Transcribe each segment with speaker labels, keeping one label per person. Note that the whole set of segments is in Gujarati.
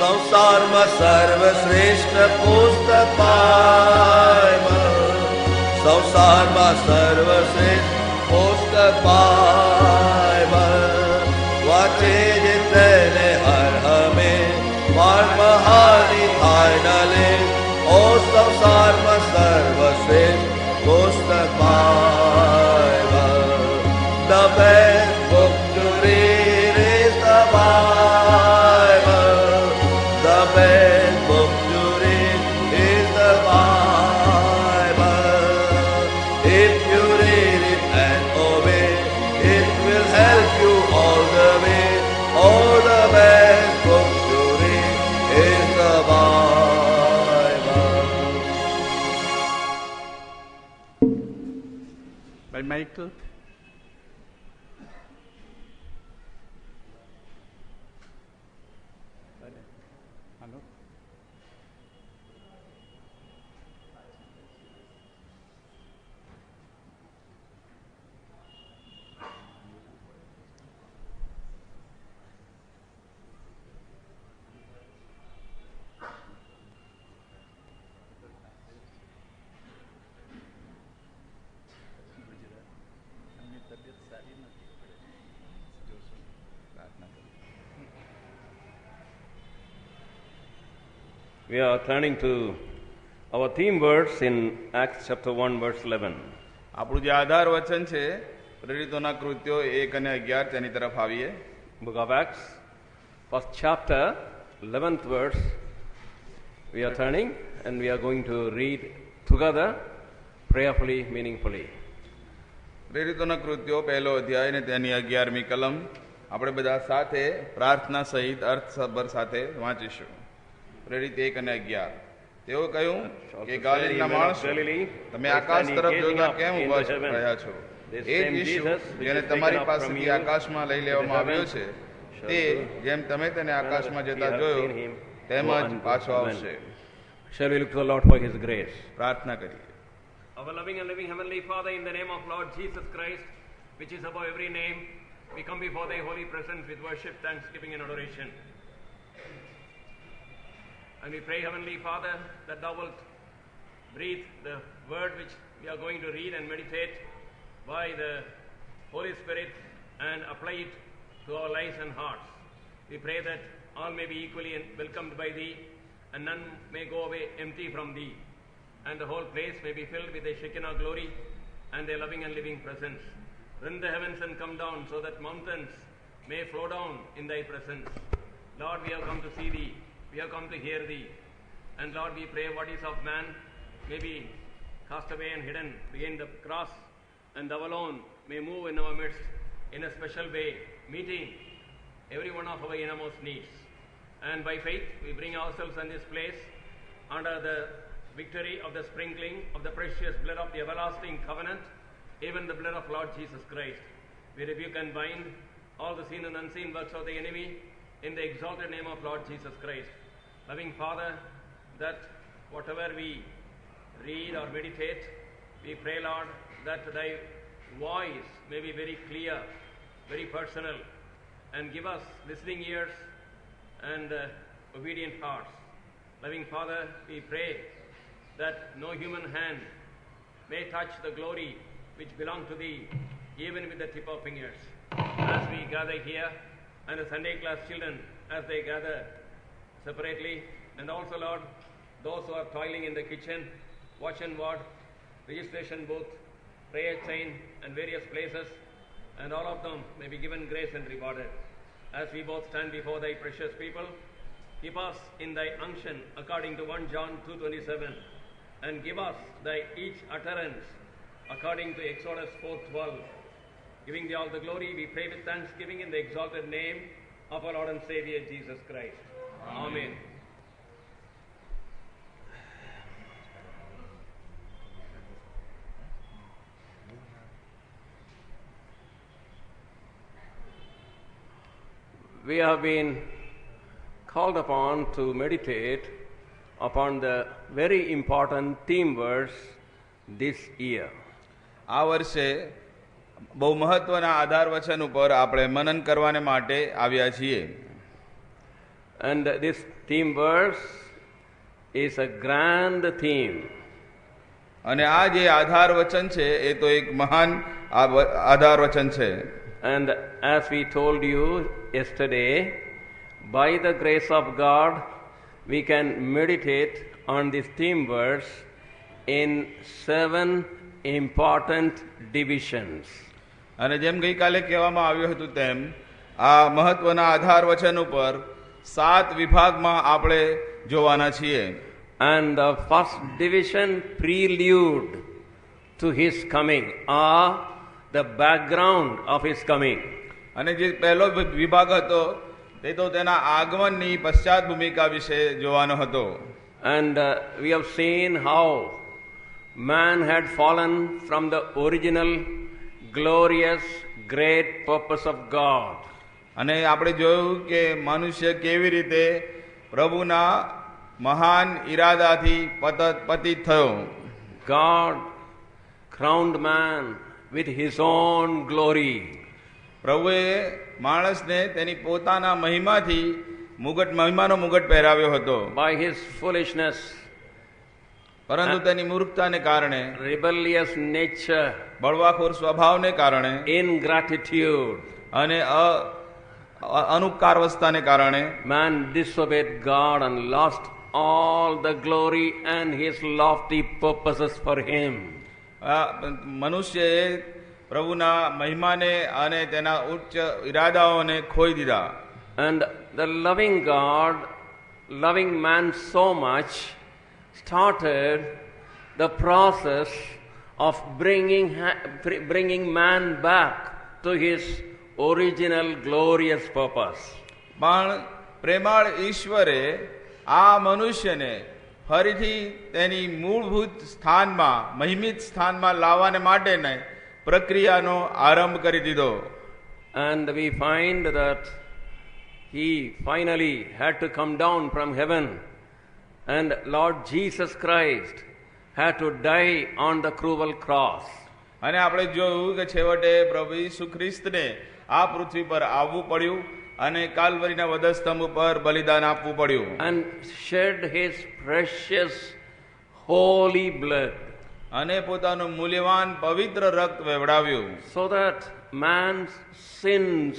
Speaker 1: સંસારમાં સર્વશ્રેષ્ઠ પુસ્તક બાઇબલ, સંસારમાં સર્વશ્રેષ્ઠ પુસ્તક બાઇબલ, વાંચે જે તેને હર હમે માર્ગમાં હારી થાય ન લે. ઓ સંસારમાં સર્વશ્રેષ્ઠ પુસ્તક Bible, the best book to read is the Bible. The best book to read is the Bible. If you read it and obey, it will help you all the way. Oh, the best book to read is the Bible.
Speaker 2: By Michael.
Speaker 3: We are turning to our theme verse in Acts chapter 1 verse 11.
Speaker 4: આપણું જે આધાર વચન છે પ્રેરિતોના કૃત્યો 1 અને 11 તેની તરફ આવીએ.
Speaker 3: Book of Acts, first chapter, 11th verse. We are turning and we are going to read together, prayerfully, meaningfully.
Speaker 4: પ્રેરિતોના કૃત્યો 1લો અધ્યાય ને તેની 11મી કલમ આપણે બધા સાથે પ્રાર્થના સહિત અર્થસભર સાથે વાંચીશું. પ્રેરિત 1 અને 11. તેઓ કહ્યું કે ગાલિલના માણસો, તમે આકાશ તરફ જોતા કેમ ઊભા રહ્યા છો? એ જ ઈસુ જેને તમારી પાસેથી આકાશમાં લઈ લેવામાં આવ્યો છે, તે જેમ તમે તેને આકાશમાં જતા જોયો તેમ જ પાછો આવશે.
Speaker 3: Shall we look to the Lord for His grace?
Speaker 4: પ્રાર્થના કરીએ.
Speaker 3: Our loving and living Heavenly Father, in the name of Lord Jesus Christ, which is above every name, we come before Thy holy presence with worship, thanksgiving and adoration. And we pray, Heavenly Father, that Thou wilt breathe the word which we are going to read and meditate by the Holy Spirit and apply it to our lives and hearts. We pray that all may be equally welcomed by Thee and none may go away empty from Thee, and the whole place may be filled with Thy Shekinah glory and Thy loving and living presence. Rend the heavens and come down so that mountains may flow down in Thy presence. Lord, we have come to see Thee. We have come to hear Thee. And Lord, we pray what is of man may be cast away and hidden behind the cross, and Thou alone may move in our midst in a special way, meeting every one of our innermost needs. And by faith, we bring ourselves in this place under the victory of the sprinkling of the precious blood of the everlasting covenant, even the blood of Lord Jesus Christ. We rebuke and bind all the seen and unseen works of the enemy in the exalted name of Lord Jesus Christ. Loving Father, that whatever we read or meditate, we pray, Lord, that Thy voice may be very clear, very personal, and give us listening ears and obedient hearts. Loving Father, we pray that no human hand may touch the glory which belongs to Thee, even with the tip of fingers. As we gather here, and the Sunday class children as they gather separately, and also, Lord, those who are toiling in the kitchen, watch and ward, registration booth, prayer chain, and various places, and all of them may be given grace and rewarded. As we both stand before Thy precious people, keep us in Thy unction according to 1 John 2:27, and give us Thy each utterance according to Exodus 4:12. Giving Thee all the glory, we pray with thanksgiving in the exalted name of our Lord and Savior Jesus Christ. Amen. We have been called upon to meditate upon the very important theme verse this year.
Speaker 4: આ વર્ષે બહુ મહત્વના આધાર વચન ઉપર આપણે મનન કરવાને માટે આવ્યા છીએ.
Speaker 3: And this theme verse is a grand theme.
Speaker 4: અને આ જે આધાર વચન છે એ તો એક મહાન આધાર વચન છે.
Speaker 3: And as we told you yesterday, by the grace of God, we can meditate on this theme verse in 7 important divisions.
Speaker 4: અને જેમ ગઈકાલે કહેવામાં આવ્યું હતું તેમ આ મહત્વના આધાર વચન ઉપર 7 વિભાગમાં આપણે જોવાના છીએ.
Speaker 3: And the first division, prelude to his coming, or the background of his coming.
Speaker 4: અને જે પહેલો વિભાગ હતો તે તો તેના આગમનની પશ્ચાત ભૂમિકા વિશે જોવાનો હતો.
Speaker 3: And we have seen how man had fallen from the original glorious great purpose of God.
Speaker 4: અને આપણે જોયું કે મનુષ્ય કેવી રીતે પ્રભુના મહાન ઈરાદાથી પતિત થયો.
Speaker 3: God crowned man with his own glory.
Speaker 4: પ્રભુએ માણસને તેની પોતાના મહિમાથી મહિમાનો મુગટ પહેરાવ્યો હતો.
Speaker 3: By his foolishness,
Speaker 4: પરંતુ તેની મૂર્ખતાને કારણે,
Speaker 3: rebellious nature,
Speaker 4: બળવાખોર સ્વભાવને કારણે,
Speaker 3: ingratitude,
Speaker 4: અને અનુપકારવસ્થાને કારણે
Speaker 3: man disobeyed God and lost all the glory and his lofty purposes for him.
Speaker 4: મનુષ્યએ પ્રભુના મહિમાને અને તેના ઉચ્ચ ઈરાદાઓને ખોઈ દીધા.
Speaker 3: And the loving God, loving man so much, started the process of bringing man back to his original glorious purpose.
Speaker 4: પણ પ્રેમાળ ઈશ્વરે આ મનુષ્યને ફરીથી તેની મૂળભૂત સ્થાનમાં મહિમિત સ્થાનમાં લાવવાને માટેને પ્રક્રિયાનો આરંભ કરી દીધો.
Speaker 3: And we find that he finally had to come down from heaven, and Lord Jesus Christ had to die on the cruel cross.
Speaker 4: અને આપણે જોયું કે છેવટે પ્રભુ ઈસુ ખ્રિસ્તને આ પૃથ્વી પર આવવું પડ્યું અને કાલ્વરીના વધસ્તંભ ઉપર બલિદાન આપવું પડ્યું.
Speaker 3: And shed his precious holy blood.
Speaker 4: અને પોતાનું મૂલ્યવાન પવિત્ર રક્ત વહેવડાવ્યું.
Speaker 3: So that man's sins,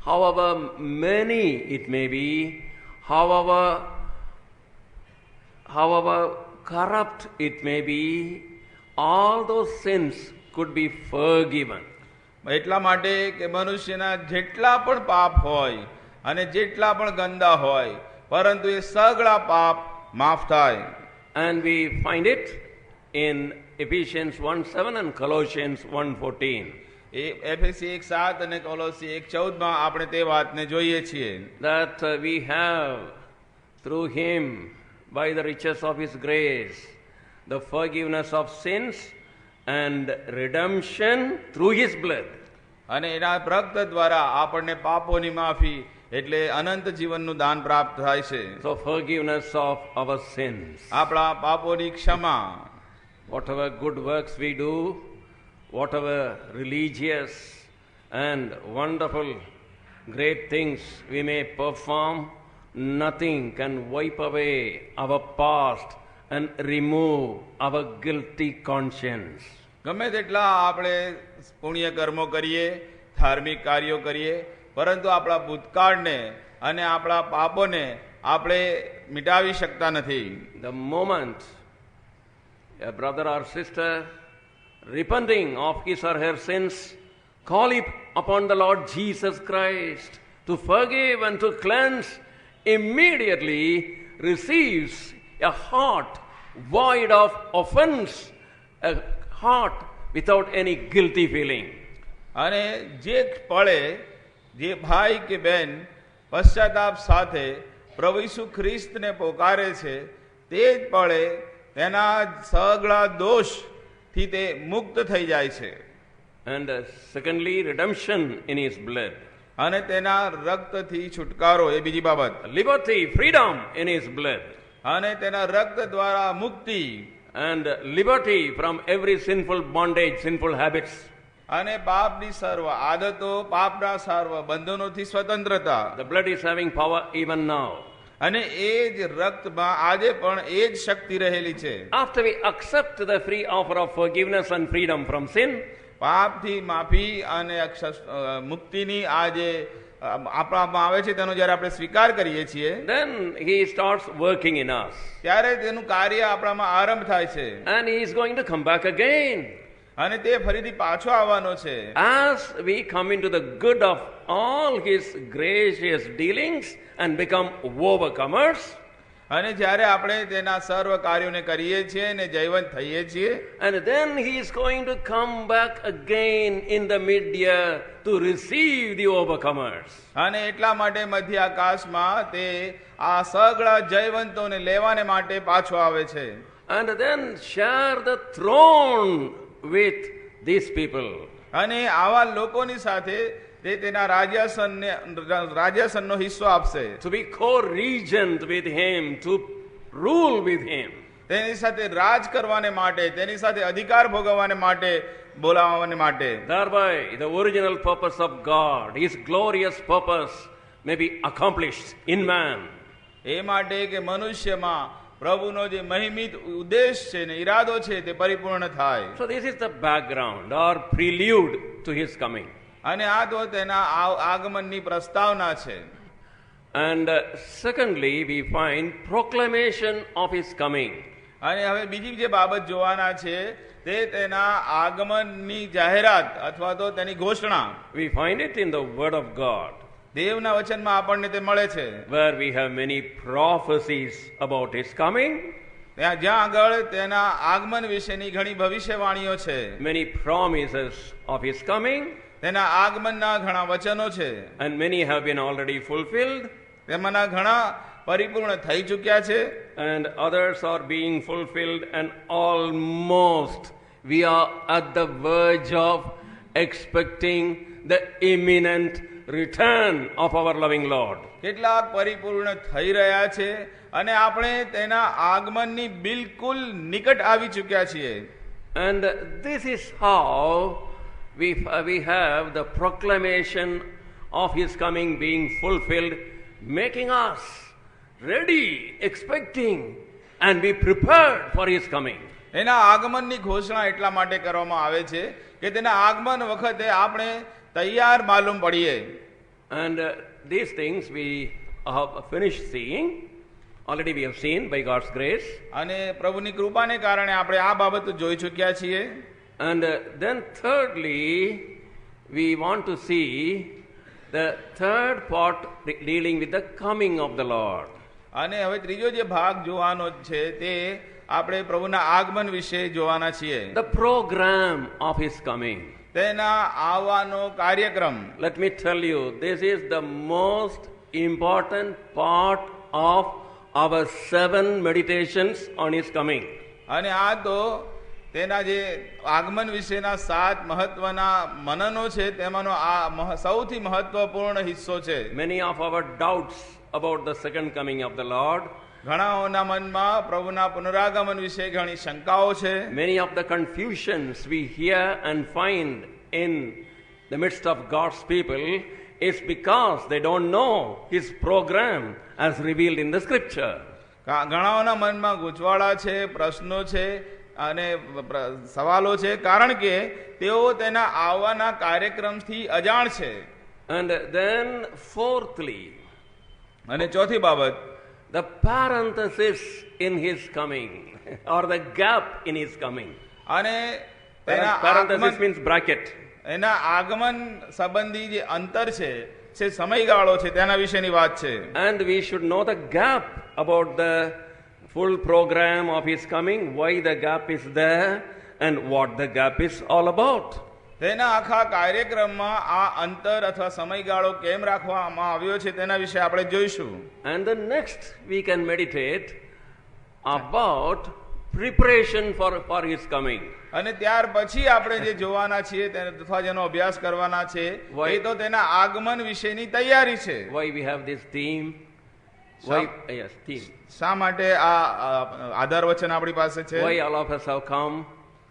Speaker 3: however many it may be, however corrupt it may be, all those sins could be forgiven.
Speaker 4: એટલા માટે કે મનુષ્યના જેટલા પણ પાપ હોય અને જેટલા પણ ગંદા હોય, પરંતુ એ સગળા પાપ માફ થાય.
Speaker 3: And we find it in Ephesians 1:7 and Colossians 1:14.
Speaker 4: FAC 1:7 અને કોલોસી 1:14 આપણે તે વાતને જોઈએ છીએ.
Speaker 3: That we have through him, by the riches of his grace, the forgiveness of sins and redemption through his blood.
Speaker 4: અને એના રક્ત દ્વારા આપણને પાપોની માફી એટલે અનંત જીવનનું દાન પ્રાપ્ત થાય છે.
Speaker 3: So forgiveness of our sins.
Speaker 4: આપણા પાપોની ક્ષમા.
Speaker 3: Whatever good works we do, whatever religious and wonderful great things we may perform, nothing can wipe away our past and remove our guilty conscience.
Speaker 4: ગમે તેટલા આપણે પુણ્ય કર્મો કરીએ, ધાર્મિક કાર્યો કરીએ, પરંતુ આપણા ભૂતકાળને અને આપણા પાપોને આપણે મિટાવી શકતા નથી.
Speaker 3: The moment a brother or sister repenting of his or her sins, call upon the Lord Jesus Christ to forgive and to cleanse, immediately receives a heart void of offense, a heart without any guilty feeling.
Speaker 4: અને જે પળે જે ભાઈ કે બહેન પશ્ચાતાપ સાથે પ્રભુ ઈસુ ખ્રિસ્તને પોકારે છે, તે જ પળે તેના સગળા દોષથી તે મુક્ત થઈ જાય છે.
Speaker 3: And secondly, redemption in his blood.
Speaker 4: અને તેના રક્તથી છુટકારો, એ બીજી બાબત.
Speaker 3: Liberty, freedom in his blood.
Speaker 4: અને તેના રક્ત દ્વારા મુક્તિ.
Speaker 3: And liberty from every sinful bondage, sinful habits.
Speaker 4: અને પાપની સર્વ આદતો, પાપના સર્વ બંધનોથી સ્વતંત્રતા.
Speaker 3: The blood is having power even now.
Speaker 4: અને એ જ રક્તમાં આજે પણ એ જ શક્તિ રહેલી છે.
Speaker 3: After we accept the free offer of forgiveness and freedom from sin,
Speaker 4: પાપથી માફી અને મુક્તિની આ જે આપણામાં આવે છે તેનો જ્યારે આપણે સ્વીકાર કરીએ છીએ,
Speaker 3: then he starts working in us.
Speaker 4: ત્યારે તેનું કાર્ય આપણામાં આરંભ થાય છે.
Speaker 3: And he is going to come back again.
Speaker 4: અને તે ફરીથી પાછો આવવાનો છે.
Speaker 3: As we come into the good of all his gracious dealings and become overcomers,
Speaker 4: અને જ્યારે આપણે તેના સર્વ કાર્યોને કરીએ છીએ ને જયવંત થઈએ છીએ,
Speaker 3: and then he is going to come back again in the mid-year to receive the overcomers.
Speaker 4: અને એટલા માટે મધ્ય આકાશમાં તે આ સગળા જયવંતોને લેવાને માટે પાછો આવે છે.
Speaker 3: And then share the throne with these people.
Speaker 4: અને આવા લોકોની સાથે તે તેના રાજ્યાસનનો હિસ્સો આપશે.
Speaker 3: To be co-regent with him, to rule with him.
Speaker 4: તેની સાથે રાજ કરવાને માટે, તેની સાથે અધિકાર ભોગવવાને માટે બોલાવવાને માટે.
Speaker 3: Thereby the original purpose of God, his glorious purpose, may be accomplished in man.
Speaker 4: એ માટે કે મનુષ્યમાં પ્રભુનો જે મહિમિત ઉદ્દેશ છે ને ઈરાદો છે તે પરિપૂર્ણ થાય.
Speaker 3: So this is the background or prelude to his coming.
Speaker 4: અને આ તો તેના આગમનની પ્રસ્તાવના છે.
Speaker 3: And secondly, we find proclamation of his coming.
Speaker 4: અને હવે બીજી જે બાબત જોવાના છે તે તેના આગમનની જાહેરાત અથવા તો તેની ઘોષણા.
Speaker 3: We find it in the word of God,
Speaker 4: દેવના વચનમાં આપણને તે મળે છે.
Speaker 3: where we have many prophecies about his coming,
Speaker 4: જ્યાં આગળ તેના આગમન વિશેની ઘણી ભવિષ્યવાણીઓ છે.
Speaker 3: many promises of his coming,
Speaker 4: તેના આગમનના ઘણા વચનો છે.
Speaker 3: and many have been already fulfilled,
Speaker 4: તેમાંના ઘણા પરિપૂર્ણ થઈ ચૂક્યા છે.
Speaker 3: and others are being fulfilled, and almost we are at the verge of expecting the imminent return of our loving Lord.
Speaker 4: કેટલાક પરિપૂર્ણ થઈ રહ્યા છે અને આપણે તેના આગમનની બિલકુલ નિકટ આવી ચૂક્યા છીએ.
Speaker 3: And this is how we have the proclamation of his coming being fulfilled, making us ready, expecting, and be prepared for his coming.
Speaker 4: એના આગમનની ઘોષણા એટલા માટે કરવામાં આવે છે કે તેના આગમન વખતે આપણે તૈયાર માલુમ પડીએ.
Speaker 3: And these things we have finished seeing. Already we have seen by God's grace.
Speaker 4: અને પ્રભુની કૃપાને કારણે આપણે આ બાબત જોઈ ચૂક્યા છીએ.
Speaker 3: And then thirdly, we want to see the third part dealing with the coming of the Lord.
Speaker 4: અને હવે ત્રીજો જે ભાગ જોવાનો છે તે આપણે પ્રભુના આગમન વિશે જોવાના છીએ.
Speaker 3: The program of his coming.
Speaker 4: તેના આવવાનો કાર્યક્રમ.
Speaker 3: Let me tell you, this is the most important part of our 7 meditations on his coming.
Speaker 4: અને આ તો તેના જે આગમન વિશેના 7 મહત્વના મનનો છે તેમાંનો આ સૌથી મહત્વપૂર્ણ હિસ્સો છે.
Speaker 3: Many of our doubts about the second coming of the Lord,
Speaker 4: ઘણાઓના મનમાં પ્રભુના પુનરાગમન વિશે ઘણી શંકાઓ છે.
Speaker 3: many of the confusions we hear and find in the midst of God's people is because they don't know his program as revealed in the scripture.
Speaker 4: ઘણાઓના મનમાં ગૂંચવાડા છે, પ્રશ્નો છે અને સવાલો છે કારણ કે તેઓ તેના આવવાના કાર્યક્રમથી અજાણ છે.
Speaker 3: And then fourthly,
Speaker 4: અને ચોથી બાબત,
Speaker 3: the parenthesis in his coming or the gap in his coming.
Speaker 4: અને તેના
Speaker 3: parenthesis means bracket.
Speaker 4: એના આગમન સંબંધી જે અંતર છે જે સમયગાળો છે તેના વિશેની વાત છે.
Speaker 3: And we should know the gap about the full program of his coming, why the gap is there and what the gap is all about.
Speaker 4: તેના આખા કાર્યક્રમમાં આ અંતર અથવા સમયગાળો કેમ રાખવામાં આવ્યો છે તેના વિશે આપણે જોઈશું.
Speaker 3: And then next we can meditate about preparation for his coming.
Speaker 4: અને ત્યાર પછી આપણે જે જોવાના છીએ અથવા જેનો અભ્યાસ કરવાના છે એ તો તેના આગમન વિશેની તૈયારી છે.
Speaker 3: Why we have this theme? Why theme?
Speaker 4: શા માટે આ આધાર વચન આપણી પાસે છે?
Speaker 3: Why all of us have come?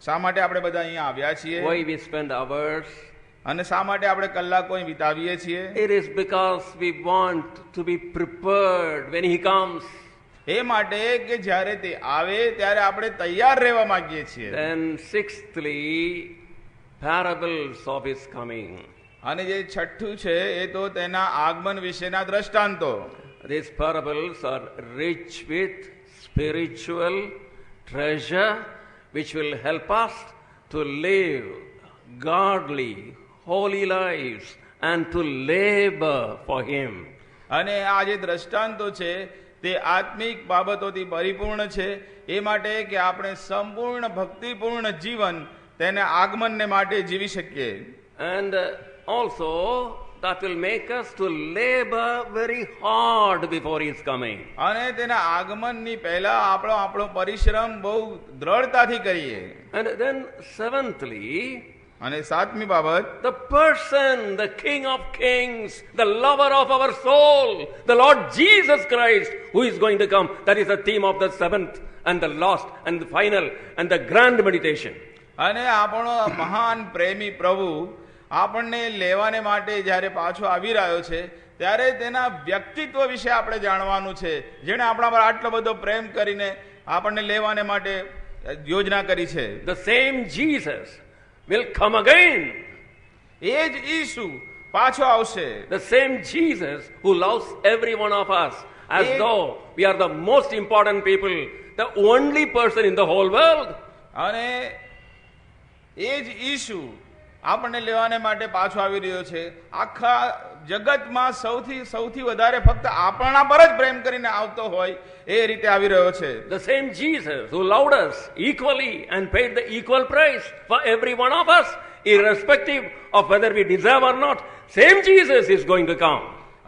Speaker 4: શા માટે આપણે બધા અહીંયા આવ્યા છીએ
Speaker 3: why we spend hours.
Speaker 4: અને શા માટે આપણે કલાકો અહીં વિતાવીએ છીએ?
Speaker 3: It is because we want to be prepared when he comes.
Speaker 4: એ માટે કે જ્યારે તે આવે ત્યારે આપણે તૈયાર રહેવા માંગીએ છીએ.
Speaker 3: Then sixthly, parables of his coming.
Speaker 4: અને જે છઠ્ઠું છે એ તો તેના આગમન વિશેના દ્રષ્ટાંતો.
Speaker 3: These parables are rich with spiritual treasure which will help us to live godly, holy lives and to labor for him.
Speaker 4: અને આ જે દ્રષ્ટાંતો છે તે આત્મિક બાબતોથી પરિપૂર્ણ છે, એ માટે કે આપણે સંપૂર્ણ ભક્તિપૂર્ણ જીવન તેને આગમનને માટે જીવી શકીએ.
Speaker 3: And also that will make us to labor very hard before his coming.
Speaker 4: અને તેના આગમનની પહેલા આપણો પરિશ્રમ બહુ દ્રઢતાથી કરીએ.
Speaker 3: And then seventhly,
Speaker 4: અને સાતમી બાબત,
Speaker 3: the person, the King of Kings, the lover of our soul, the Lord Jesus Christ, who is going to come. That is the theme of the seventh and the last and the final and the grand meditation.
Speaker 4: અને આપણો મહાન પ્રેમી પ્રભુ આપણને લેવાને માટે જ્યારે પાછો આવી રહ્યો છે ત્યારે તેના વ્યક્તિત્વ વિશે આપણે જાણવાનું છે, જેણે આપણા પર આટલો બધો પ્રેમ કરીને આપણને લેવાને માટે યોજના કરી છે.
Speaker 3: The same Jesus will come again.
Speaker 4: એ જ ઈસુ પાછો આવશે.
Speaker 3: The same Jesus who loves every one of us as though we are the most important people, the only person in the whole world.
Speaker 4: અને એ જ ઈસુ આપણને લેવાને માટે પાછો આવી રહ્યો છે. આખા જગતમાં સૌથી વધારે ફક્ત આપણા પર જ પ્રેમ કરીને આવતો હોય એ રીતે આવી રહ્યો છે.
Speaker 3: The same Jesus who loved us equally and paid the equal price for every one of us, irrespective of whether we deserve or not. Same Jesus is going to come.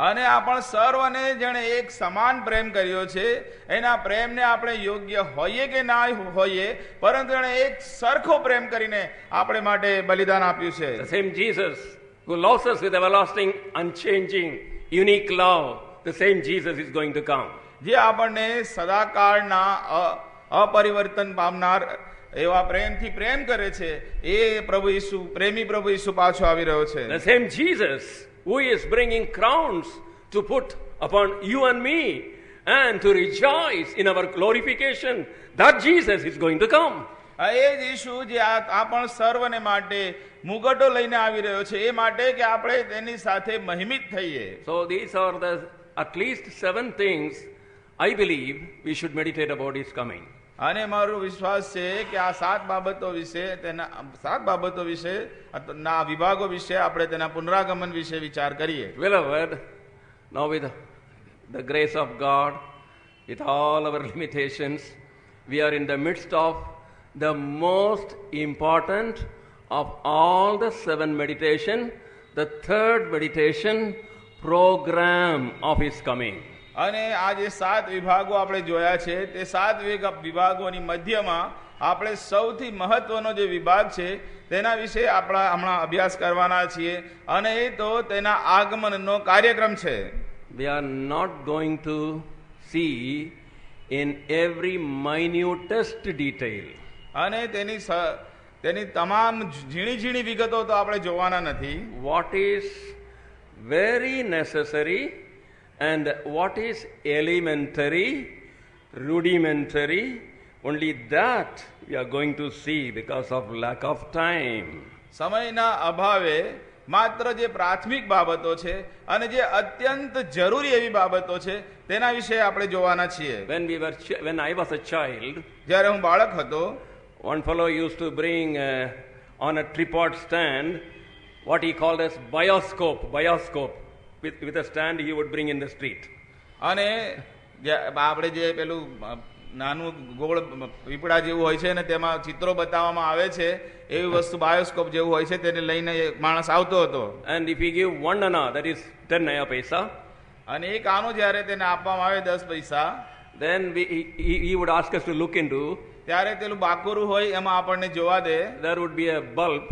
Speaker 4: અને આપણ સર્વને જેણે એક સમાન પ્રેમ કર્યો છે, એના પ્રેમને આપણે યોગ્ય હોઈએ કે ના હોઈએ, પરંતુ એણે એક સરખો પ્રેમ કરીને આપણે માટે બલિદાન આપ્યું છે.
Speaker 3: The same Jesus who loves us with everlasting, unchanging, unique love, the same Jesus is going to come.
Speaker 4: જે આપણને સદાકાળના અપરિવર્તન પામનાર એવા પ્રેમથી પ્રેમ કરે છે, એ પ્રભુ ઈસુ, પ્રેમી પ્રભુ ઈસુ પાછો આવી રહ્યો છે.
Speaker 3: The same Jesus who is bringing crowns to put upon you and me and to rejoice in our glorification, that Jesus is going to come.
Speaker 4: એ જ ઈસુ જે આપણ સર્વને માટે મુગટો લઈને આવી રહ્યો છે, એ માટે કે આપણે તેની સાથે મહિમિત થઈએ.
Speaker 3: So these are the at least 7 things I believe we should meditate about his coming.
Speaker 4: અને મારો વિશ્વાસ છે કે આ 7 બાબતો વિશે, તેના 7 બાબતો વિશે, ના વિભાગો વિશે આપણે તેના પુનરાગમન વિશે વિચાર કરીએ.
Speaker 3: Beloved, now with the grace of God, with all our limitations, we are in the midst of the most important of all the 7 meditation, the third meditation program of his coming.
Speaker 4: અને આ જે 7 વિભાગો આપણે જોયા છે, તે 7 વિભાગોની મધ્યમાં આપણે સૌથી મહત્વનો જે વિભાગ છે તેના વિશે આપણે હમણાં અભ્યાસ કરવાના છીએ, અને એ તો તેના આગમનનો કાર્યક્રમ છે.
Speaker 3: We are not going to see in every minutest detail.
Speaker 4: અને તેની તમામ ઝીણી વિગતો તો આપણે જોવાના નથી.
Speaker 3: What is very necessary and what is elementary, rudimentary, only that we are going to see because of lack of time.
Speaker 4: સમયના અભાવે માત્ર જે પ્રાથમિક બાબતો છે અને જે અત્યંત જરૂરી એવી બાબતો છે તેના વિશે આપણે જોવાના છીએ.
Speaker 3: When I was a child,
Speaker 4: જ્યારે હું બાળક હતો,
Speaker 3: one fellow used to bring on a tripod stand what he called as bioscope. With a stand he would bring in the street.
Speaker 4: અને આપણે જે પેલું નાનું ગોળ પીપળા જેવું હોય છે ને તેમાં ચિત્રો બતાવવામાં આવે છે, એવી વસ્તુ બાયોસ્કોપ જેવું હોય છે, તેને લઈને માણસ આવતો હતો.
Speaker 3: And if we give 1 anna, that is 10 naya paisa,
Speaker 4: અને એક આનો જ્યારે તેને આપવામાં આવે 10 પૈસા,
Speaker 3: then he would ask us to look into,
Speaker 4: ત્યારે પેલું બાકુરું હોય એમાં આપણને જોવા દે,
Speaker 3: there would be a bulb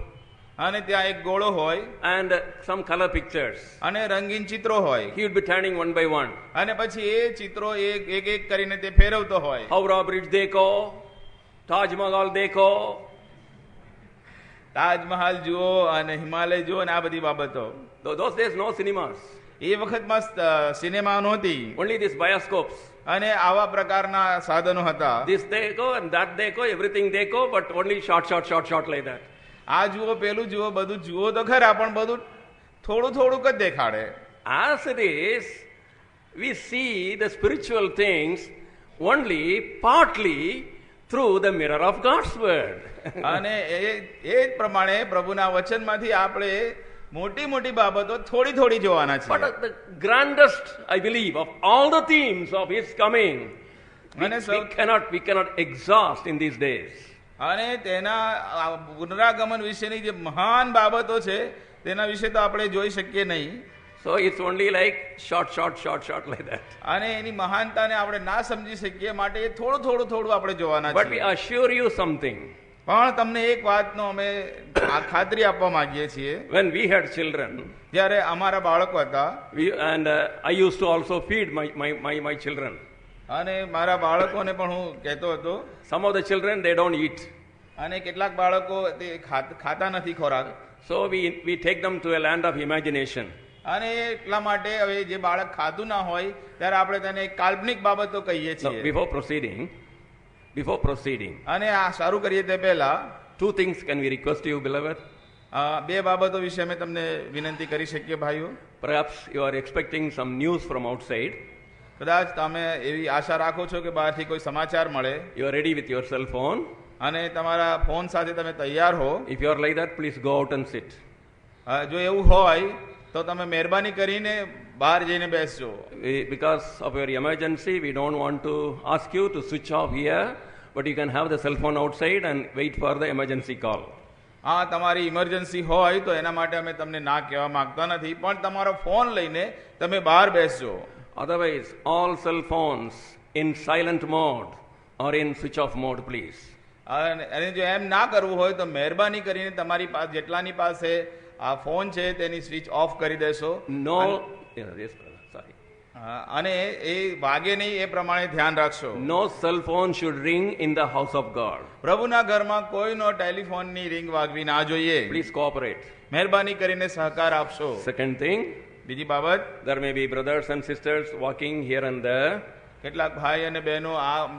Speaker 4: અને ત્યાં એક ગોળો હોય
Speaker 3: and some color pictures.
Speaker 4: અને રંગીન ચિત્રો હોય.
Speaker 3: He would be turning one by one.
Speaker 4: અને પછી એ ચિત્રો એક કરીને તે ફેરવતો હોય.
Speaker 3: Howrah Bridge dekho, Taj Mahal dekho,
Speaker 4: Taj Mahal જુઓ અને હિમાલય જુઓ ને આ બધી બાબતો.
Speaker 3: Those days, no cinemas.
Speaker 4: એ વખતમાં સિનેમા નહોતી
Speaker 3: Only these bioscopes.
Speaker 4: અને આવા પ્રકારના સાધનો હતા.
Speaker 3: This they go and that they go, everything they go, but only short like that.
Speaker 4: આ જુઓ પેલું જુઓ બધું જુઓ તો ખરા પણ બધું થોડું થોડુંક જ દેખાડે.
Speaker 3: As it is, we see the spiritual things only partly through the mirror of God's word.
Speaker 4: અને એ જ પ્રમાણે પ્રભુના વચનમાંથી આપણે મોટી મોટી બાબતો થોડી થોડી જોવાના છે.
Speaker 3: But the grandest, I believe, of all the themes of his coming, we cannot exhaust in these days.
Speaker 4: અને તેના પુનરાગમન વિશેની જે મહાન બાબતો છે તેના વિશે તો આપણે જોઈ શકીએ નહીં.
Speaker 3: So it's only like short like that.
Speaker 4: અને એની મહાનતાને આપણે ના સમજી શકીએ માટે એ થોડું થોડું થોડું આપણે જોવાના
Speaker 3: But we
Speaker 4: છે.
Speaker 3: assure you something.
Speaker 4: પણ તમને એક વાતનો અમે ખાતરી આપવા માંગીએ છીએ.
Speaker 3: When we had children,
Speaker 4: જ્યારે અમારા બાળકો હતા
Speaker 3: I used to also feed my children.
Speaker 4: અને મારા બાળકોને પણ હું કહેતો હતો.
Speaker 3: Some of the children, they don't eat.
Speaker 4: અને કેટલાક બાળકો તે ખાતા નથી ખોરાક.
Speaker 3: So we take them to a land of imagination.
Speaker 4: અને એટલા માટે હવે જે બાળક ખાતું ના હોય ત્યારે આપણે તેને કાલ્પનિક બાબતો કહીએ
Speaker 3: So
Speaker 4: છીએ.
Speaker 3: before proceeding,
Speaker 4: અને આ શરૂ કરીએ તે પહેલા
Speaker 3: two things can we request you, beloved?
Speaker 4: બે બાબતો વિશે અમે તમને વિનંતી કરી શકીએ ભાઈઓ.
Speaker 3: Perhaps you are expecting some news from outside.
Speaker 4: કદાચ તમે એવી આશા રાખો છો કે બહારથી કોઈ સમાચાર મળે
Speaker 3: You are ready with your cell phone.
Speaker 4: અને તમારા ફોન સાથે તમે તૈયાર હો.
Speaker 3: If you are like that, please go out and sit.
Speaker 4: જો એવું હોય તો તમે મહેરબાની કરીને બહાર જઈને બેસજો.
Speaker 3: Because of your emergency, we don't want to ask you to switch off here, but you can have the cell phone outside and wait for the emergency call.
Speaker 4: તમારી ઇમરજન્સી હોય તો એના માટે અમે તમને ના કહેવા માંગતા નથી, પણ તમારો ફોન લઈને તમે બહાર બેસજો.
Speaker 3: Otherwise, all cell phones in silent mode or in switch off mode, please.
Speaker 4: અને જો એમ ના કરવું હોય તો મહેરબાની કરીને તમારી પાસે જેટલાની પાસે આ ફોન છે તેની સ્વિચ ઓફ કરી દેશો.
Speaker 3: Sorry.
Speaker 4: અને એ વાગે નહીં એ પ્રમાણે ધ્યાન રાખશો.
Speaker 3: No cell phone should ring in the house of God.
Speaker 4: પ્રભુના ઘરમાં કોઈનો ટેલિફોનની રિંગ વાગવી ના જોઈએ.
Speaker 3: Please cooperate.
Speaker 4: મહેરબાની કરીને સહકાર આપશો.
Speaker 3: Second thing,
Speaker 4: બીજી બાબત,
Speaker 3: there may be brothers and sisters walking here and there.
Speaker 4: કેટલાક ભાઈ અને બહેનો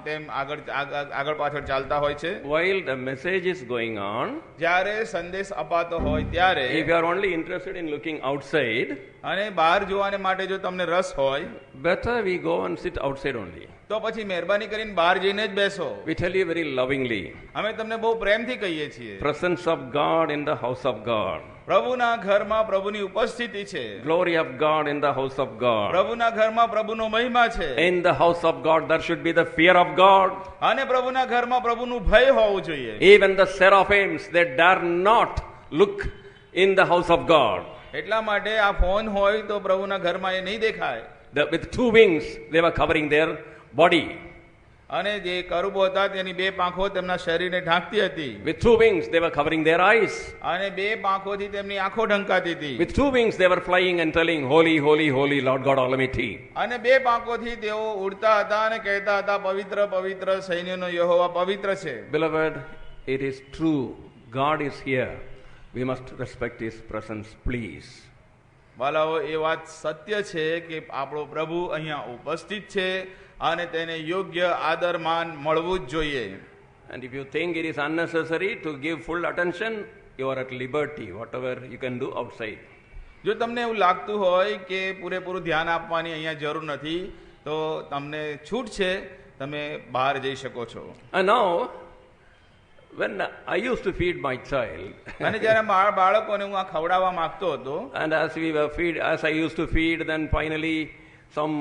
Speaker 4: તેમ આગળ પાછળ ચાલતા હોય છે.
Speaker 3: While the message is going on,
Speaker 4: જ્યારે સંદેશ અપાતો હોય ત્યારે
Speaker 3: if you are only interested in looking outside,
Speaker 4: અને બહાર જોવાને માટે જો તમને રસ હોય
Speaker 3: better we go and sit outside only.
Speaker 4: તો પછી મહેરબાની કરીને બહાર જઈને જ બેસો.
Speaker 3: We tell you very lovingly,
Speaker 4: અમે તમને બહુ પ્રેમથી કહીએ છીએ.
Speaker 3: presence of God in the house of God.
Speaker 4: પ્રભુના ઘરમાં પ્રભુની ઉપસ્થિતિ છે.
Speaker 3: Glory of God in the house of God.
Speaker 4: પ્રભુના ઘરમાં પ્રભુનો મહિમા છે.
Speaker 3: In the house of God there should be the fear of God.
Speaker 4: અને પ્રભુના ઘરમાં પ્રભુનું ભય હોવું જોઈએ.
Speaker 3: Even the seraphims, they dare not look in the house of God.
Speaker 4: એટલા માટે આ ફોન હોય તો પ્રભુના ઘરમાં એ નહીં દેખાય.
Speaker 3: With two wings they were covering their body.
Speaker 4: અને જે કરુબો હતા તેની બે પાંખો તેમના શરીરને ઢાંકતી હતી.
Speaker 3: With two wings they were covering their eyes.
Speaker 4: અને બે પાંખોથી તેમની આંખો ઢંકાતી હતી.
Speaker 3: With two wings they were flying and telling, holy, holy, holy Lord God Almighty.
Speaker 4: અને બે પાંખોથી તેઓ ઉડતા હતા અને કહેતા હતા, પવિત્ર પવિત્ર સૈન્યનો યહોવા પવિત્ર છે.
Speaker 3: Beloved, it is true, God is here. We must respect his presence, please.
Speaker 4: વાલાઓ, એ વાત સત્ય છે કે આપણો પ્રભુ અહીંયા ઉપસ્થિત છે અને તેને યોગ્ય આદર માન મળવું જ જોઈએ.
Speaker 3: And if you think it is unnecessary to give full attention, you are at liberty, whatever you can do outside.
Speaker 4: જો તમને એવું લાગતું હોય કે પૂરેપૂરું ધ્યાન આપવાની અહીંયા જરૂર નથી તો તમને છૂટ છે, તમે બહાર જઈ શકો છો.
Speaker 3: And now, when I used to feed my child,
Speaker 4: અને જ્યારે મારા બાળકોને હું આ ખવડાવવા માંગતો હતો,
Speaker 3: and as I used to feed, then finally some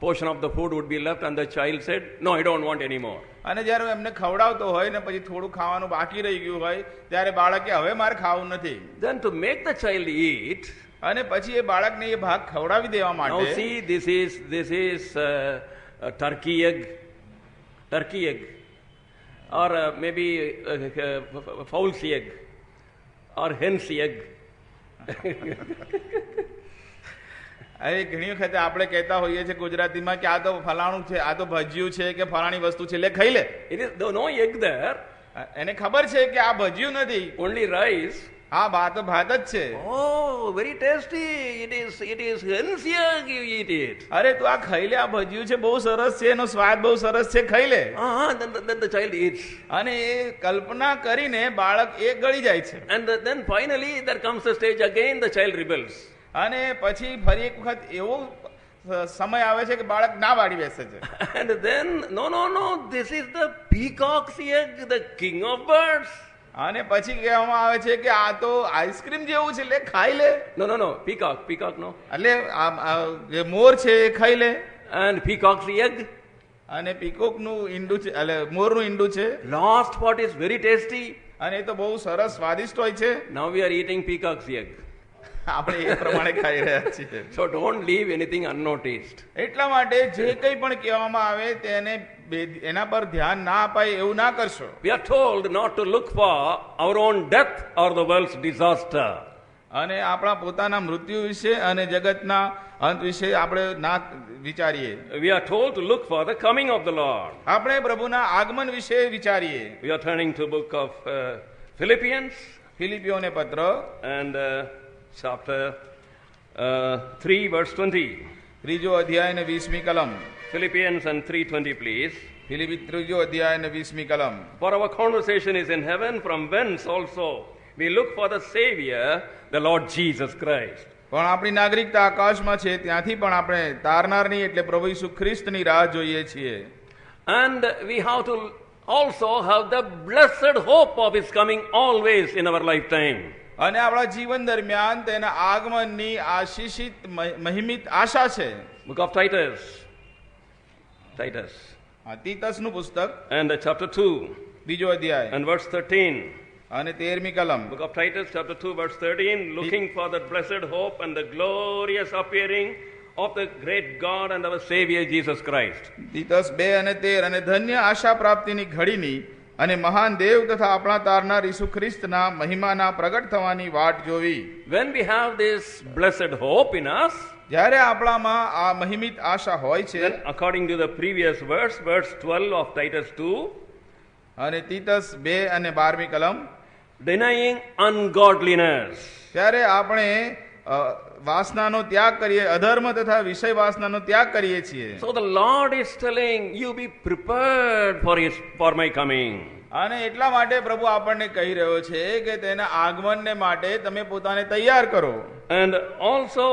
Speaker 3: portion of the food would be left and the child said, no, I don't want any more.
Speaker 4: અને જ્યારે હું એમને ખવડાવતો હોય ને પછી થોડું ખાવાનું બાકી રહી ગયું હોય ત્યારે બાળકે હવે મારે ખાવું નથી.
Speaker 3: Then to make the child eat,
Speaker 4: અને પછી એ બાળકને એ ભાગ ખવડાવી દેવા
Speaker 3: now
Speaker 4: માટે,
Speaker 3: see, this is a turkey egg, or maybe fowl's egg, or hen's egg.
Speaker 4: હવે ઘણી વખતે આપણે કહેતા હોઈએ છીએ ગુજરાતીમાં કે આ તો ફલાણું છે, આ તો ભજીયું છે કે ફલાણી વસ્તુ છે, લે ખાઈ લે.
Speaker 3: It is no egg there.
Speaker 4: એને ખબર છે કે આ ભજીયું નથી,
Speaker 3: only rice.
Speaker 4: આ ભાત ભાત જ છે.
Speaker 3: Oh, very tasty. It is healthier, you eat it.
Speaker 4: અરે તું આ ખાઈ લે, આ ભજીયું છે, બહુ સરસ છે, એનો સ્વાદ બહુ સરસ છે, ખાઈ લે.
Speaker 3: Then the child eats.
Speaker 4: અને એ કલ્પના કરીને બાળક એ ગળી જાય છે.
Speaker 3: And then finally there comes a stage again, the child rebels.
Speaker 4: અને પછી ફરી એક વખત એવો સમય આવે છે કે બાળક ના વાળી બેસે છે.
Speaker 3: And then, no, this is the peacock's egg, the king of birds.
Speaker 4: અને પછી કહેવામાં આવે છે કે આ તો આઈસ્ક્રીમ જેવું છે, લે ખાઈ લે.
Speaker 3: No, peacock no.
Speaker 4: એટલે જે મોર છે એ ખાઈ લે.
Speaker 3: And peacock's egg.
Speaker 4: અને પીકોકનું ઈંડું છે, એટલે મોરનું ઈંડું છે.
Speaker 3: Last part is very tasty.
Speaker 4: અને એ તો બહુ સરસ સ્વાદિષ્ટ હોય છે.
Speaker 3: Now we are eating peacock's egg.
Speaker 4: આપણે એ પ્રમાણે ખાઈ રહ્યા છીએ.
Speaker 3: So don't leave anything unnoticed.
Speaker 4: એટલા માટે જે કંઈ પણ કહેવામાં આવે તેને એના પર ધ્યાન ના અપાય એવું ના કરશો.
Speaker 3: We are told not to look for our own death or the world's disaster.
Speaker 4: અને આપણા પોતાના મૃત્યુ વિશે અને જગતના અંત વિશે આપણે ના વિચારીએ.
Speaker 3: We are told to look for the coming of the Lord.
Speaker 4: આપણે પ્રભુના આગમન વિશે વિચારીએ.
Speaker 3: We are turning to book of Philippians.
Speaker 4: ફિલિપીઓને પત્ર
Speaker 3: And chapter 3 verse 20.
Speaker 4: ત્રીજો અધ્યાય ને 20મી કલમ.
Speaker 3: Philippians and 3:20 please.
Speaker 4: ફિલિપી ત્રીજો અધ્યાય ને 20મી કલમ.
Speaker 3: For our conversation is in heaven, from whence also we look for the Savior, the Lord Jesus Christ.
Speaker 4: પણ આપણી નાગરિકતા આકાશમાં છે, ત્યાંથી પણ આપણે તારનારની એટલે પ્રભુ ઈસુ ખ્રિસ્તની રાહ જોઈએ છીએ.
Speaker 3: And we have to also have the blessed hope of his coming always in our lifetime.
Speaker 4: અને આપણા જીવન દરમિયાન તેના આગમનની આશીષિત મહિમિત આશા છે.
Speaker 3: Book of Titus.
Speaker 4: તીતસનું પુસ્તક
Speaker 3: And chapter 2
Speaker 4: બીજો અધ્યાય
Speaker 3: and verse 13.
Speaker 4: અને 13મી કલમ.
Speaker 3: Book of Titus chapter 2 verse 13, looking for that blessed hope and the glorious appearing of the great God and our Savior Jesus Christ.
Speaker 4: તીતસ 2 અને 13 અને ધન્ય આશા પ્રાપ્તિની ઘડીની અને મહાન દેવ તથા આપણા તારનાર ઈસુ ખ્રિસ્તના મહિમાના પ્રગટ થવાની વાટ જોવી.
Speaker 3: When we have this blessed hope in us,
Speaker 4: જ્યારે આપણામાં આ મહિમિત આશા હોય છે,
Speaker 3: then according to the previous verse 12 of Titus 2,
Speaker 4: અને તીતસ 2 અને 12મી કલમ,
Speaker 3: denying ungodliness.
Speaker 4: ત્યારે આપણે વાસનાનો ત્યાગ કરીએ, અધર્મ તથા વિષય વાસનાનો ત્યાગ કરીએ છીએ.
Speaker 3: So the Lord is telling you, be prepared for my coming.
Speaker 4: અને એટલા માટે પ્રભુ આપણને કહી રહ્યો છે કે તેના આગમનને માટે તમે પોતાને તૈયાર કરો.
Speaker 3: And also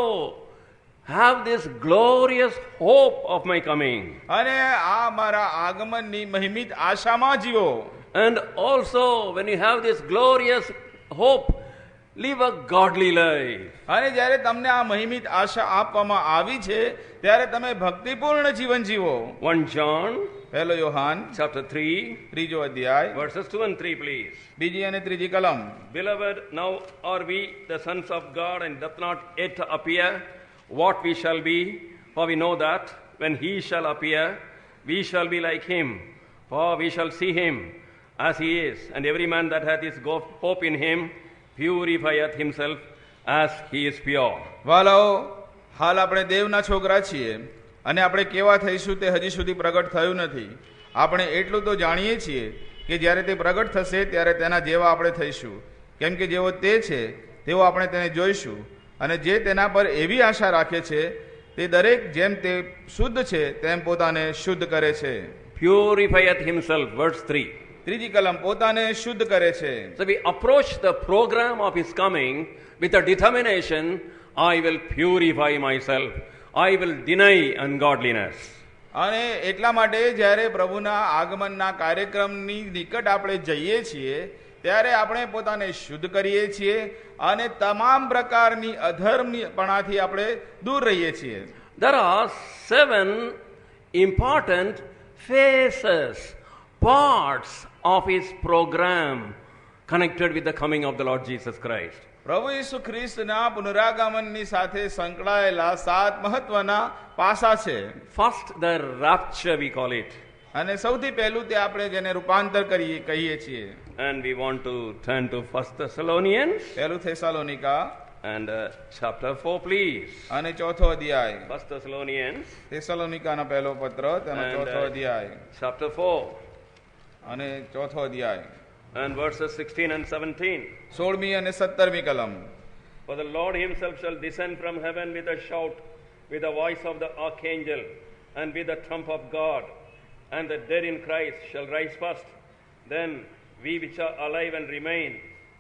Speaker 3: have this glorious hope of my coming.
Speaker 4: અને આ મારા આગમનની મહિમિત આશામાં જીવો.
Speaker 3: And also when you have this glorious hope, live a godly life.
Speaker 4: અને જ્યારે તમને આ મહિમિત આશા આપવામાં આવી છે ત્યારે તમે ભક્તિપૂર્ણ જીવન જીવો.
Speaker 3: 1 John
Speaker 4: પહેલો યોહાન
Speaker 3: chapter 3
Speaker 4: ત્રીજો અધ્યાય
Speaker 3: verses 2 and 3 please.
Speaker 4: બીજી અને ત્રીજી કલમ.
Speaker 3: Beloved, now are we the sons of God, and doth not yet appear what we shall be, for we know that when he shall appear we shall be like him, for we shall see him as he is. And every man that hath his hope in him purifieth himself as he is pure.
Speaker 4: વાલાઓ, હાલ આપણે દેવના છોકરા છીએ અને આપણે કેવા થઈશું તે હજી સુધી પ્રગટ થયું નથી. આપણે એટલું તો જાણીએ છીએ કે જ્યારે તે પ્રગટ થશે ત્યારે તેના જેવા આપણે થઈશું, કેમ કે જેવો તે છે તેવો આપણે તેને જોઈશું. અને જે તેના પર એવી આશા રાખે છે તે દરેક જેમ તે શુદ્ધ છે તેમ પોતાને શુદ્ધ કરે છે.
Speaker 3: Purifieth himself, verse 3.
Speaker 4: ત્રીજી કલમ, પોતાને શુદ્ધ કરે છે.
Speaker 3: So we approach the program of his coming with a determination, I will purify myself, I will deny ungodliness.
Speaker 4: અને એટલા માટે જ્યારે પ્રભુના આગમનના કાર્યક્રમની નિકટ આપણે જઈએ છીએ ત્યારે આપણે પોતાને શુદ્ધ કરીએ છીએ અને તમામ પ્રકારની અધર્મપણાથી આપણે દૂર રહીએ છીએ.
Speaker 3: There are 7 important phases, parts of his program connected with the coming of the Lord Jesus Christ.
Speaker 4: પ્રભુ ઈસુ ખ્રિસ્તના પુનરાગમનની સાથે સંકળાયેલા 7 મહત્વના પાસા છે.
Speaker 3: First, the rapture we call it.
Speaker 4: અને સૌથી પહેલું તે આપણે જેને રૂપાંતર કહીએ છીએ.
Speaker 3: And we want to turn to 1 Thessalonians
Speaker 4: પહેલું થેસાલોનિકા
Speaker 3: and chapter 4 please.
Speaker 4: અને ચોથો અધ્યાય.
Speaker 3: 1 Thessalonians
Speaker 4: થેસાલોનિકાના પહેલો પત્ર તેનો ચોથો અધ્યાય
Speaker 3: chapter 4
Speaker 4: અને ચોથો અધ્યાય.
Speaker 3: And verses 16 and 17.
Speaker 4: 16મી અને 17મી કલમ.
Speaker 3: For the Lord himself shall descend from heaven with a shout, with the voice of the archangel, and with the trump of God. And the dead in Christ shall rise first. Then we which are alive and remain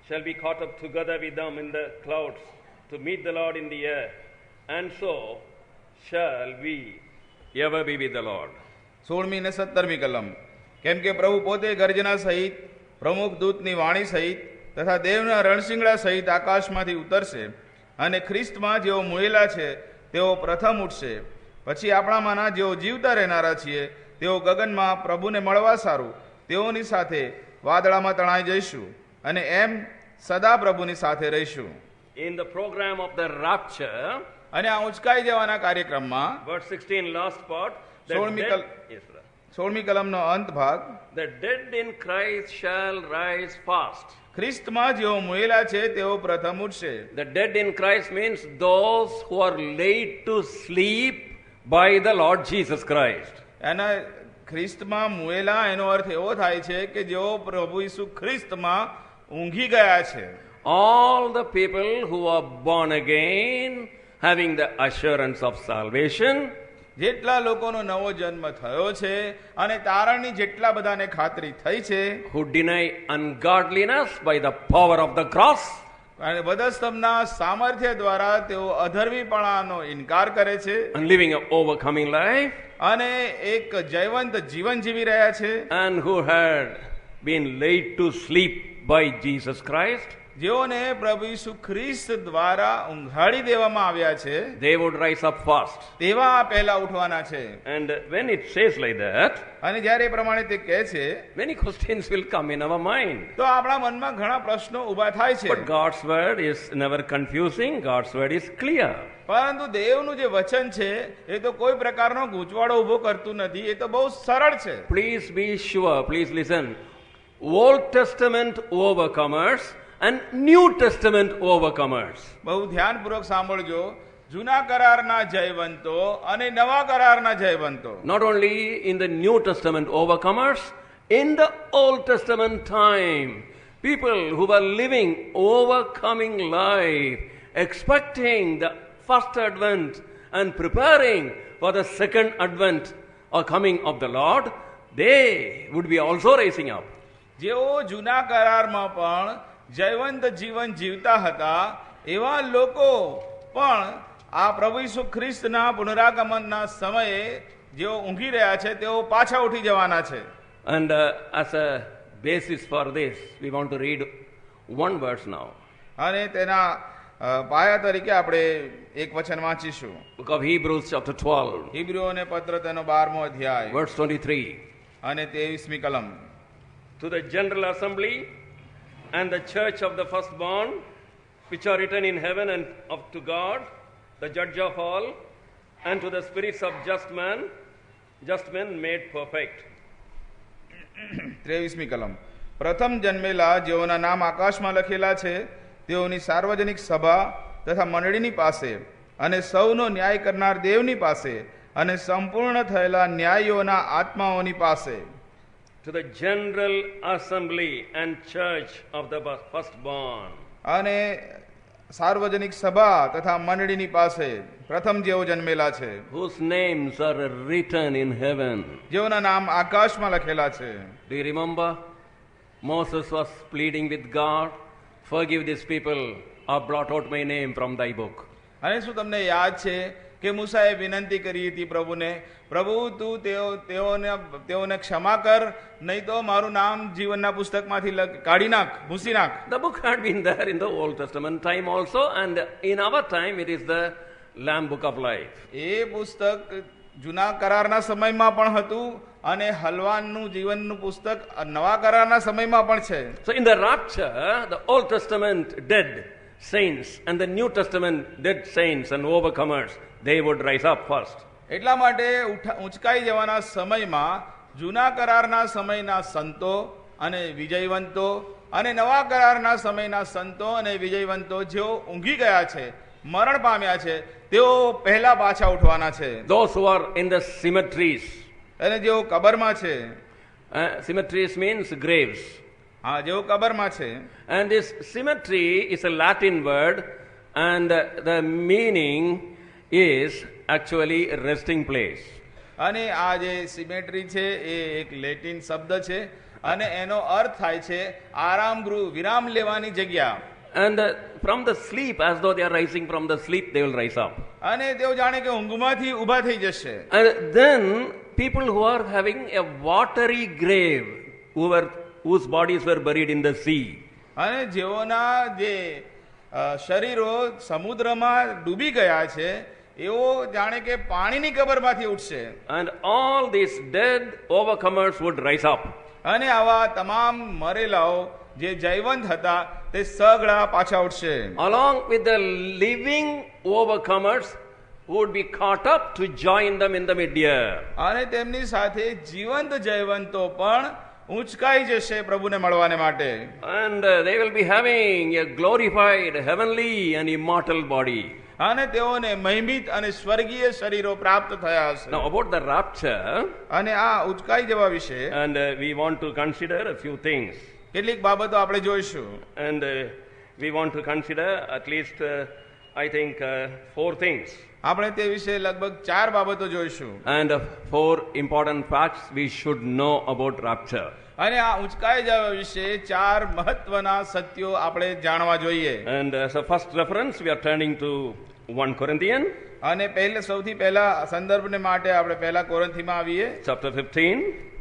Speaker 3: shall be caught up together with them in the clouds to meet the Lord in the air. And so shall we ever be with the Lord.
Speaker 4: 16મી અને 17મી કલમ. કેમ કે પ્રભુ પોતે ગર્જના સહિત, પ્રમુખ દૂતની વાણી સહિત તથા દેવના રણશિંગડા સહિત આકાશમાંથી ઉતરશે, અને ખ્રિસ્તમાં જેઓ મૂળેલા છે તેઓ પ્રથમ ઉઠશે. પછી આપણામાંના જેઓ જીવતા રહેનારા છીએ તેઓ ગગનમાં પ્રભુને મળવા સારું તેઓની સાથે વાદળામાં તણાઈ જઈશું, અને એમ સદા પ્રભુની સાથે રહીશું.
Speaker 3: In the program of the rapture,
Speaker 4: અને આ ઉંચકાઈ જવાના કાર્યક્રમમાં
Speaker 3: verse 16, last part, the
Speaker 4: 16મી
Speaker 3: dead, yes, brother.
Speaker 4: 16મી કલમનો અંત ભાગ.
Speaker 3: The dead in Christ shall rise fast.
Speaker 4: ખ્રિસ્તમાં જેઓ મૂળેલા છે તેઓ પ્રથમ ઉઠશે.
Speaker 3: The dead in Christ means those who are laid to sleep by the Lord Jesus Christ.
Speaker 4: એના ખ્રિસ્તમાં મૂળેલા એનો અર્થ એવો થાય છે કે જેઓ પ્રભુ ઈસુ ખ્રિસ્તમાં ઊંઘી ગયા છે.
Speaker 3: All the people who are born again, having the assurance of salvation,
Speaker 4: જેટલા લોકોનો નવો જન્મ થયો છે અને તારણની જેટલા બધાને ખાતરી થઈ છે,
Speaker 3: who deny ungodliness by the power of the cross,
Speaker 4: અને વધસ્તંભના સામર્થ્ય દ્વારા તેઓ અધર્મીપણાનો ઇનકાર કરે છે
Speaker 3: and living an overcoming life,
Speaker 4: અને એક જયવંત જીવન જીવી રહ્યા છે,
Speaker 3: and who had been laid to sleep by Jesus Christ,
Speaker 4: જેઓને પ્રભુ ઈસુ ખ્રિસ્ત દ્વારા ઊંઘાડી દેવામાં આવ્યા છે,
Speaker 3: they would rise up fast.
Speaker 4: તેવા પહેલા ઉઠવાના છે.
Speaker 3: And when it says like that,
Speaker 4: અને જ્યારે એ પ્રમાણે તે કહે છે
Speaker 3: many questions will come in our mind.
Speaker 4: તો આપણા મનમાં ઘણા પ્રશ્નો ઊભા થાય છે.
Speaker 3: But God's word is never confusing. God's word is clear.
Speaker 4: પરંતુ દેવનું જે વચન છે એ તો કોઈ પ્રકારનો ગૂંચવાડો ઊભો કરતું નથી, એ તો બહુ સરળ છે.
Speaker 3: Please be sure, please listen. Old Testament overcomers and New Testament overcomers.
Speaker 4: બહુ ધ્યાનપૂર્વક સાંભળજો. જૂના કરારના જયવંતો અને નવા કરારના જયવંતો.
Speaker 3: Not only in the New Testament overcomers, in the Old Testament time, people who were living overcoming life, expecting the first advent and preparing for the second advent or coming of the Lord, they would be also rising up.
Speaker 4: જેઓ જૂના કરારમાં પણ જયવંત જીવન જીવતા હતા, એવા લોકો પણ આ પ્રભુ ઈસુ ખ્રિસ્તના પુનરાગમનના સમયે જેઓ ઊંઘી રહ્યા છે તેઓ પાછા ઉઠી જવાના છે.
Speaker 3: And as a basis for this, we want to read one verse now.
Speaker 4: અને તેના પાયા તરીકે આપણે એક વચન વાંચીશું.
Speaker 3: Book of Hebrews chapter 12,
Speaker 4: હિબ્રુઓને પત્ર તેનો 12મો અધ્યાય
Speaker 3: verse 23.
Speaker 4: અને 23મી કલમ.
Speaker 3: To the general assembly and the church of the firstborn, which are written in heaven, and of to God, the judge of all, and to the spirits of just men made perfect.
Speaker 4: 23મી કલમ. પ્રથમ જન્મેલા જેઓના નામ આકાશમાં લખેલા છે તેઓની સાર્વજનિક સભા તથા મંડળીની પાસે, અને સૌનો ન્યાય કરનાર દેવની પાસે, અને સંપૂર્ણ થયેલા ન્યાયીઓના આત્માઓની પાસે.
Speaker 3: To the general assembly and church of the firstborn.
Speaker 4: અને સાર્વજનિક સભા તથા મંડળીની પાસે પ્રથમ જેઓ જન્મેલા છે,
Speaker 3: Whose names are written in heaven.
Speaker 4: જેઓના નામ આકાશમાં લખેલા છે.
Speaker 3: Do you remember? Moses was pleading with God, forgive these people or blot out my name from thy book.
Speaker 4: અને શું તમને યાદ છે કે મૂસાએ વિનંતી કરી હતી પ્રભુને, પ્રભુ તું તેઓને ક્ષમા કર, નહીં તો મારું નામ જીવનના પુસ્તકમાંથી કાઢી નાખ, ભૂંસી નાખ.
Speaker 3: The book had been there in the Old Testament time also, and in our time it is the Lamb Book of Life.
Speaker 4: એ પુસ્તક જૂના કરારના સમયમાં પણ હતું, અને હલવાનનું જીવનનું પુસ્તક નવા કરારના સમયમાં પણ છે.
Speaker 3: So in the rapture, the Old Testament dead saints and the New Testament dead saints and overcomers, they would rise up first.
Speaker 4: એટલા માટે ઊંચકાઈ જવાના સમયમાં જૂના કરારના સમયના સંતો અને વિજયવંતો અને નવા કરારના સમયના સંતો અને વિજયવંતો જેઓ ઊંઘી ગયા છે, મરણ પામ્યા છે, તેઓ પહેલા પાછા ઉઠવાના છે.
Speaker 3: Those who are in the cemeteries.
Speaker 4: અને જેઓ કબરમાં છે.
Speaker 3: Cemeteries means graves.
Speaker 4: હા, જેવો કબરમાં છે.
Speaker 3: And this cemetery is a Latin word, and the meaning is actually resting place.
Speaker 4: અને આ જે સિમેટ્રી છે એ એક લેટિન શબ્દ છે અને એનો અર્થ થાય છે આરામ ગૃહ, વિરામ લેવાની જગ્યા.
Speaker 3: And from the sleep, as though they are rising from the sleep, they will rise up.
Speaker 4: અને તેઓ જાણે કે ઊંઘમાંથી ઊભા થઈ જશે.
Speaker 3: And then people who are having a watery grave, whose bodies were buried in the sea.
Speaker 4: અને જેઓના જે શરીરો સમુદ્રમાં ડૂબી ગયા છે એઓ જાણે કે પાણીની કબરમાંથી ઉઠશે.
Speaker 3: And all these dead overcomers would rise up.
Speaker 4: અને આવા તમામ મરેલાઓ જે જયવંત હતા તે સગળા પાછા ઉઠશે.
Speaker 3: Along with the living overcomers who would be caught up to join them in the mid-year.
Speaker 4: અને તેમની સાથે જીવંત જયવંતો પણ ઉંચકાઈ જશે પ્રભુને મળવાને માટે.
Speaker 3: And they will be having a glorified heavenly and immortal body.
Speaker 4: અને તેઓને મહિમિત અને સ્વર્ગીય શરીરો પ્રાપ્ત થયા હશે.
Speaker 3: Now about the rapture,
Speaker 4: અને આ ઉચકાઈ જવા વિશે
Speaker 3: and we want to consider a few things.
Speaker 4: કેટલીક બાબતો આપણે જોઈશું.
Speaker 3: And we want to consider at least, I think, 4 things.
Speaker 4: આપણે તે વિશે લગભગ 4 બાબતો જોઈશું.
Speaker 3: And 4 important facts we should know about rapture.
Speaker 4: અને આ ઉચકાઈ જવા વિશે 4 મહત્વના સત્યો આપણે જાણવા જોઈએ.
Speaker 3: And as a first reference, we are turning to 1 Corinthians.
Speaker 4: અને સૌથી પહેલા સંદર્ભને માટે આપણે પહેલા કોરિન્થીમાં આવીએ.
Speaker 3: Chapter 15.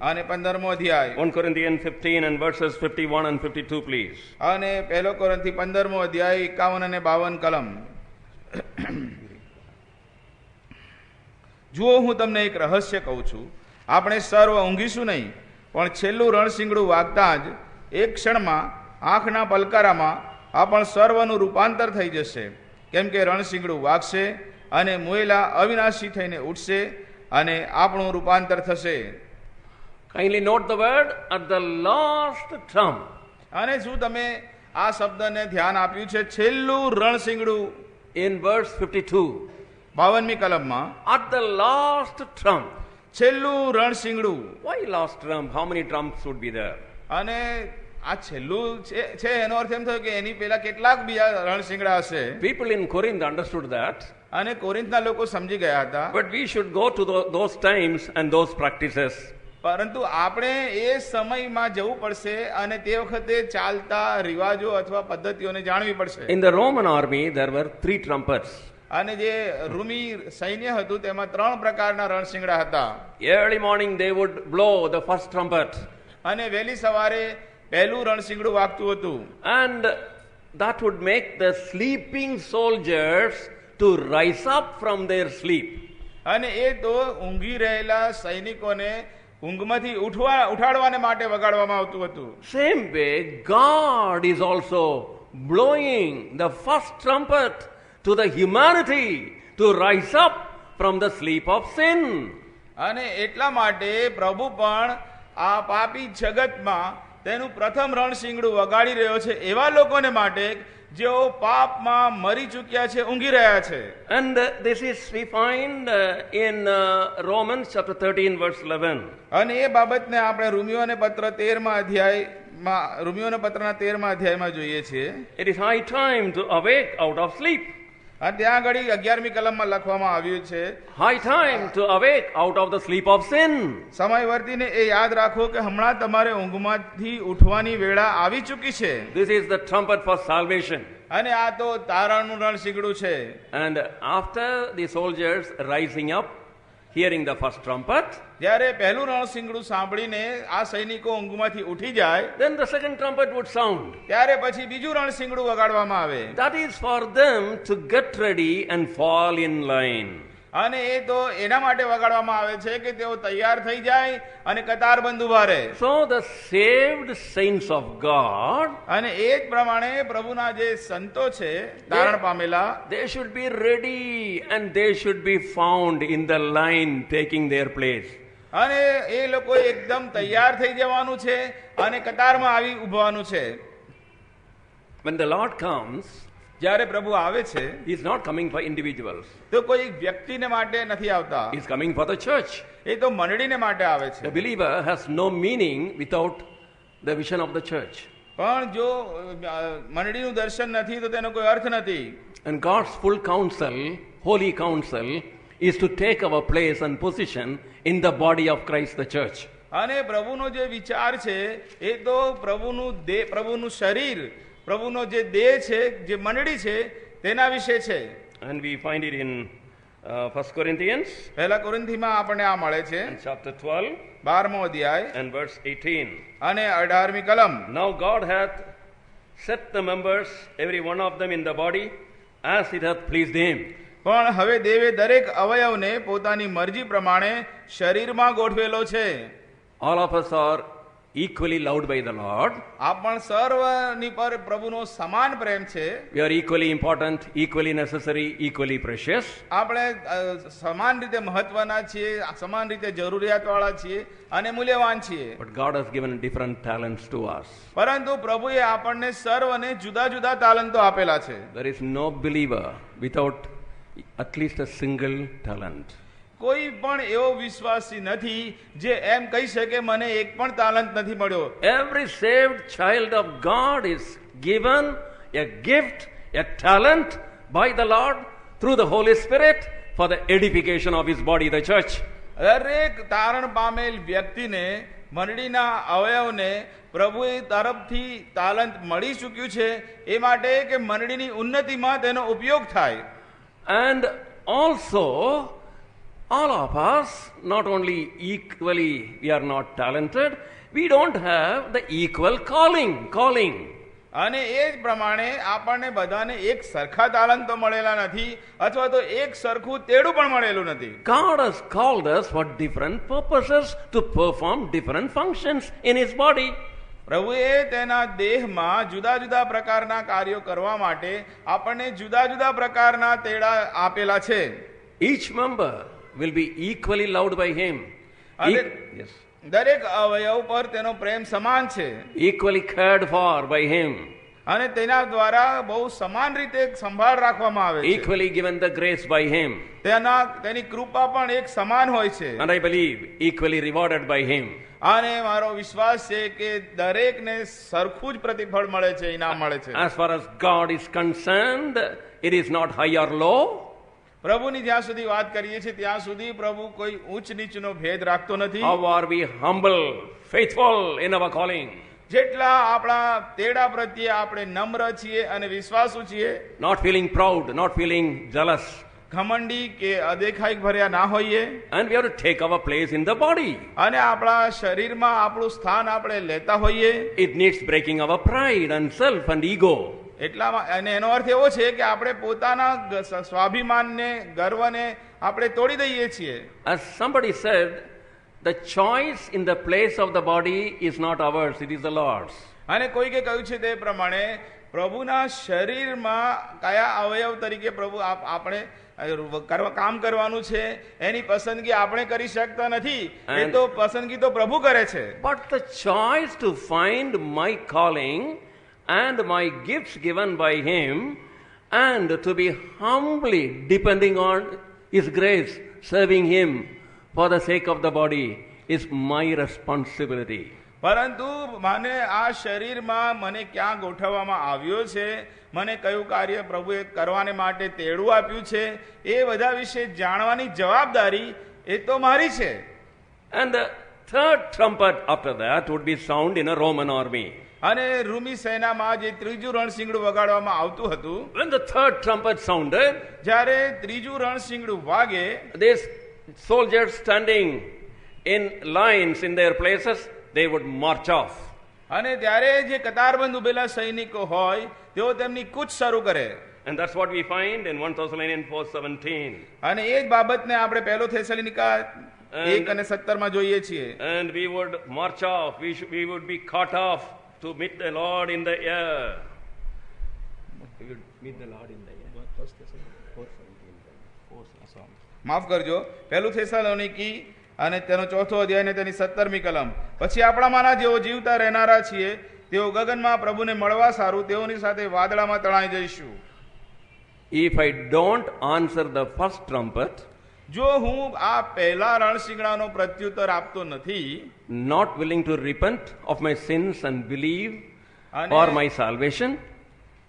Speaker 4: અને 15મો અધ્યાય.
Speaker 3: 1 Corinthians 15 and verses 51 and 52, please.
Speaker 4: અને પહેલો કોરિન્થી 15મો અધ્યાય 51 અને 52 કલમ. જુઓ, હું તમને એક રહસ્ય કહું છું. આપણે સર્વ ઊંઘીશું નહીં, પણ છેલ્લું રણશીંગડું વાગતા જ એક ક્ષણમાં આંખના પલકારામાં આપણ સર્વનું રૂપાંતર થઈ જશે. કેમ કે રણશીંગડું વાગશે અને મોયેલા અવિનાશી થઈને ઉઠશે અને આપણું રૂપાંતર થશે.
Speaker 3: Kindly note the word at the last trump.
Speaker 4: અને શું તમે આ શબ્દને ધ્યાન આપ્યું છે? છેલ્લું રણશીંગડું.
Speaker 3: In verse 52.
Speaker 4: 52મી કલમમાં
Speaker 3: At the last trump.
Speaker 4: છેલ્લું રણશીંગડું.
Speaker 3: Why last trump? How many trumps would be there?
Speaker 4: અને આ છેલ્લું છે એનો અર્થ એમ થયો કે એની પહેલા કેટલાક બીજા રણશીંગડા હશે.
Speaker 3: People in Corinth understood that.
Speaker 4: અને કોરિન્થના લોકો સમજી ગયા હતા.
Speaker 3: But we should go to those times and those practices.
Speaker 4: પરંતુ આપણે એ સમયમાં જવું પડશે અને તે વખતે ચાલતા રિવાજો અથવા પદ્ધતિઓને જાણવી પડશે.
Speaker 3: In the Roman army there were 3 trumpets.
Speaker 4: અને જે રૂમી સૈન્ય હતું તેમાં 3 પ્રકારના રણશીંગડા હતા.
Speaker 3: Early morning they would blow the first trumpet.
Speaker 4: અને વહેલી સવારે પહેલું રણશીંગડું વાગતું હતું.
Speaker 3: And that would make the sleeping soldiers to rise up from their sleep.
Speaker 4: અને એ તો ઊંઘી રહેલા સૈનિકોને ઊંઘમાંથી ઉઠાડવાને માટે વગાડવામાં આવતું હતું.
Speaker 3: Same way God is also blowing the first trumpet to the humanity to rise up from the sleep of sin.
Speaker 4: અને એટલા માટે પ્રભુ પણ આ પાપી જગતમાં તેનું પ્રથમ રણશીંગડું વગાડી રહ્યો છે એવા લોકોને માટે જેઓ પાપમાં મરી ચૂક્યા છે, ઊંઘી રહ્યા છે.
Speaker 3: And this is we find in Romans chapter 13 verse 11.
Speaker 4: અને એ બાબતને આપણે રોમિયોને પત્ર 13મા અધ્યાયમાં જોઈએ છીએ.
Speaker 3: It is high time to awake out of sleep.
Speaker 4: અને ત્યાં આગળ 11મી કલમમાં લખવામાં આવ્યું છે,
Speaker 3: High time to awake out of the sleep of sin.
Speaker 4: સમય વર્તીને એ યાદ રાખો કે હમણાં તમારે ઊંઘમાંથી ઉઠવાની વેળા આવી ચૂકી છે.
Speaker 3: This is the trumpet for salvation.
Speaker 4: અને આ તો તારણનું રણશીંગડું છે.
Speaker 3: And after the soldiers rising up, hearing the first trumpet,
Speaker 4: જ્યારે પહેલું રણશીંગડું સાંભળીને આ સૈનિકો ઊંઘમાંથી ઉઠી જાય,
Speaker 3: then the second trumpet would sound.
Speaker 4: ત્યારે પછી બીજું રણશીંગડું વગાડવામાં આવે.
Speaker 3: That is for them to get ready and fall in line.
Speaker 4: અને એ તો એના માટે વગાડવામાં આવે છે કે તેઓ તૈયાર થઈ જાય અને કતારબંધ ઉભા રહે.
Speaker 3: So the saved saints of God,
Speaker 4: અને એ જ પ્રમાણે પ્રભુના જે સંતો છે તારણ પામેલા,
Speaker 3: they should be ready and they should be found in the line taking their place.
Speaker 4: અને એ લોકો એકદમ તૈયાર થઈ જવાનું છે અને કતારમાં આવી ઉભવાનું છે.
Speaker 3: When the Lord comes,
Speaker 4: જ્યારે પ્રભુ આવે છે
Speaker 3: He is not coming for individuals.
Speaker 4: તો કોઈ વ્યક્તિને માટે નથી આવતા,
Speaker 3: He is coming for the church.
Speaker 4: એ તો મંડળીને માટે આવે છે.
Speaker 3: The believer has no meaning without the vision of the church.
Speaker 4: પણ જો મંડળીનું દર્શન નથી તો તેનો કોઈ અર્થ નથી.
Speaker 2: And God's full counsel, holy counsel, is to take our place and position in the body of Christ, the church.
Speaker 4: અને પ્રભુનો જે વિચાર છે એ તો પ્રભુનું શરીર, પ્રભુનો જે દેહ છે, જે મંડળી છે તેના વિશે છે.
Speaker 2: And we find it in 1 Corinthians
Speaker 4: પહેલા કોરિન્થીમાં આપણને આ મળે છે,
Speaker 2: chapter 12
Speaker 4: 12મો અધ્યાય
Speaker 2: and verse 18.
Speaker 4: અને 18મી કલમ.
Speaker 2: Now God hath set the members, every one of them in the body, as it hath pleased him.
Speaker 4: પણ હવે દેવે દરેક અવયવને પોતાની મરજી પ્રમાણે શરીરમાં ગોઠવેલો છે.
Speaker 2: All of us are equally loved by the Lord.
Speaker 4: આપણ સર્વની પર પ્રભુનો સમાન પ્રેમ છે.
Speaker 2: We are equally important, equally necessary, equally precious.
Speaker 4: આપણે સમાન રીતે મહત્વના છીએ, સમાન રીતે જરૂરિયાતવાળા છીએ અને મૂલ્યવાન છીએ.
Speaker 2: But God has given different talents to us.
Speaker 4: પરંતુ પ્રભુએ આપણને સર્વને જુદા જુદા તાલંતો આપેલા છે.
Speaker 2: There is no believer without at least a single talent.
Speaker 4: કોઈ પણ એવો વિશ્વાસી નથી જે એમ કહી શકે મને એક પણ તાલંત નથી મળ્યો.
Speaker 2: Every saved child of God is given a gift, a talent by the Lord through the Holy Spirit for the edification of his body, the church.
Speaker 4: દરેક તારણ પામેલ વ્યક્તિને, મંડળીના અવયવને પ્રભુએ તરફથી તાલંત મળી ચૂક્યું છે એ માટે કે મંડળીની ઉન્નતિમાં તેનો ઉપયોગ થાય.
Speaker 2: And also all of us, not only equally, we are not talented, we don't have the equal calling.
Speaker 4: અને એ જ પ્રમાણે આપણને બધાને એક સરખા તાલંતો મળેલા નથી અથવા તો એક સરખું તેડું પણ મળેલું નથી.
Speaker 2: God has called us for different purposes to perform different functions in his body.
Speaker 4: પ્રભુએ તેના દેહમાં જુદા જુદા પ્રકારના કાર્યો કરવા માટે આપણને જુદા જુદા પ્રકારના તેડા આપેલા છે.
Speaker 2: Each member will be equally loved by him. Yes.
Speaker 4: દરેક અવયવ પર તેનો પ્રેમ સમાન છે.
Speaker 2: Equally cared for by him.
Speaker 4: અને તેના દ્વારા બહુ સમાન રીતે સંભાળ રાખવામાં આવે છે.
Speaker 2: Equally given the grace by him.
Speaker 4: તેની કૃપા પણ એક સમાન હોય છે.
Speaker 2: And I believe equally rewarded by him.
Speaker 4: અને મારો વિશ્વાસ છે કે દરેકને સરખું જ પ્રતિફળ મળે છે, ઇનામ મળે છે.
Speaker 2: As far as God is concerned, it is not high or low.
Speaker 4: પ્રભુની જ્યાં સુધી વાત કરીએ છીએ ત્યાં સુધી પ્રભુ કોઈ ઊંચ નીચનો ભેદ રાખતો નથી.
Speaker 2: How are we humble, faithful in our calling?
Speaker 4: જેટલા આપણા તેડા પ્રત્યે આપણે નમ્ર છીએ અને વિશ્વાસુ છીએ,
Speaker 2: Not feeling proud, not feeling jealous.
Speaker 4: ઘમંડી કે અદેખાઈ ભર્યા ના હોઈએ.
Speaker 2: And we have to take our place in the body.
Speaker 4: અને આપણા શરીરમાં આપણું સ્થાન આપણે લેતા હોઈએ.
Speaker 2: It needs breaking our pride and self and ego.
Speaker 4: એટલામાં અને એનો અર્થ એવો છે કે આપણે પોતાના સ્વાભિમાનને, ગર્વને આપણે તોડી દઈએ છીએ.
Speaker 2: As somebody said, the choice in the place of the body is not ours, it is the Lord's.
Speaker 4: અને કોઈકે કહ્યું છે તે પ્રમાણે પ્રભુના શરીરમાં કયા અવયવ તરીકે પ્રભુ આપણે કામ કરવાનું છે એની પસંદગી આપણે કરી શકતા નથી. એ તો પસંદગી તો પ્રભુ કરે છે.
Speaker 2: But the choice to find my calling and my gifts given by him and to be humbly depending on his grace, serving him for the sake of the body is my responsibility.
Speaker 4: પરંતુ મને આ શરીરમાં મને ક્યાં ગોઠવવામાં આવ્યો છે, મને કયું કાર્ય પ્રભુએ કરવાને માટે તેડું આપ્યું છે, એ બધા વિશે જાણવાની જવાબદારી એ તો મારી છે.
Speaker 2: And the third trumpet after that would be sound in a Roman army.
Speaker 4: અને રૂમી સેનામાં જે ત્રીજું રણશીંગડું વગાડવામાં આવતું હતું,
Speaker 2: When the third trumpet sounded,
Speaker 4: જ્યારે ત્રીજું રણશીંગડું વાગે,
Speaker 2: these soldiers standing in lines in their places, they would march off.
Speaker 4: અને ત્યારે જે કતારબંધ ઉભેલા સૈનિકો હોય તેઓ તેમની કૂચ શરૂ કરે.
Speaker 2: And that's what we find in 1 Thessalonians 4:17.
Speaker 4: અને એ જ બાબતને આપણે પહેલો થેસલોનિકા 1:17 માં જોઈએ છીએ.
Speaker 2: And we would march off, we would be caught off to meet the Lord in the air. We would meet the Lord in the air.
Speaker 4: માફ કરજો, પહેલું થેસલોનિકી અને તેનો ચોથો અધ્યાય અને તેની 17મી કલમ. પછી આપણામાંના જેઓ જીવતા રહેનારા છીએ તેઓ ગગનમાં પ્રભુને મળવા સારું તેઓની સાથે વાદળામાં તણાઈ જઈશું.
Speaker 2: If I don't answer the first trumpet,
Speaker 4: જો હું આ પહેલા રણશીંગડાનો પ્રત્યુત્તર આપતો નથી,
Speaker 2: not willing to repent of my sins and believe,
Speaker 4: અને
Speaker 2: for my salvation,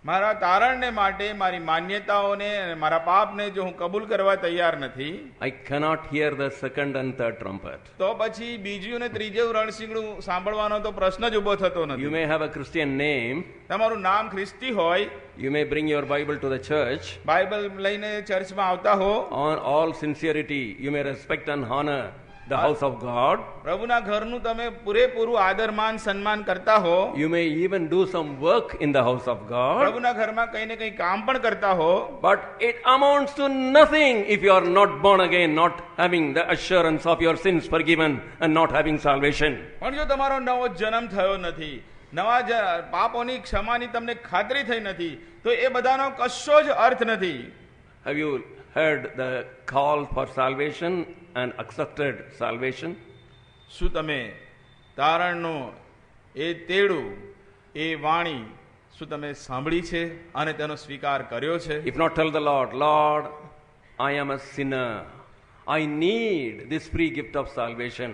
Speaker 4: મારા તારણને માટે મારી માન્યતાઓને અને મારા પાપને જો હું કબૂલ કરવા તૈયાર નથી,
Speaker 2: I cannot hear the second and third trumpet.
Speaker 4: તો પછી બીજું ને ત્રીજું રણશીંગડું સાંભળવાનો તો પ્રશ્ન જ ઉભો થતો
Speaker 2: You
Speaker 4: નથી.
Speaker 2: may have a Christian name,
Speaker 4: તમારું નામ ખ્રિસ્તી હોય,
Speaker 2: you may bring your Bible to the church.
Speaker 4: Bible લઈને ચર્ચમાં આવતા હો,
Speaker 2: On all sincerity, you may respect and honor the house of God.
Speaker 4: પ્રભુના ઘરનું તમે પૂરેપૂરું આદર માન સન્માન કરતા હો,
Speaker 2: You may even do some work in the house of God.
Speaker 4: પ્રભુના ઘરમાં કંઈ ને કંઈ કામ પણ કરતા હો,
Speaker 2: But it amounts to nothing if you are not born again, not having the assurance of your sins forgiven and not having salvation.
Speaker 4: પણ જો તમારો નવો જન્મ થયો નથી, નવા પાપોની ક્ષમાની તમને ખાતરી થઈ નથી, તો એ બધાનો કશો જ અર્થ નથી.
Speaker 2: Have you heard the call for salvation and accepted salvation?
Speaker 4: શું તમે તારણનું એ તેડું, એ વાણી શું તમે સાંભળી છે અને તેનો સ્વીકાર કર્યો છે?
Speaker 2: If not, tell the Lord, Lord, I am a sinner. I need this free gift of salvation.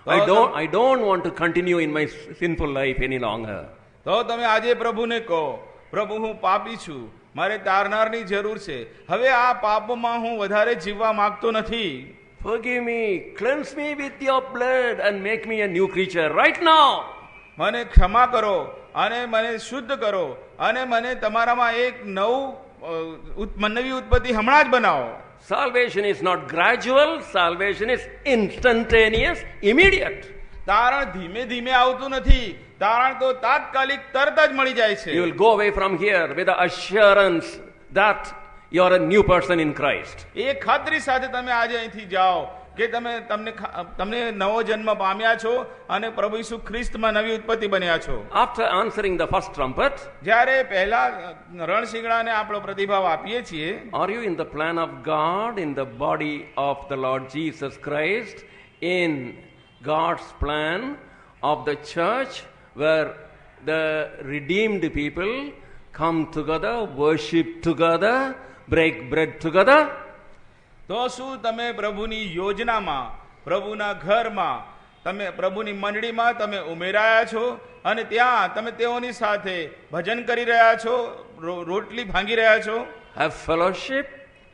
Speaker 2: I don't want to continue in my sinful life any longer.
Speaker 4: તો તમે આજે પ્રભુને કહો, પ્રભુ હું પાપી છું, મારે તારનારની જરૂર છે, હવે આ પાપમાં હું વધારે જીવવા માંગતો નથી.
Speaker 2: Forgive me, cleanse me with your blood and make me a new creature right now.
Speaker 4: મને ક્ષમા કરો અને મને શુદ્ધ કરો અને મને તમારામાં એક નવી ઉત્પત્તિ હમણાં જ બનાવો.
Speaker 2: Salvation is not gradual, salvation is instantaneous, immediate.
Speaker 4: તારણ ધીમે ધીમે આવતું નથી, તારણ તો તાત્કાલિક તરત જ મળી જાય છે.
Speaker 2: You will go away from here with the assurance that you are a new person in Christ.
Speaker 4: એ ખાતરી સાથે તમે આજે અહીંથી જાઓ કે તમને નવો જન્મ પામ્યા છો અને પ્રભુ ઈસુ ખ્રિસ્તમાં નવી ઉત્પત્તિ બન્યા છો.
Speaker 2: After answering the first trumpet,
Speaker 4: જ્યારે પહેલા રણશીંગડાને આપણો પ્રતિભાવ આપીએ છીએ,
Speaker 2: are you in the plan of God, in the body of the Lord Jesus Christ, in God's plan of the church where the redeemed people come together, worship together, break bread together?
Speaker 4: તો શું તમે પ્રભુની યોજનામાં, પ્રભુના ઘરમાં, તમે પ્રભુની મંડળીમાં તમે ઉમેરાયા છો અને ત્યાં તમે તેઓની સાથે ભજન કરી રહ્યા છો, રોટલી ભાંગી રહ્યા છો
Speaker 2: Have fellowship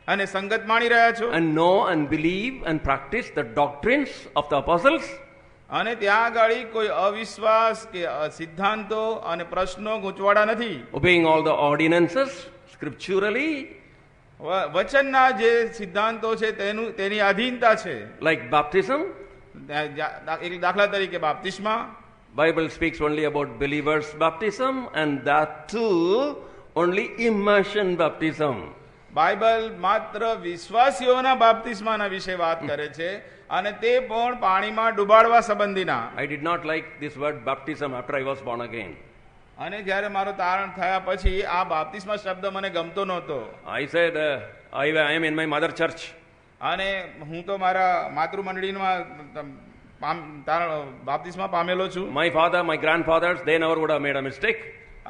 Speaker 4: અને સંગત માણી રહ્યા છો
Speaker 2: and know and believe and practice the doctrines of the apostles?
Speaker 4: અને ત્યાં આગળ કોઈ અવિશ્વાસ કે સિદ્ધાંતો અને પ્રશ્નો ગૂંચવાડા નથી.
Speaker 2: Obeying all the ordinances scripturally,
Speaker 4: વચનના જે સિદ્ધાંતો છે તેની અધીનતા છે.
Speaker 2: like baptism.
Speaker 4: એક દાખલા તરીકે બાપ્તિસ્મા,
Speaker 2: Bible speaks only about believers' baptism, and that too only immersion baptism.
Speaker 4: Bible માત્ર વિશ્વાસીઓના બાપ્તિસ્માના વિશે વાત કરે છે અને તે પણ પાણીમાં ડુબાડવા સંબંધીના.
Speaker 2: I did not like this word baptism after I was born again.
Speaker 4: અને જ્યારે મારો તારણ થયા પછી આ બાપ્તિસ્મા શબ્દ મને ગમતો નહોતો.
Speaker 2: I said, I am in my mother church.
Speaker 4: અને હું તો મારા માતૃમંડળીમાં બાપ્તિસ્મા પામેલો છું.
Speaker 2: My father, my grandfathers, they never would have made a mistake.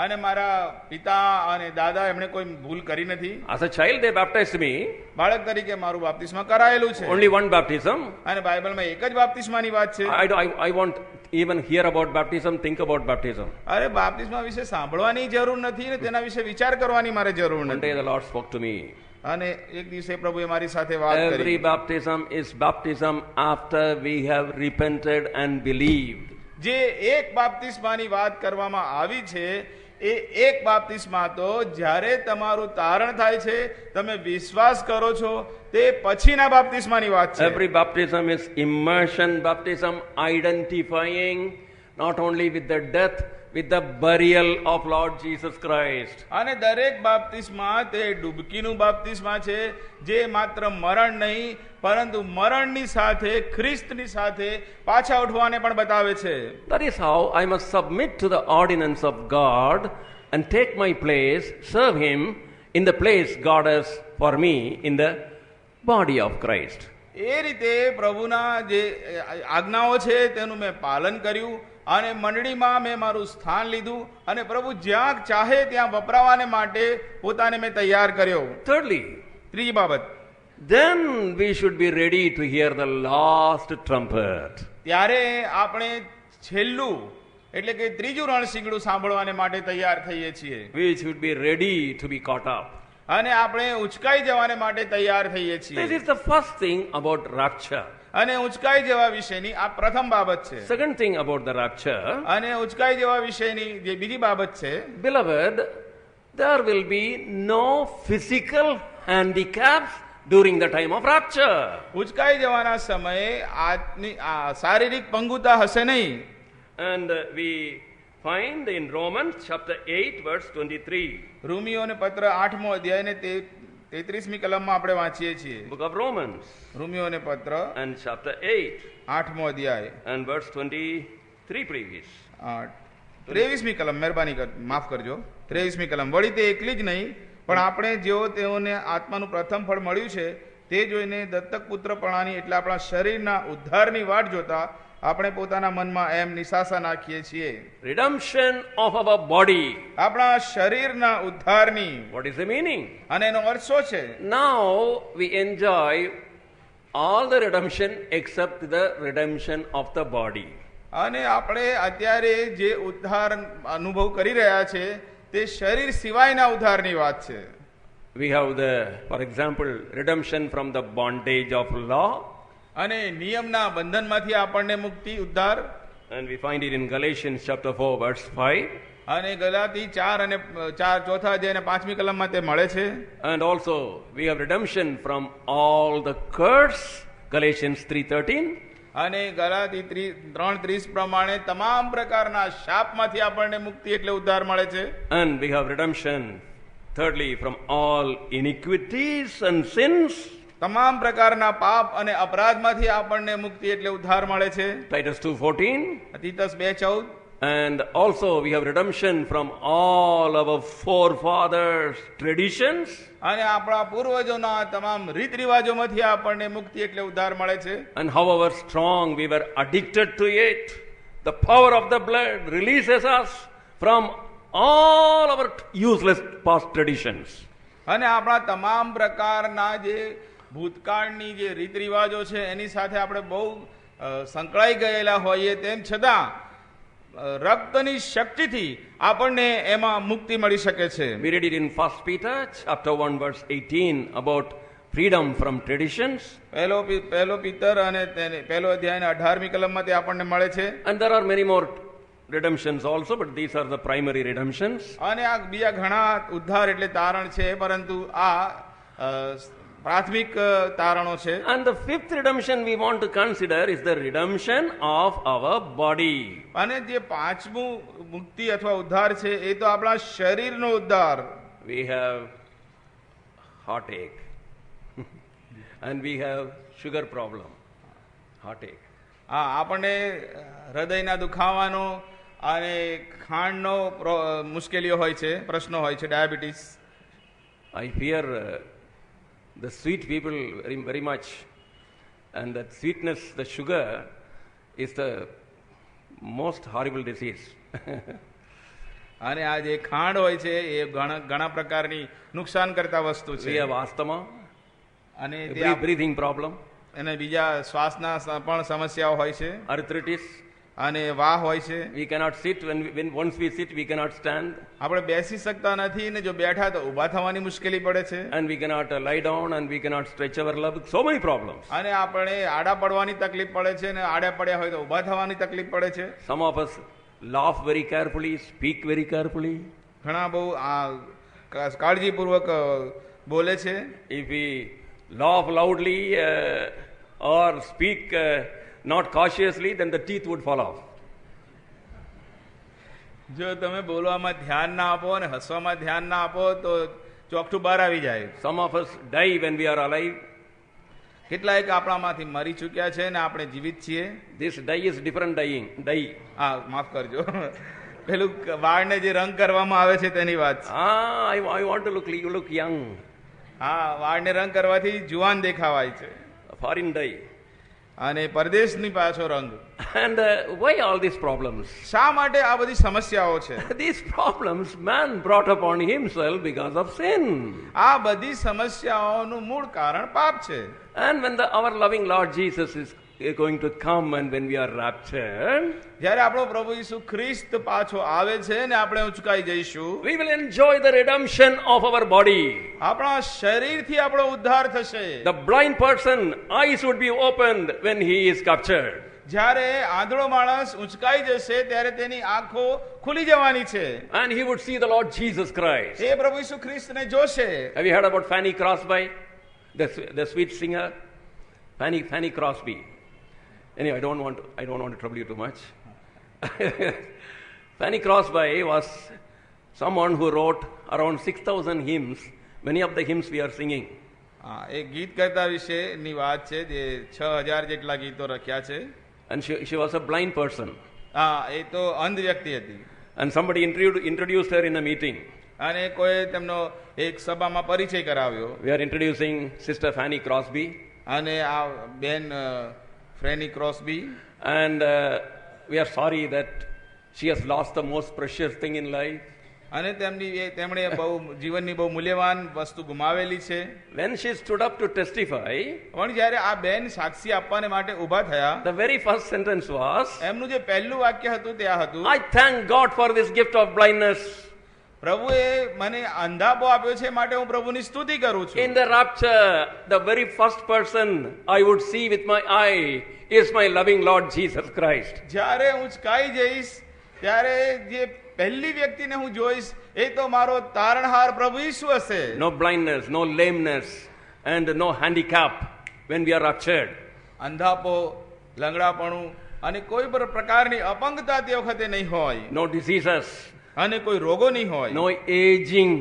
Speaker 4: અને મારા પિતા અને દાદા એમણે કોઈ ભૂલ કરી નથી.
Speaker 2: As a child, they baptized me.
Speaker 4: બાળક તરીકે મારું બાપ્તિસ્મા કરાયેલું છે.
Speaker 2: Only one baptism.
Speaker 4: અને બાઇબલમાં એક જ બાપ્તિસ્માની વાત છે.
Speaker 2: I won't even hear about baptism, think about baptism.
Speaker 4: અરે બાપ્તિસ્મા વિશે સાંભળવાની જરૂર નથી ને તેના વિશે વિચાર કરવાની મારે જરૂર
Speaker 2: One day
Speaker 4: નથી.
Speaker 2: the Lord spoke to me.
Speaker 4: અને એક દિવસે પ્રભુએ મારી સાથે વાત
Speaker 2: Every
Speaker 4: કરી.
Speaker 2: baptism is baptism after we have repented and believed.
Speaker 4: જે એક બાપ્તિસ્માની વાત કરવામાં આવી છે એ એક બાપ્તિસ્મા તો જ્યારે તમારું તારણ થાય છે, તમે વિશ્વાસ કરો છો, તે પછીના બાપ્તિસ્માની વાત છે.
Speaker 2: Every baptism is immersion baptism, identifying not only with the death, with the burial of Lord Jesus Christ.
Speaker 4: અને દરેક બાપ્તિસ્મા તે ડૂબકીનું બાપ્તિસ્મા છે, જે માત્ર મરણ નહીં પરંતુ મરણની સાથે ખ્રિસ્તની સાથે પાછા ઉઠવાને પણ બતાવે છે.
Speaker 2: That is how I must submit to the ordinance of God and take my place, serve Him in the place God has for me in the body of Christ.
Speaker 4: એ રીતે પ્રભુના જે આજ્ઞાઓ છે તેનું મેં પાલન કર્યું અને મંડળીમાં મેં મારું સ્થાન લીધું અને પ્રભુ જ્યાં ચાહે ત્યાં વપરાવાને માટે પોતાને મેં તૈયાર કર્યો.
Speaker 2: Thirdly,
Speaker 4: ત્રીજી બાબત,
Speaker 2: then we should be ready to hear the last trumpet.
Speaker 4: ત્યારે આપણે છેલ્લું એટલે કે ત્રીજું રણશીંગડું સાંભળવાને માટે તૈયાર થઈએ છીએ
Speaker 2: We should be ready to be caught up.
Speaker 4: અને આપણે ઉચકાઈ જવાને માટે તૈયાર થઈએ
Speaker 2: This
Speaker 4: છીએ
Speaker 2: is the first thing about rapture.
Speaker 4: અને ઉચકાઈ જવા વિશેની આ પ્રથમ બાબત છે
Speaker 2: Second thing about the rapture,
Speaker 4: અને ઉચકાઈ જવા વિશેની જે બીજી બાબત છે,
Speaker 2: beloved, there will be no physical handicaps during the time of rapture.
Speaker 4: ઉચકાઈ જવાના સમયે શારીરિક પંગુતા હશે નહીં.
Speaker 2: And we find in Romans chapter 8 verse 23.
Speaker 4: રોમિયોને પત્ર 8મો અધ્યાય ને 33મી કલમમાં આપણે વાંચીએ છીએ.
Speaker 2: Book of Romans
Speaker 4: રોમિયોને પત્ર
Speaker 2: and chapter 8
Speaker 4: 8મો અધ્યાય
Speaker 2: and verse 23 previous.
Speaker 4: 23મી કલમ, મહેરબાની માફ કરજો, 23મી કલમ. વળી તે એકલી જ નહીં, પણ આપણે જેઓ તેઓને આત્માનું પ્રથમ ફળ મળ્યું છે તે જોઈને દત્તક પુત્રપણાની એટલે આપણા શરીરના ઉદ્ધારની વાટ જોતા આપણે પોતાના મનમાં એમ નિશાસા નાખીએ છીએ.
Speaker 2: Redemption of our body.
Speaker 4: આપણા શરીરના ઉદ્ધારની.
Speaker 2: What is the meaning?
Speaker 4: અને એનો અર્થ શું છે?
Speaker 2: Now we enjoy all the redemption except the redemption of the body.
Speaker 4: અને આપણે અત્યારે જે ઉદ્ધાર અનુભવ કરી રહ્યા છે તે શરીર સિવાયના ઉદ્ધારની વાત છે.
Speaker 2: We have the, for example, redemption from the bondage of law.
Speaker 4: અને નિયમના બંધનમાંથી આપણને મુક્તિ, ઉદ્ધાર.
Speaker 2: And we find it in Galatians chapter 4 verse 5.
Speaker 4: અને ગલાતી 4 અને 4 અધ્યાય અને 5મી કલમમાં તે મળે છે.
Speaker 2: And also we have redemption from all the curse, Galatians 3:13.
Speaker 4: અને ગલાતી 3:30 પ્રમાણે તમામ પ્રકારના શાપમાંથી આપણને મુક્તિ એટલે ઉદ્ધાર મળે છે.
Speaker 2: And we have redemption, thirdly, from all iniquities and sins.
Speaker 4: તમામ પ્રકારના પાપ અને અપરાધમાંથી આપણને મુક્તિ એટલે ઉદ્ધાર મળે છે.
Speaker 2: Titus 2:14.
Speaker 4: તીતસ 2:14.
Speaker 2: And also we have redemption from all our forefathers' traditions.
Speaker 4: અને આપણા પૂર્વજોના તમામ રીત રિવાજોમાંથી આપણને મુક્તિ એટલે ઉદ્ધાર મળે છે.
Speaker 2: And however strong we were addicted to it, the power of the blood releases us from all our useless past traditions.
Speaker 4: અને આપણા તમામ પ્રકારના જે ભૂતકાળની જે રીત રિવાજો છે એની સાથે આપણે બહુ સંકળાઈ ગયેલા હોઈએ તેમ છતાં રક્તની શક્તિથી આપણને એમાં મુક્તિ મળી શકે છે.
Speaker 2: We read it in 1 Peter chapter 1 verse 18 about freedom from traditions.
Speaker 4: પહેલો પિતર અને પહેલો અધ્યાય 18મી કલમમાં તે આપણને મળે છે.
Speaker 2: And there are many more redemptions also, but these are the primary redemptions.
Speaker 4: અને આ બીજા ઘણા ઉદ્ધાર એટલે તારણ છે, પરંતુ આ પ્રાથમિક તારણો છે.
Speaker 2: And the fifth redemption we want to consider is the redemption of our body.
Speaker 4: અને જે પાંચમું મુક્તિ અથવા ઉદ્ધાર છે એ તો આપણા શરીરનો ઉદ્ધાર.
Speaker 2: We have heartache and we have sugar problem. Heartache.
Speaker 4: આપણને હૃદયના દુખાવાનો અને ખાંડનો મુશ્કેલીઓ હોય છે, પ્રશ્નો હોય છે, diabetes.
Speaker 2: I fear the sweet people very much, and that sweetness, the sugar, is the most horrible disease.
Speaker 4: અને આ જે ખાંડ હોય છે એ ઘણા પ્રકારની નુકસાન કરતા વસ્તુ છે.
Speaker 2: We have asthma,
Speaker 4: અને
Speaker 2: breathing problem,
Speaker 4: અને બીજા શ્વાસના પણ સમસ્યાઓ હોય છે,
Speaker 2: arthritis,
Speaker 4: અને વાહ હોય છે.
Speaker 2: We cannot sit when once we sit we cannot stand.
Speaker 4: આપણે બેસી શકતા નથી ને જો બેઠા તો ઊભા થવાની મુશ્કેલી પડે છે.
Speaker 2: And we cannot lie down and we cannot stretch our legs. So many problems.
Speaker 4: અને આપણે આડા પડવાની તકલીફ પડે છે ને આડા પડ્યા હોય તો ઊભા થવાની તકલીફ પડે છે.
Speaker 2: Some of us laugh very carefully, speak very carefully.
Speaker 4: ઘણા બહુ કાળજીપૂર્વક બોલે છે.
Speaker 2: If we laugh loudly or speak not cautiously, then the teeth would fall off.
Speaker 4: જો તમે બોલવામાં ધ્યાન ના આપો અને હસવામાં ધ્યાન ના આપો તો ચોકઠું બહાર આવી જાય.
Speaker 2: Some of us die when we are alive.
Speaker 4: કેટલાક આપણામાંથી મરી ચૂક્યા છે ને આપણે જીવિત છીએ.
Speaker 2: This die is different dying. Die.
Speaker 4: માફ કરજો, પેલું વાળને જે રંગ કરવામાં આવે છે તેની વાત.
Speaker 2: I want to look young.
Speaker 4: વાળને રંગ કરવાથી જુવાન દેખાવાય છે.
Speaker 2: Foreign die.
Speaker 4: અને પરદેશની પાછો રંગ.
Speaker 2: And why all these problems?
Speaker 4: શા માટે આ બધી સમસ્યાઓ છે?
Speaker 2: These problems man brought upon himself because of sin.
Speaker 4: આ બધી સમસ્યાઓનું મૂળ કારણ પાપ છે.
Speaker 2: And when our loving Lord Jesus is going to come and when we are raptured,
Speaker 4: જ્યારે આપણો પ્રભુ ઈસુ ખ્રિસ્ત પાછો આવે છે ને આપણે ઉંચકાઈ જઈશું,
Speaker 2: we will enjoy the redemption of our body.
Speaker 4: આપણા શરીરથી આપણો ઉદ્ધાર થશે.
Speaker 2: The blind person, eyes would be opened when he is captured.
Speaker 4: જ્યારે આંધળો માણસ ઉંચકાઈ જશે ત્યારે તેની આંખો ખુલી જવાની છે
Speaker 2: And he would see the Lord Jesus Christ.
Speaker 4: એ પ્રભુ ઈસુ ખ્રિસ્તને જોશે.
Speaker 2: Have you heard about Fanny Crosby, the sweet singer? Fanny Crosby. Anyway, I don't want to trouble you too much. Fanny Crosby was someone who wrote around 6,000 hymns. Many of the hymns we are singing.
Speaker 4: હા, એ ગીત કરતા વિશેની વાત છે જે 6,000 જેટલા ગીતો રખ્યા છે.
Speaker 2: And she was a blind person.
Speaker 4: હા, એ તો અંધ વ્યક્તિ હતી.
Speaker 2: And somebody introduced her in a meeting.
Speaker 4: અને કોઈ તેમનો એક સભામાં પરિચય કરાવ્યો.
Speaker 2: We are introducing Sister Fanny Crosby.
Speaker 4: અને આ બેન ફ્રેની ક્રોસ્બી.
Speaker 2: And we are sorry that she has lost the most precious thing in life.
Speaker 4: અને તેમણે બહુ જીવનની બહુ મૂલ્યવાન વસ્તુ ગુમાવેલી છે.
Speaker 2: When she stood up to testify,
Speaker 4: પણ જ્યારે આ બેન સાક્ષી આપવાને માટે ઊભા થયા,
Speaker 2: the very first sentence was,
Speaker 4: એમનું જે પહેલું વાક્ય હતું તે આ હતું,
Speaker 2: I thank God for this gift of blindness.
Speaker 4: પ્રભુએ મને અંધાપો આપ્યો છે માટે હું પ્રભુની સ્તુતિ કરું છું.
Speaker 2: In the rapture, the very first person I would see with my eye is my loving Lord Jesus Christ.
Speaker 4: જ્યારે હું ઉંચકાઈ જઈશ ત્યારે જે પહેલી વ્યક્તિને હું જોઈશ એ તો મારો તારણહાર પ્રભુ ઈસુ હશે.
Speaker 2: No blindness, no lameness, and no handicap when we are raptured.
Speaker 4: અંધાપો, લંગડાપણું અને કોઈ પણ પ્રકારની અપંગતા તે વખતે નહીં હોય.
Speaker 2: No diseases,
Speaker 4: અને કોઈ રોગો નહીં હોય.
Speaker 2: no aging.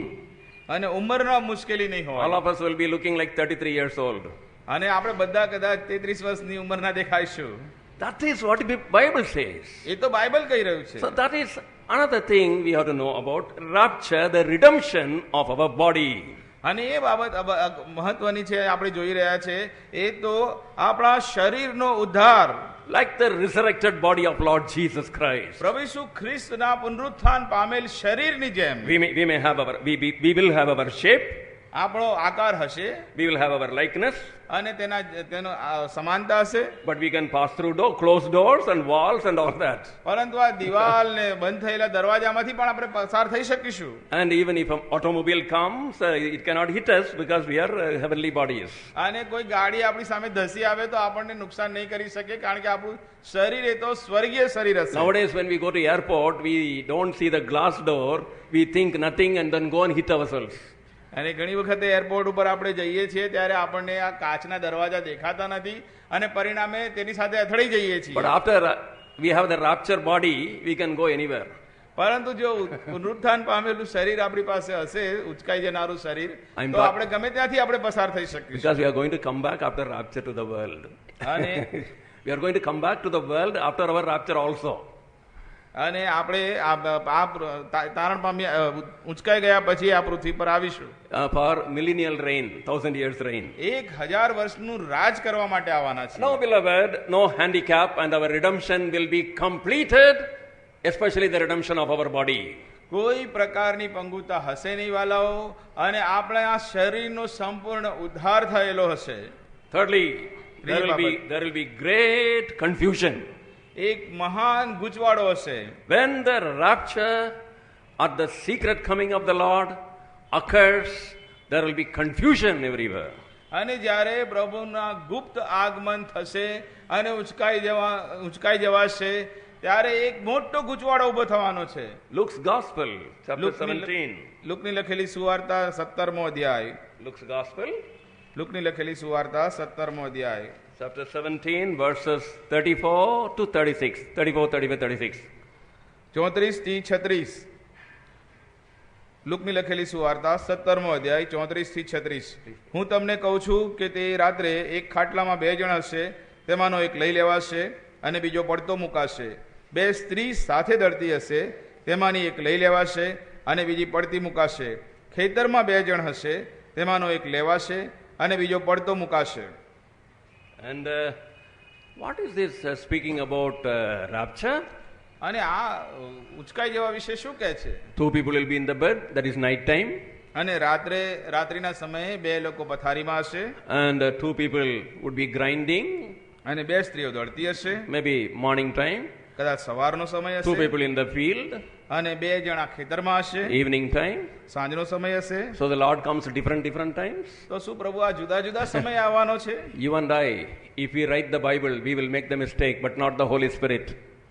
Speaker 4: અને ઉંમરના મુશ્કેલી નહીં
Speaker 2: All
Speaker 4: હોય.
Speaker 2: of us will be looking like 33 years old.
Speaker 4: અને આપણે બધા કદાચ 33 વર્ષની ઉંમરના દેખાઈશું.
Speaker 2: That is what the Bible says.
Speaker 4: એ તો બાઇબલ કહી રહ્યું છે.
Speaker 2: So that is another thing we have to know about rapture, the redemption of our body.
Speaker 4: અને એ બાબત મહત્વની છે, આપણે જોઈ રહ્યા છે. એ તો આપણા શરીરનો ઉદ્ધાર,
Speaker 2: Like the resurrected body of Lord Jesus Christ.
Speaker 4: પ્રભુ ઈસુ ખ્રિસ્તના પુનરુત્થાન પામેલ શરીરની જેમ
Speaker 2: We may have we will have our shape,
Speaker 4: આપણો આકાર હશે
Speaker 2: we will have our likeness,
Speaker 4: અને તેનો સમાનતા હશે.
Speaker 2: but we can pass through closed doors and walls and all that.
Speaker 4: પરંતુ આ દિવાલ ને બંધ થયેલા દરવાજામાંથી પણ આપણે પસાર થઈ શકીશું.
Speaker 2: And even if an automobile comes, it cannot hit us because we are heavenly bodies.
Speaker 4: અને કોઈ ગાડી આપણી સામે ધસી આવે તો આપણને નુકસાન નહીં કરી શકે, કારણ કે આપણું શરીર એ તો સ્વર્ગીય શરીર હશે.
Speaker 2: Nowadays when we go to airport, we don't see the glass door, we think nothing and then go and hit ourselves.
Speaker 4: અને ઘણી વખતે એરપોર્ટ ઉપર આપણે જઈએ છીએ ત્યારે આપણને આ કાચના દરવાજા દેખાતા નથી અને પરિણામે તેની સાથે અથડાઈ જઈએ છીએ.
Speaker 2: But after we have the rapture body, we can go anywhere.
Speaker 4: પરંતુ જો પુનરુત્થાન પામેલું શરીર આપણી પાસે હશે, ઉચકાઈ જનારું શરીર, તો આપણે ગમે ત્યાંથી આપણે પસાર થઈ શકીશું.
Speaker 2: Because we are going to come back after rapture to the world.
Speaker 4: અને
Speaker 2: We are going to come back to the world after our rapture also.
Speaker 4: અને આપણે તારણ પામ્યા ઉંચકાઈ ગયા પછી આ પૃથ્વી પર આવીશું.
Speaker 2: For millennial reign, 1,000 years reign.
Speaker 4: 1000 વર્ષનું રાજ કરવા માટે આવવાના છે.
Speaker 2: Now, beloved, no handicap and our redemption will be completed, especially the redemption of our body.
Speaker 4: કોઈ પ્રકારની પંગુતા હશે નહીં વાલાઓ, અને આપણે આ શરીરનો સંપૂર્ણ ઉદ્ધાર થયેલો હશે.
Speaker 2: Thirdly, there will be great confusion.
Speaker 4: એક મહાન ગૂંચવાડો હશે.
Speaker 2: When the rapture or the secret coming of the Lord occurs, there will be confusion everywhere.
Speaker 4: અને જ્યારે પ્રભુના ગુપ્ત આગમન થશે અને ઉંચકાઈ જવાશે ત્યારે એક મોટો ગૂંચવાડો ઉભો થવાનો છે.
Speaker 2: Luke's Gospel, chapter 17.
Speaker 4: લુકની લખેલી સુવાર્તા 17મો અધ્યાય.
Speaker 2: Luke's Gospel,
Speaker 4: લુકની લખેલી સુવાર્તા 17મો અધ્યાય,
Speaker 2: chapter 17, verses 34 to 36. 34, 35, 36.
Speaker 4: 34 થી 36. લુકની લખેલી સુવાર્તા 17મો અધ્યાય 34 થી 36. હું તમને કહું છું કે તે રાત્રે એક ખાટલામાં 2 જણ હશે, તેમાંનો એક લઈ લેવાશે અને બીજો પડતો મુકાશે. 2 સ્ત્રી સાથે દળતી હશે, તેમાંની એક લઈ લેવાશે અને બીજી પડતી મુકાશે. ખેતરમાં 2 જણ હશે, તેમાંનો એક લેવાશે અને બીજો પડતો મુકાશે.
Speaker 2: And what is this speaking about rapture?
Speaker 4: અને આ ઉચકાઈ જવા વિશે શું કહે છે?
Speaker 2: 2 people will be in the bed, that is night time.
Speaker 4: અને રાત્રિના સમયે 2 લોકો પથારીમાં હશે.
Speaker 2: And 2 people would be grinding
Speaker 4: અને બે સ્ત્રીઓ દોડતી હશે,
Speaker 2: maybe morning time,
Speaker 4: કદાચ સવારનો સમય
Speaker 2: 2
Speaker 4: હશે,
Speaker 2: people in the field,
Speaker 4: અને બે જણા ખેતરમાં હશે,
Speaker 2: evening time.
Speaker 4: સાંજનો સમય હશે.
Speaker 2: So the Lord comes different times.
Speaker 4: તો શું પ્રભુ આ જુદા જુદા સમય આવવાનો છે?
Speaker 2: You and I, if we write the Bible, we will make the mistake, but not the Holy Spirit.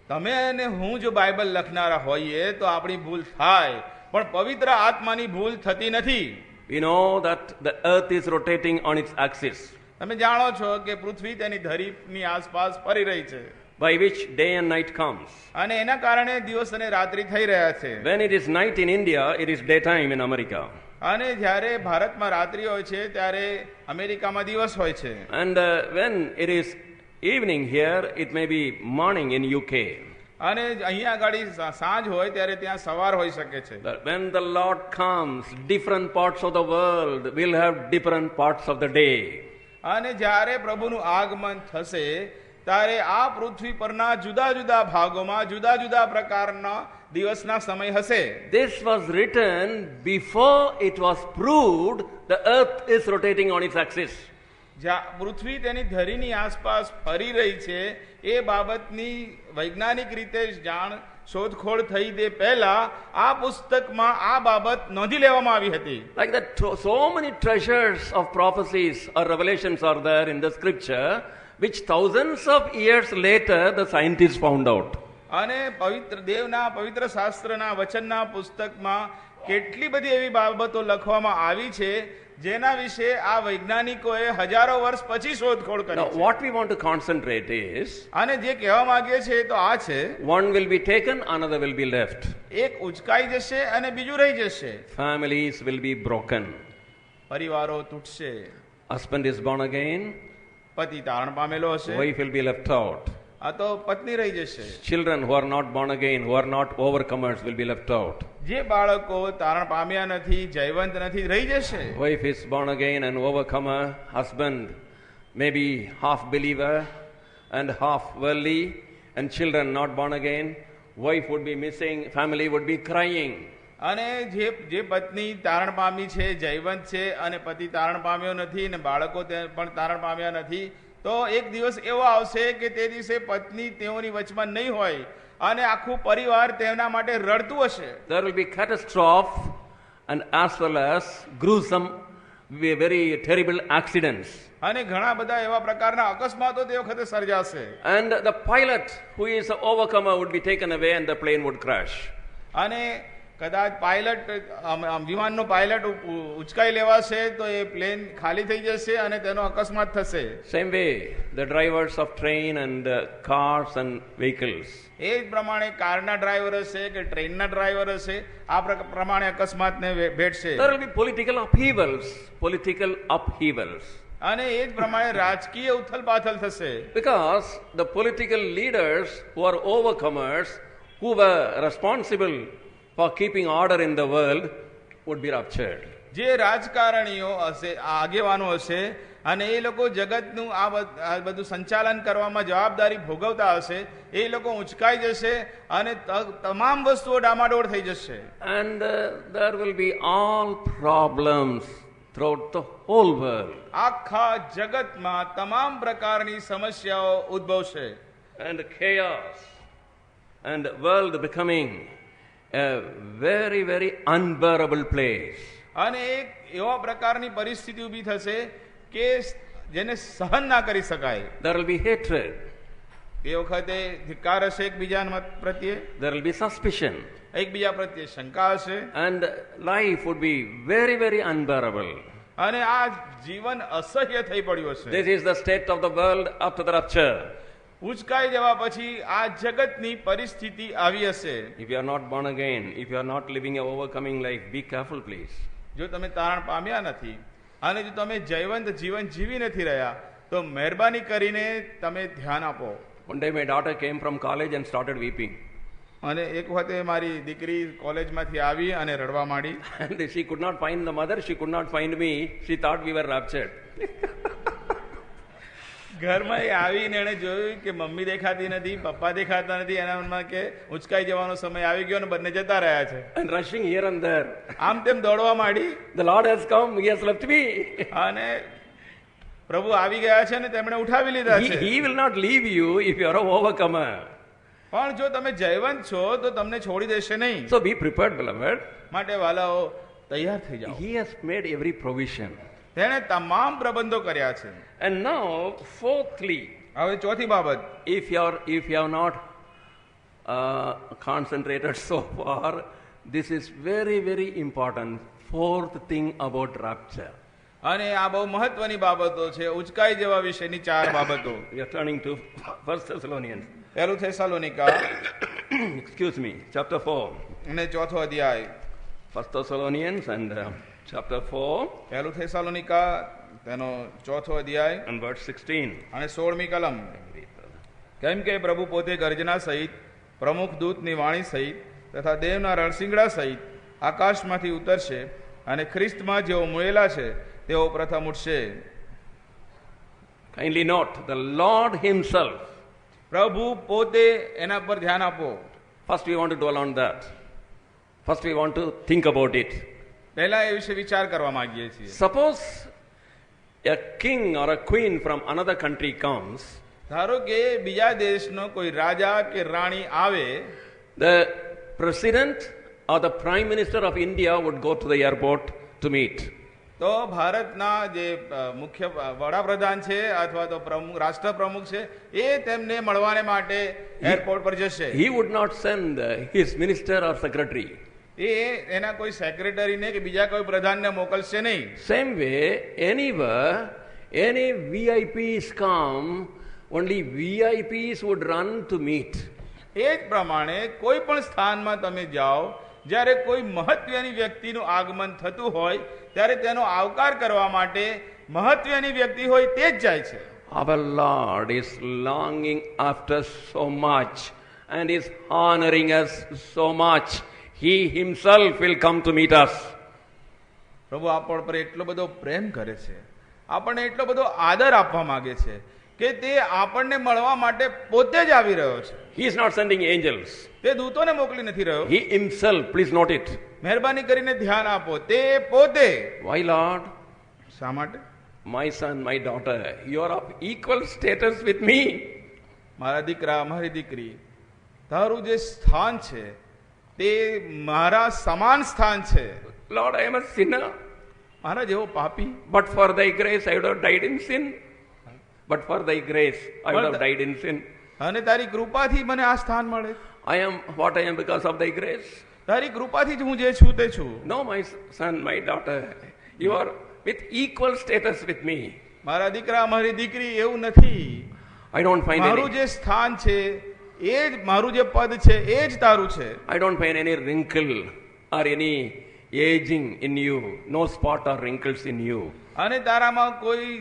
Speaker 4: તમે અને હું જો બાઇબલ લખનારા હોઈએ તો આપણી ભૂલ થાય, પણ પવિત્ર આત્માની ભૂલ થતી નથી.
Speaker 2: We know that the earth is rotating on its axis,
Speaker 4: તમે જાણો છો કે પૃથ્વી તેની ધરીની આસપાસ ફરી રહી છે,
Speaker 2: by which day and night comes.
Speaker 4: અને એના કારણે દિવસ અને રાત્રિ થઈ રહ્યા છે.
Speaker 2: When it is night in India, it is daytime in America.
Speaker 4: અને જ્યારે ભારતમાં રાત્રિ હોય છે ત્યારે અમેરિકામાં દિવસ હોય છે.
Speaker 2: And when it is evening here, it may be morning in UK.
Speaker 4: અને અહીંયા આગળ સાંજ હોય ત્યારે ત્યાં સવાર હોઈ શકે છે.
Speaker 2: That when the Lord comes, different parts of the world will have different parts of the day.
Speaker 4: અને જ્યારે પ્રભુનું આગમન થશે ત્યારે આ પૃથ્વી પરના જુદા જુદા ભાગોમાં જુદા જુદા પ્રકારના દિવસના સમય હશે.
Speaker 2: This was written before it was proved the earth is rotating on its axis.
Speaker 4: પૃથ્વી તેની ધરીની આસપાસ ફરી રહી છે એ બાબતની વૈજ્ઞાનિક રીતે જાણ શોધખોળ થઈ તે પહેલા આ પુસ્તકમાં આ બાબત નોંધી લેવામાં આવી હતી.
Speaker 2: Like that, so many treasures of prophecies or revelations are there in the scripture, which thousands of years later the scientists found out.
Speaker 4: અને પવિત્ર દેવના પવિત્ર શાસ્ત્રના વચનના પુસ્તકમાં કેટલી બધી એવી બાબતો લખવામાં આવી છે જેના વિશે આ વૈજ્ઞાનિકોએ હજારો વર્ષ પછી શોધખોળ કરી
Speaker 2: Now,
Speaker 4: છે.
Speaker 2: what we want to concentrate is,
Speaker 4: અને જે કહેવા માંગીએ છે તો આ છે,
Speaker 2: one will be taken, another will be left.
Speaker 4: એક ઉચકાઈ જશે અને બીજું રહી જશે.
Speaker 2: Families will be broken.
Speaker 4: પરિવારો તૂટશે,
Speaker 2: Husband is born again,
Speaker 4: પતિ તારણ પામેલો હશે,
Speaker 2: wife will be left out.
Speaker 4: આ તો પત્ની રહી જશે.
Speaker 2: Children who are not born again, who are not overcomers, will be left out.
Speaker 4: જે બાળકો તારણ પામ્યા નથી, જયવંત નથી, રહી જશે.
Speaker 2: Wife is born again and overcomer. Husband may be half believer and half worldly, and children not born again. Wife would be missing, family would be crying.
Speaker 4: અને જે પત્ની તારણ પામી છે, જયવંત છે, અને પતિ તારણ પામ્યો નથી અને બાળકો પણ તારણ પામ્યા નથી, તો એક દિવસ એવો આવશે કે તે દિવસે પત્ની તેઓની વચમાં નહીં હોય અને આખું પરિવાર તેના માટે રડતું હશે.
Speaker 2: There will be catastrophe and as well as gruesome, very terrible accidents.
Speaker 4: અને ઘણા બધા એવા પ્રકારના અકસ્માતો તે વખતે સર્જાશે.
Speaker 2: And the pilot who is an overcomer would be taken away and the plane would crash.
Speaker 4: અને કદાચ પાયલટ વિમાનનો પાયલટ ઉચકાઈ લેવાશે તો એ પ્લેન ખાલી થઈ જશે અને તેનો અકસ્માત થશે.
Speaker 2: Same way, the drivers of train and cars and vehicles.
Speaker 4: એ જ પ્રમાણે કારના ડ્રાઈવર હશે કે ટ્રેનના ડ્રાઈવર હશે, આ પ્રમાણે અકસ્માતને ભેટશે.
Speaker 2: There will be political upheavals.
Speaker 4: અને એ જ પ્રમાણે રાજકીય ઉથલપાથલ થશે.
Speaker 2: Because the political leaders who are overcomers, who were responsible for keeping order in the world, would be raptured.
Speaker 4: જે રાજકારણીઓ હશે, આગેવાનો હશે અને એ લોકો જગતનું આ બધું સંચાલન કરવામાં જવાબદારી ભોગવતા હશે, એ લોકો ઉંચકાઈ જશે અને તમામ વસ્તુઓ ડામાડોળ થઈ જશે.
Speaker 2: And there will be all problems throughout the whole world.
Speaker 4: આખા જગતમાં તમામ પ્રકારની સમસ્યાઓ ઉદ્ભવશે.
Speaker 2: And chaos and world becoming a very, very unbearable place.
Speaker 4: અને એક એવા પ્રકારની પરિસ્થિતિ ઊભી થશે કે જેને સહન ના કરી શકાય.
Speaker 2: There will be hatred.
Speaker 4: એ વખતે ધિક્કાર હશે એકબીજા પ્રત્યે,
Speaker 2: There will be suspicion.
Speaker 4: એકબીજા પ્રત્યે શંકા હશે.
Speaker 2: And life would be very, very unbearable.
Speaker 4: અને આ જીવન અસહ્ય થઈ પડ્યું હશે.
Speaker 2: This is the state of the world after the rapture.
Speaker 4: ઉચકાઈ જવા પછી આ જગતની પરિસ્થિતિ આવી હશે.
Speaker 2: If you are not born again, if you are not living an overcoming life, be careful, please.
Speaker 4: જો તમે તારણ પામ્યા નથી અને જો તમે જયવંત જીવન જીવી નથી રહ્યા તો મહેરબાની કરીને તમે ધ્યાન આપો.
Speaker 2: One day my daughter came from college and started weeping.
Speaker 4: અને એક વખતે મારી દીકરી કોલેજમાંથી આવી અને રડવા માંડી.
Speaker 2: And she could not find the mother, she could not find me. She thought we were raptured.
Speaker 4: ઘરમાં એ આવીને એણે જોયું કે મમ્મી દેખાતી નથી, પપ્પા દેખાતા નથી, એના મનમાં કે ઉચકાઈ જવાનો સમય આવી ગયો અને બંને જતા રહ્યા છે.
Speaker 2: And rushing here and there.
Speaker 4: આમ તેમ દોડવા માંડી.
Speaker 2: The Lord has come, He has left me.
Speaker 4: અને પ્રભુ આવી ગયા છે ને તેમણે ઉઠાવી લીધા છે.
Speaker 2: He will not leave you if you are an overcomer.
Speaker 4: પણ જો તમે જયવંત છો તો તમને છોડી દેશે નહીં.
Speaker 2: So be prepared, beloved.
Speaker 4: માટે વાલાઓ તૈયાર થઈ જાઓ.
Speaker 2: He has made every provision.
Speaker 4: તેણે તમામ પ્રબંધો કર્યા છે.
Speaker 2: And now, fourthly,
Speaker 4: હવે ચોથી બાબત,
Speaker 2: if you have not concentrated so far, this is very, very important. Fourth thing about rapture.
Speaker 4: અને આ બહુ મહત્વની બાબતો છે, ઉચકાઈ જેવા વિષયની 4 બાબતો.
Speaker 2: We are turning to 1 Thessalonians.
Speaker 4: પહેલું થેસાલોનિકા
Speaker 2: Excuse me, chapter 4.
Speaker 4: અને ચોથો અધ્યાય.
Speaker 2: 1 Thessalonians and chapter 4
Speaker 4: પહેલું થેસાલોનિકા તેનો ચોથો અધ્યાય
Speaker 2: and verse 16.
Speaker 4: અને 16મી કલમ. કેમ કે પ્રભુ પોતે ગર્જના સહિત, પ્રમુખ દૂતની વાણી સહિત તથા દેવના રણસિંગડા સહિત આકાશમાંથી ઉતરશે અને ખ્રિસ્તમાં જેઓ મુયેલા છે તેઓ પ્રથમ ઉઠશે.
Speaker 2: Kindly note, the Lord himself.
Speaker 4: પ્રભુ પોતે, એના પર ધ્યાન આપો.
Speaker 2: First we want to dwell on that. First we want to think about it.
Speaker 4: પહેલા એ વિશે વિચાર કરવા માંગીએ છીએ.
Speaker 2: Suppose a king or a queen from another country comes,
Speaker 4: ધારો કે બીજા દેશનો કોઈ રાજા કે રાણી આવે,
Speaker 2: the president or the prime minister of India would go to the airport to meet.
Speaker 4: તો ભારતના જે મુખ્ય વડાપ્રધાન છે અથવા તો પ્રમુખ, રાષ્ટ્ર પ્રમુખ છે, એ તેમને મળવાને માટે એરપોર્ટ પર જશે.
Speaker 2: He would not send his minister or secretary.
Speaker 4: એ એના કોઈ સેક્રેટરીને કે બીજા કોઈ પ્રધાનને મોકલશે નહીં.
Speaker 2: Same way, anywhere, any VIPs come, only VIPs would run to meet.
Speaker 4: એ જ પ્રમાણે કોઈ પણ સ્થાનમાં તમે જાઓ, જ્યારે કોઈ મહત્વની વ્યક્તિનું આગમન થતું હોય ત્યારે તેનો આવકાર કરવા માટે મહત્વની વ્યક્તિ હોય તે જ જાય છે.
Speaker 2: Our Lord is longing after so much and is honoring us so much. He himself will come to meet us.
Speaker 4: પ્રભુ આપણ પર એટલો બધો પ્રેમ કરે છે, આપણને એટલો બધો આદર આપવા માંગે છે કે તે આપણને મળવા માટે પોતે જ આવી રહ્યો છે.
Speaker 2: He is not sending angels.
Speaker 4: તે દૂતોને મોકલી નથી રહ્યો.
Speaker 2: He himself, please note it.
Speaker 4: મહેરબાની કરીને ધ્યાન આપો, તે પોતે.
Speaker 2: Why, Lord?
Speaker 4: શા માટે?
Speaker 2: My son, my daughter, you are of equal status with me.
Speaker 4: મારા દીકરા, મારી દીકરી, તારું જે સ્થાન છે તે મારા સમાન સ્થાન છે.
Speaker 2: Lord, I am a sinner.
Speaker 4: મારા જેવો પાપી,
Speaker 2: But for thy grace, I would have died in sin. But for thy grace, I would have died in sin.
Speaker 4: અને તારી કૃપાથી મને આ સ્થાન મળે.
Speaker 2: I am what I am because of thy grace.
Speaker 4: તારી કૃપાથી જ હું જે છું તે છું.
Speaker 2: No, my son, my daughter, you are with equal status with me.
Speaker 4: મારા દીકરા, મારી દીકરી, એવું નથી.
Speaker 2: I don't find
Speaker 4: મારું
Speaker 2: any,
Speaker 4: જે સ્થાન છે એ જ, મારું જે પદ છે એ જ તારું છે.
Speaker 2: I don't find any wrinkle or any aging in you. No spot or wrinkles in you.
Speaker 4: અને તારામાં કોઈ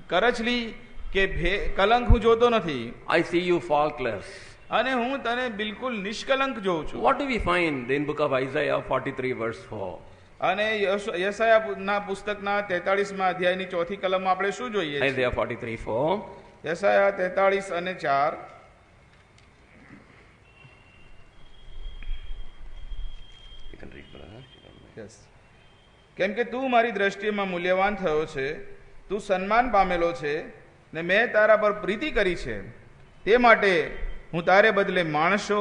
Speaker 4: કરચલી કે કલંક હું જોતો નથી.
Speaker 2: I see you faultless.
Speaker 4: અને હું તને બિલકુલ નિષ્કલંક જોઉં છું.
Speaker 2: What do we find in book of Isaiah 43 verse 4?
Speaker 4: અને યશાયાના પુસ્તકના 43મા અધ્યાયની 4th કલમમાં આપણે શું જોઈએ છીએ?
Speaker 2: Isaiah 43 4.
Speaker 4: યશાયા 43 અને 4.
Speaker 2: You can read, brother.
Speaker 4: Yes. કેમ કે તું મારી દ્રષ્ટિમાં મૂલ્યવાન થયો છે, તું સન્માન પામેલો છે ને મેં તારા પર પ્રીતિ કરી છે, તે માટે હું તારે બદલે માણસો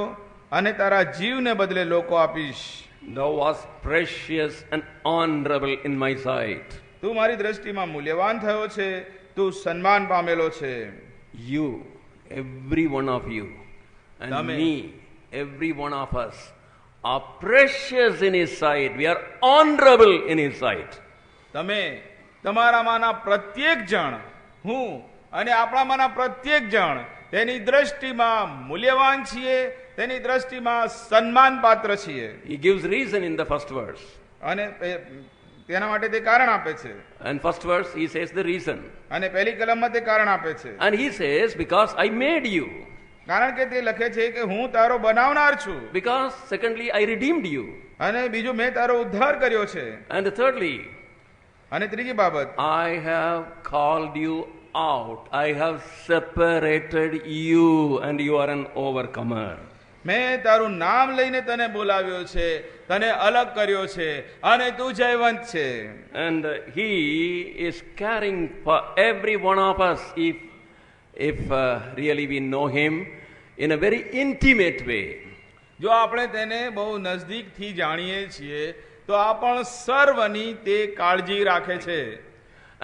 Speaker 4: અને તારા જીવને બદલે લોકો આપીશ.
Speaker 2: Thou wast precious and honorable in my sight.
Speaker 4: તું મારી દ્રષ્ટિમાં મૂલ્યવાન થયો છે, તું સન્માન પામેલો છે.
Speaker 2: You, every one of you, and
Speaker 4: Amen.
Speaker 2: me, every one of us, are precious in his sight. We are honorable in his sight.
Speaker 4: તમે, તમારામાંના પ્રત્યેક જણ, હું અને આપણામાંના પ્રત્યેક જણ તેની દ્રષ્ટિમાં મૂલ્યવાન છીએ, તેની દ્રષ્ટિમાં સન્માન પાત્ર છીએ.
Speaker 2: He gives reason in the first verse.
Speaker 4: અને તેના માટે તે કારણ આપે છે.
Speaker 2: And first verse, he says the reason.
Speaker 4: અને પહેલી કલમમાં તે કારણ આપે છે.
Speaker 2: And he says, because I made you.
Speaker 4: કારણ કે તે લખે છે કે હું તારો બનાવનાર છું.
Speaker 2: Because secondly, I redeemed you.
Speaker 4: અને બીજું, મેં તારો ઉદ્ધાર કર્યો છે.
Speaker 2: And thirdly,
Speaker 4: અને ત્રીજી બાબત,
Speaker 2: I have called you out. I have separated you and you are an overcomer.
Speaker 4: મેં તારું નામ લઈને તને બોલાવ્યો છે, તને અલગ કર્યો છે અને તું જયવંત છે.
Speaker 2: And he is caring for every one of us if really we know him in a very intimate way.
Speaker 4: જો આપણે તેને બહુ નજદીકથી જાણીએ છીએ તો આ પણ સર્વની તે કાળજી રાખે છે.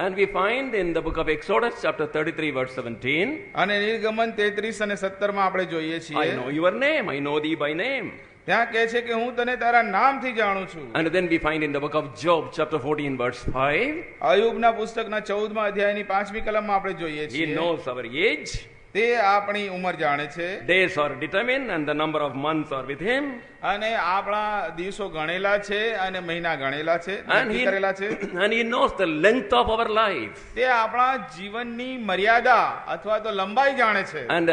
Speaker 2: And we find in the book of Exodus chapter 33 verse 17,
Speaker 4: અને નિર્ગમન 33 અને 17 માં આપણે જોઈએ
Speaker 2: I
Speaker 4: છીએ,
Speaker 2: know your name, I know thee by name.
Speaker 4: ત્યાં કહે છે કે હું તને તારા નામથી જાણું છું.
Speaker 2: And then we find in the book of Job chapter 14 verse 5,
Speaker 4: અયુબના પુસ્તકના 14મા અધ્યાયની 5મી કલમમાં આપણે જોઈએ
Speaker 2: he
Speaker 4: છીએ,
Speaker 2: knows our age,
Speaker 4: તે આપણી ઉંમર જાણે છે
Speaker 2: days are determined and the number of months are with him.
Speaker 4: અને આપણા દિવસો ગણેલા છે અને મહિના ગણેલા છે,
Speaker 2: And
Speaker 4: નક્કી
Speaker 2: he,
Speaker 4: કરેલા છે.
Speaker 2: and he knows the length of our life.
Speaker 4: તે આપણા જીવનની મર્યાદા અથવા તો લંબાઈ જાણે છે.
Speaker 2: And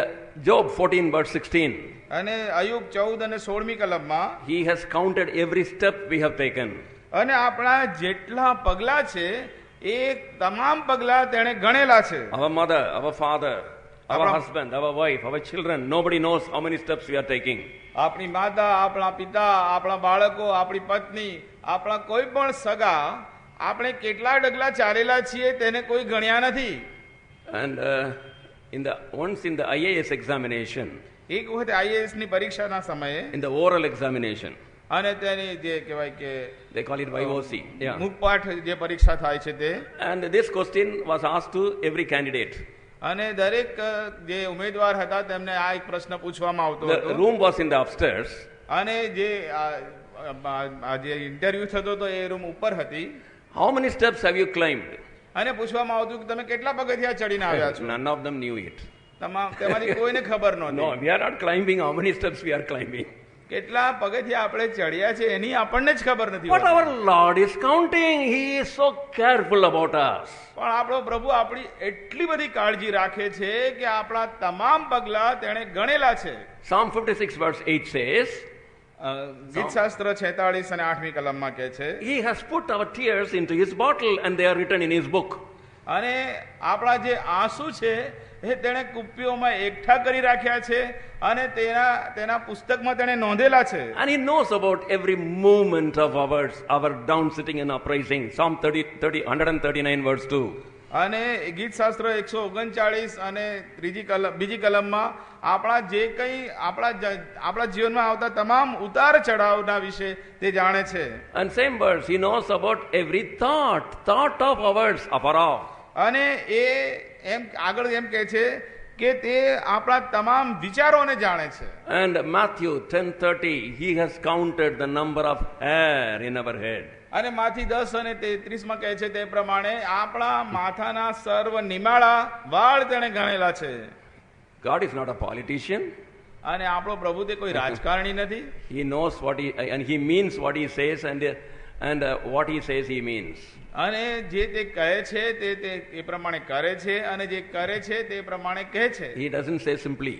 Speaker 2: Job 14 verse 16,
Speaker 4: અને અયુબ 14 અને 16મી કલમમાં
Speaker 2: he has counted every step we have taken.
Speaker 4: અને આપણા જેટલા પગલા છે એ તમામ પગલા તેણે ગણેલા છે.
Speaker 2: Our mother, our father, our
Speaker 4: Apna-
Speaker 2: husband, our wife, our children, nobody knows how many steps we are taking.
Speaker 4: આપણી માતા, આપણા પિતા, આપણા બાળકો, આપણી પત્ની, આપણા કોઈ પણ સગા આપણે કેટલા ડગલા ચાલેલા છીએ તેને કોઈ ગણ્યા નથી.
Speaker 2: And once in the IAS examination,
Speaker 4: એક વખત IAS ની પરીક્ષાના સમયે
Speaker 2: in the oral examination,
Speaker 4: અને તેની જે કહેવાય કે
Speaker 2: they call it YOC, yeah.
Speaker 4: મુખપાઠ જે પરીક્ષા થાય છે તે,
Speaker 2: And this question was asked to every candidate.
Speaker 4: અને દરેક જે ઉમેદવાર હતા તેમને આ એક પ્રશ્ન પૂછવામાં આવતો
Speaker 2: The
Speaker 4: હતો.
Speaker 2: room was in the upstairs,
Speaker 4: અને જે જે ઇન્ટરવ્યુ થતો હતો એ રૂમ ઉપર હતી.
Speaker 2: how many steps have you climbed?
Speaker 4: અને પૂછવામાં આવતું કે તમે કેટલા પગથિયા ચડીને આવ્યા છો.
Speaker 2: None of them knew it.
Speaker 4: તેમાંથી કોઈને ખબર
Speaker 2: No,
Speaker 4: નહોતી.
Speaker 2: we are not climbing how many steps we are climbing.
Speaker 4: કેટલા પગથિયા આપણે ચડ્યા છે એની આપણને જ ખબર નથી
Speaker 2: But
Speaker 4: હોતી.
Speaker 2: our Lord is counting. He is so careful about us.
Speaker 4: પણ આપણો પ્રભુ આપણી એટલી બધી કાળજી રાખે છે કે આપણા તમામ પગલા તેણે ગણેલા છે.
Speaker 2: Psalm 56 verse 8 says,
Speaker 4: ગીતશાસ્ત્ર 46 અને 8મી કલમમાં કહે છે,
Speaker 2: He has put our tears into His bottle and they are written in His book.
Speaker 4: અને આપણા જે આંસુ છે એ તેણે કુપ્પીઓમાં એકઠા કરી રાખ્યા છે અને તેના પુસ્તકમાં તેણે નોંધેલા છે.
Speaker 2: And He knows about every movement of ours, our down sitting and uprising. Psalm 139 verse 2.
Speaker 4: અને ગીતશાસ્ત્ર 139 અને બીજી કલમમાં આપણા જે કંઈ આપણા જીવનમાં આવતા તમામ ઉતાર ચઢાવના વિશે તે જાણે છે.
Speaker 2: And same verse, He knows about every thought of ours afar off.
Speaker 4: અને એ એમ આગળ એમ કહે છે કે તે આપણા તમામ વિચારોને જાણે છે.
Speaker 2: And Matthew 10:30, He has counted the number of hair in our head.
Speaker 4: અને માથી 10 અને 33 માં કહે છે તે પ્રમાણે આપણા માથાના સર્વ નિમાળા વાળ તેણે ગણેલા છે.
Speaker 2: God is not a politician.
Speaker 4: અને આપણો પ્રભુ તે કોઈ રાજકારણી નથી.
Speaker 2: He knows what and He means what He says and what He says He means.
Speaker 4: અને જે તે કહે છે તે એ પ્રમાણે કરે છે અને જે કરે છે તે પ્રમાણે કહે છે.
Speaker 2: He doesn't say simply.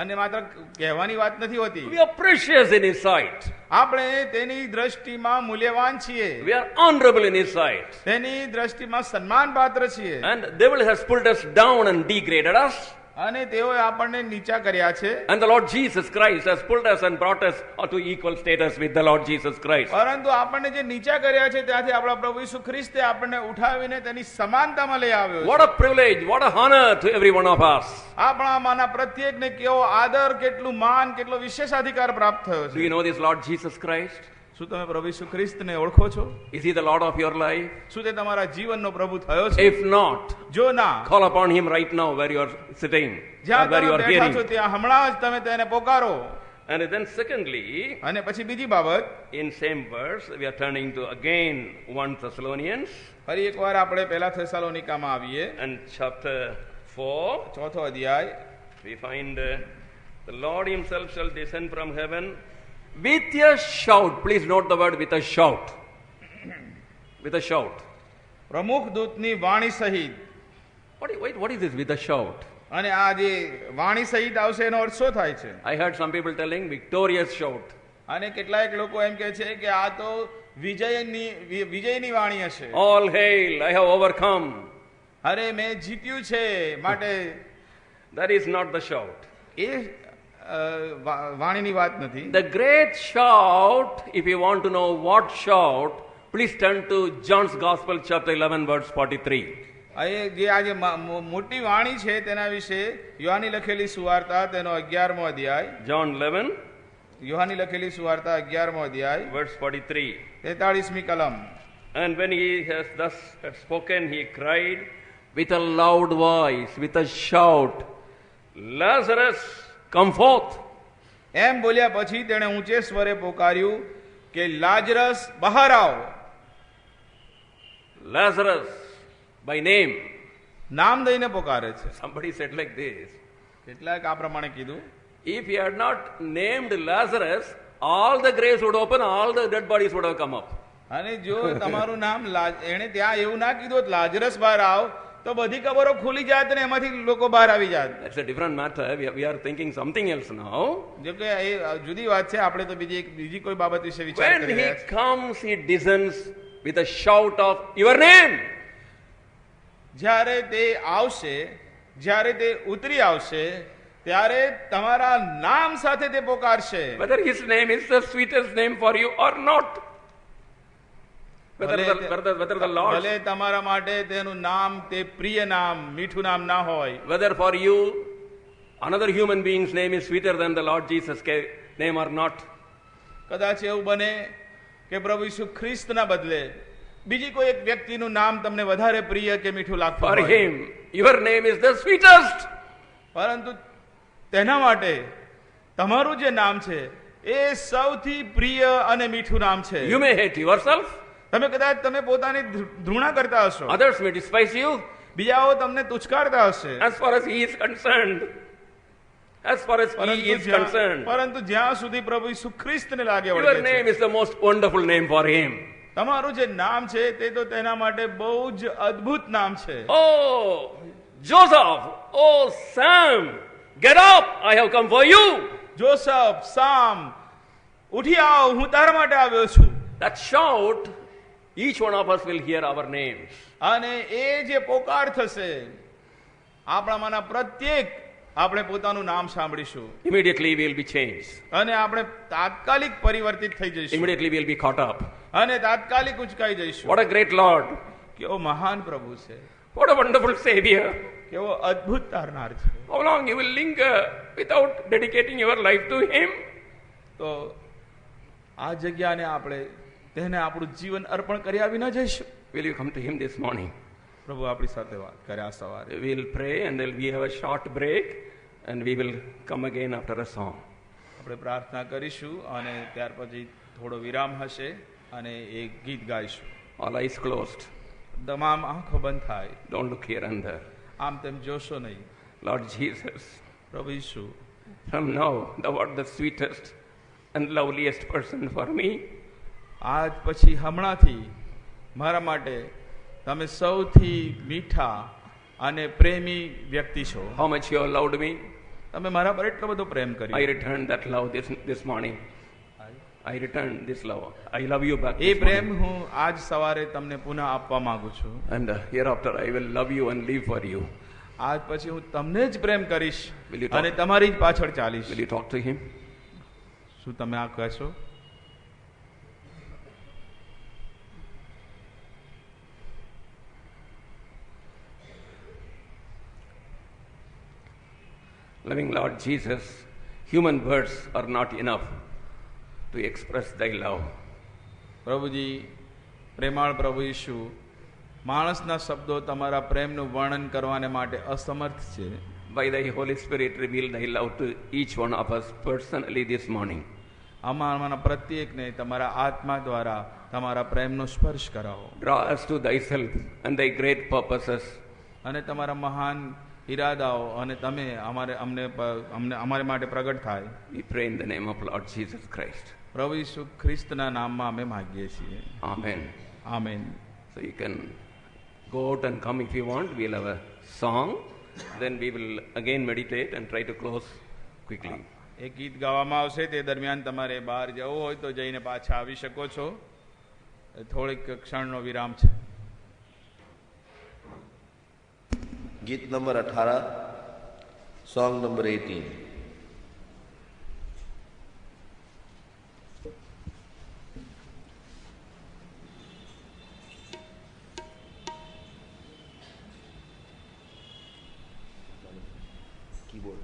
Speaker 4: અને માત્ર કહેવાની વાત નથી હોતી.
Speaker 2: We are precious in His sight.
Speaker 4: આપણે તેની દ્રષ્ટિમાં મૂલ્યવાન છીએ.
Speaker 2: We are honorable in His sight.
Speaker 4: તેની દ્રષ્ટિમાં સન્માન પાત્ર છીએ.
Speaker 2: And the devil has pulled us down and degraded us.
Speaker 4: અને તેઓએ આપણને નીચા કર્યા છે.
Speaker 2: And the Lord Jesus Christ has pulled us and brought us to equal status with the Lord Jesus Christ.
Speaker 4: પરંતુ આપણને જે નીચા કર્યા છે ત્યાંથી આપણા પ્રભુ ઈસુ ખ્રિસ્તે આપણને ઉઠાવીને તેની સમાનતામાં લઈ આવ્યો છે.
Speaker 2: What a privilege, what a honor to every one of us.
Speaker 4: આપણામાંના પ્રત્યેકને કેવો આદર, કેટલું માન, કેટલો વિશેષાધિકાર પ્રાપ્ત થયો
Speaker 2: Do
Speaker 4: છે.
Speaker 2: you know this Lord Jesus Christ?
Speaker 4: શું તમે પ્રભુ ઈસુ ખ્રિસ્તને ઓળખો છો?
Speaker 2: Is He the Lord of your life?
Speaker 4: શું તે તમારા જીવનનો પ્રભુ થયો છે?
Speaker 2: If not,
Speaker 4: જો ના,
Speaker 2: call upon Him right now where you are sitting, or
Speaker 4: જ્યાં
Speaker 2: where
Speaker 4: તમે
Speaker 2: you are
Speaker 4: બેઠા છો
Speaker 2: hearing.
Speaker 4: ત્યાં હમણાં જ તમે તેને પોકારો.
Speaker 2: And then secondly,
Speaker 4: અને પછી બીજી બાબત,
Speaker 2: in same verse, we are turning to again 1 Thessalonians
Speaker 4: ફરી એકવાર આપણે પહેલા થેસાલોનિકામાં આવીએ.
Speaker 2: and chapter 4.
Speaker 4: 4થો અધ્યાય.
Speaker 2: We find the Lord Himself shall descend from heaven with a shout. Please note the word with a shout. With a shout.
Speaker 4: પ્રમુખ દૂતની વાણી સહિત.
Speaker 2: What is this with a shout?
Speaker 4: અને આ જે વાણી સહિત આવશે એનો અર્થ શું થાય છે?
Speaker 2: I heard some people telling victorious shout.
Speaker 4: અને કેટલાક લોકો એમ કહે છે કે આ તો વિજયની વાણી હશે.
Speaker 2: All hail, I have overcome.
Speaker 4: અરે મેં જીત્યું છે માટે.
Speaker 2: That is not the shout.
Speaker 4: એ વાણીની વાત નથી.
Speaker 2: The great shout, if you want to know what shout, please turn to John's Gospel, chapter 11, verse 43.
Speaker 4: અહીં જે આજે મોટી વાણી છે તેના વિશે યોહાની લખેલી સુવાર્તા તેનો 11મો અધ્યાય.
Speaker 2: John 11,
Speaker 4: યોહાની લખેલી સુવાર્તા 11મો અધ્યાય
Speaker 2: verse 43.
Speaker 4: 43મી કલમ.
Speaker 2: And when he has thus spoken, he cried with a loud voice, with a shout, Lazarus, come forth.
Speaker 4: એમ બોલ્યા પછી તેણે ઊંચે સ્વરે પોકાર્યું કે લાજરસ બહાર આવ.
Speaker 2: Lazarus, by name.
Speaker 4: નામ દઈને પોકારે છે.
Speaker 2: Somebody said like this,
Speaker 4: કેટલાક આ પ્રમાણે કીધું,
Speaker 2: if he had not named Lazarus, all the graves would open, all the dead bodies would have come up.
Speaker 4: અને જો તમારું નામ એણે ત્યાં એવું ના કીધું લાજરસ બહાર આવ તો બધી કબરો ખુલી જાત ને એમાંથી લોકો બહાર આવી જાત.
Speaker 2: That's a different matter. We are thinking something else now.
Speaker 4: જો કે એ જુદી વાત છે, આપણે તો બીજી કોઈ બાબત વિશે વિચાર
Speaker 2: When
Speaker 4: કરી
Speaker 2: he
Speaker 4: રહ્યા છીએ.
Speaker 2: comes, he descends with a shout of your name.
Speaker 4: જ્યારે તે આવશે, જ્યારે તે ઉતરી આવશે ત્યારે તમારા નામ સાથે તે પોકારશે.
Speaker 2: Whether his name is the sweetest name for you or not. Whether the Lord,
Speaker 4: ભલે તમારા માટે તેનું નામ તે પ્રિય નામ મીઠું નામ ના હોય,
Speaker 2: whether for you another human being's name is sweeter than the Lord Jesus' name or not.
Speaker 4: કદાચ એવું બને કે પ્રભુ ઈસુ ખ્રિસ્તના બદલે બીજી કોઈ એક વ્યક્તિનું નામ તમને વધારે પ્રિય કે મીઠું લાગતું
Speaker 2: For
Speaker 4: હોય,
Speaker 2: him, your name is the sweetest.
Speaker 4: પરંતુ તેના માટે તમારું જે નામ છે એ સૌથી પ્રિય અને મીઠું નામ છે.
Speaker 2: You may hate yourself,
Speaker 4: તમે પોતાની ધૃણા કરતા હશો,
Speaker 2: others may despise you.
Speaker 4: બીજાઓ તમને તુચકારતા હશે,
Speaker 2: As far as he is concerned,
Speaker 4: પરંતુ જ્યાં સુધી પ્રભુ ઈસુ ખ્રિસ્તને લાગે
Speaker 2: your
Speaker 4: વળગે
Speaker 2: name
Speaker 4: છે,
Speaker 2: is the most wonderful name for him.
Speaker 4: તમારું જે નામ છે તે તો તેના માટે બહુ જ અદ્ભુત નામ છે.
Speaker 2: Oh, Joseph, oh, Sam, get up, I have come for you.
Speaker 4: Joseph, સામ, ઉઠી આવ, હું તારા માટે આવ્યો છું.
Speaker 2: That shout, each one of us will hear our names.
Speaker 4: અને એ જે પોકાર થશે આપણામાંના પ્રત્યેક આપણે પોતાનું નામ સાંભળીશું
Speaker 2: Immediately we will be changed.
Speaker 4: અને આપણે તાત્કાલિક પરિવર્તિત થઈ જઈશું
Speaker 2: Immediately we will be caught up.
Speaker 4: અને તાત્કાલિક ઉચકાઈ જઈશું.
Speaker 2: What a great Lord.
Speaker 4: કેવો મહાન પ્રભુ છે,
Speaker 2: What a wonderful Savior.
Speaker 4: કેવો અદ્ભુત તારનાર છે.
Speaker 2: How long you will linger without dedicating your life to him?
Speaker 4: તો આ જગ્યાને આપણે તેને આપણું જીવન અર્પણ કર્યા વિના જઈશું.
Speaker 2: Will you come to him this morning?
Speaker 4: પ્રભુ આપણી સાથે વાત કરે આ સવારે.
Speaker 2: We will pray and then we have a short break and we will come again after a song.
Speaker 4: આપણે પ્રાર્થના કરીશું અને ત્યાર પછી થોડો વિરામ હશે અને એક ગીત ગાઈશું.
Speaker 2: All eyes closed.
Speaker 4: તમામ આંખો બંધ થાય,
Speaker 2: Don't look here and there.
Speaker 4: આમ તેમ જોશો નહીં.
Speaker 2: Lord Jesus,
Speaker 4: પ્રભુ ઈસુ,
Speaker 2: from now thou art the sweetest and loveliest person for me.
Speaker 4: આજ પછી હમણાંથી મારા માટે તમે સૌથી મીઠા અને પ્રેમી વ્યક્તિ છો.
Speaker 2: How much you have loved me.
Speaker 4: તમે મારા પર એટલો બધો પ્રેમ
Speaker 2: I
Speaker 4: કર્યો.
Speaker 2: return that love this morning. I return this love. I love you back
Speaker 4: A
Speaker 2: this
Speaker 4: Prem
Speaker 2: morning.
Speaker 4: હું આજ સવારે તમને પુનઃ આપવા માંગુ છું.
Speaker 2: And hereafter I will love you and live for you.
Speaker 4: આજ પછી હું તમને જ પ્રેમ કરીશ
Speaker 2: Will you talk-
Speaker 4: અને તમારી જ પાછળ ચાલીશ.
Speaker 2: Will you talk to him?
Speaker 4: શું તમે આ કહેશો?
Speaker 2: Loving Lord Jesus, human words are not enough to express thy love.
Speaker 4: પ્રભુજી, પ્રેમાળ પ્રભુ ઈશુ, માણસના શબ્દો તમારા પ્રેમનું વર્ણન કરવાને માટે અસમર્થ છે.
Speaker 2: By thy Holy Spirit, reveal thy love to each one of us personally this morning.
Speaker 4: અમારામાંના પ્રત્યેકને તમારા આત્મા દ્વારા તમારા પ્રેમનો સ્પર્શ કરાવો
Speaker 2: Draw us to thyself and thy great purposes.
Speaker 4: અને તમારા મહાન ઈરાદાઓ અને તમે અમારે માટે પ્રગટ થાય.
Speaker 2: We pray in the name of Lord Jesus Christ.
Speaker 4: પ્રભુ ઈસુ ખ્રિસ્તના નામમાં અમે માગીએ છીએ.
Speaker 2: Amen.
Speaker 4: Amen.
Speaker 2: So you can go out and come if you want. We'll have a song. Then we will again meditate and try to close quickly.
Speaker 4: એક ગીત ગાવામાં આવશે, તે દરમિયાન તમારે બહાર જવું હોય તો જઈને પાછા આવી શકો છો. થોડીક ક્ષણનો વિરામ છે.
Speaker 1: गीत नंबर 18, सॉन्ग नंबर 18. બોલ.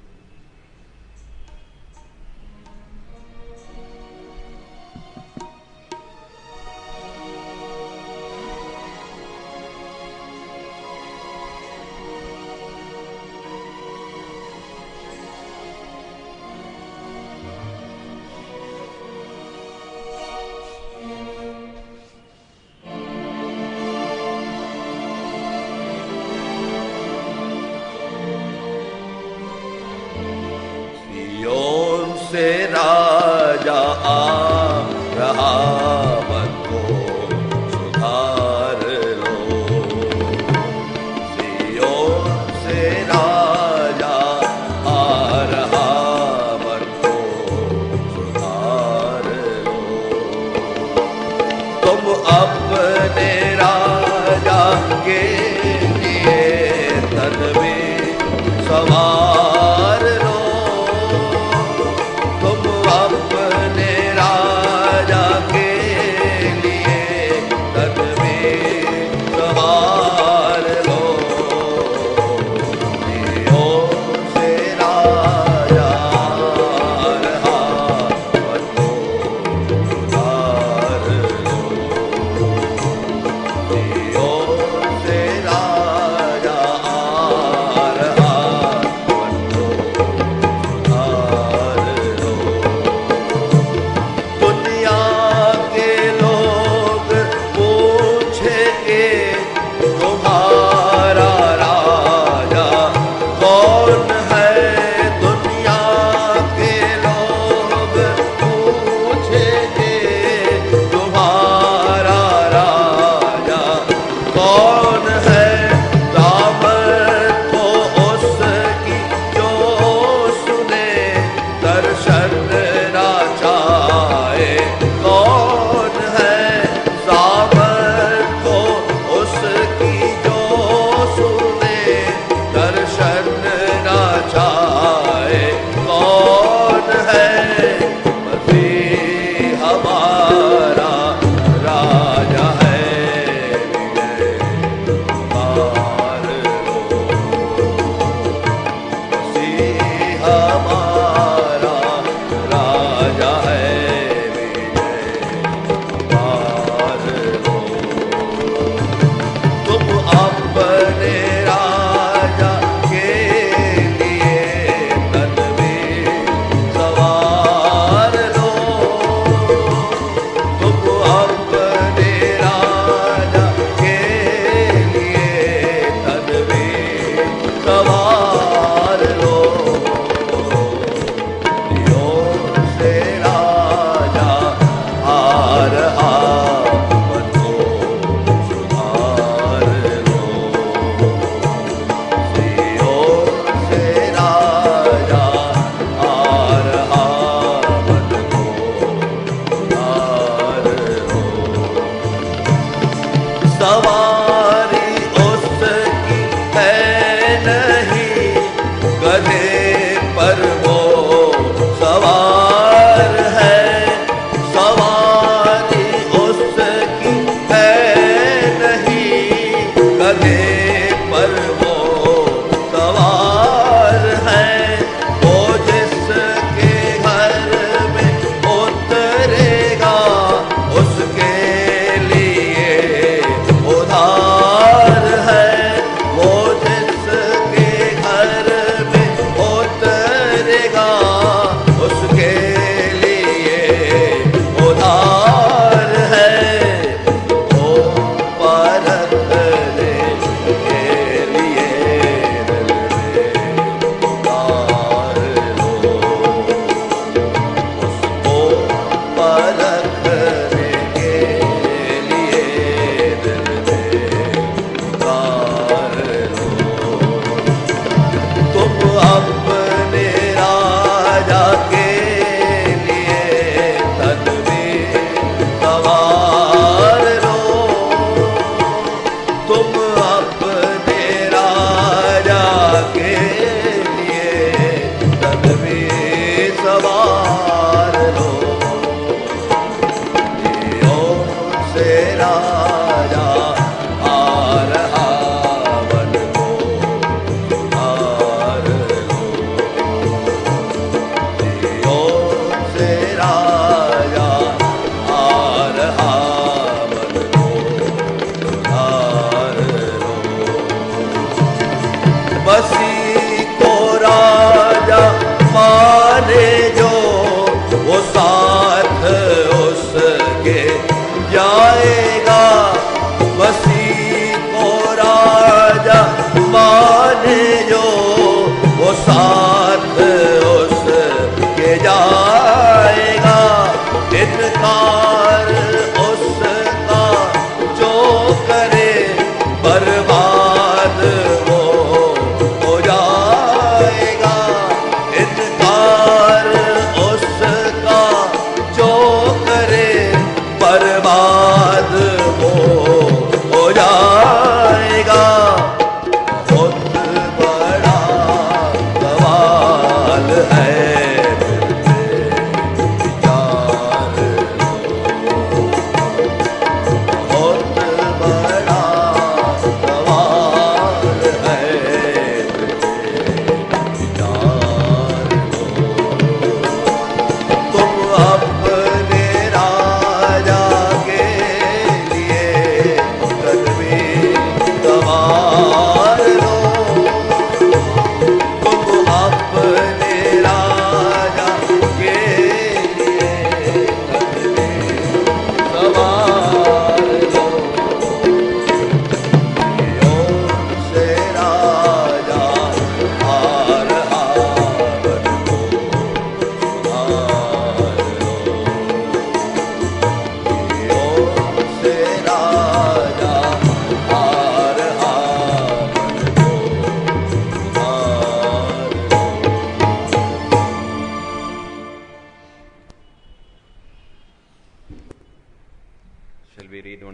Speaker 1: सिय्योन से राजा आ रहा, मन को सुधार लो. सिय्योन से राजा आ रहा, मन को सुधार लो. तुम अपने राजा के लिए तन में सवार लो. तुम अपने राजा के लिए तन में सवार लो. सिय्योन से राजा आ रहा, मन को सुधार लो. सिय्योन से राजा आ रहा,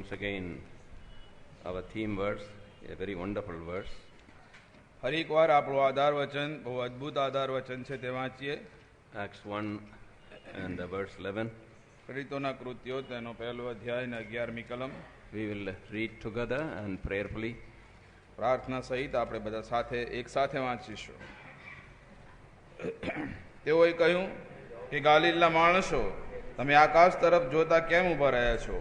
Speaker 2: once again our theme verse, a very wonderful verse.
Speaker 4: ફરી એકવાર આપણું આધાર વચન બહુ અદ્ભુત આધાર વચન છે તે વાંચીએ.
Speaker 2: Acts 1 and verse 11.
Speaker 4: પ્રેરિતોના કૃત્યો તેનો 1 અધ્યાય ને 11મી કલમ.
Speaker 2: We will read together and prayerfully.
Speaker 4: પ્રાર્થના સહિત આપણે બધા સાથે એક સાથે વાંચીશું. તેઓએ કહ્યું કે ગાલિલના માણસો, તમે આકાશ તરફ જોતા કેમ ઊભા રહ્યા છો?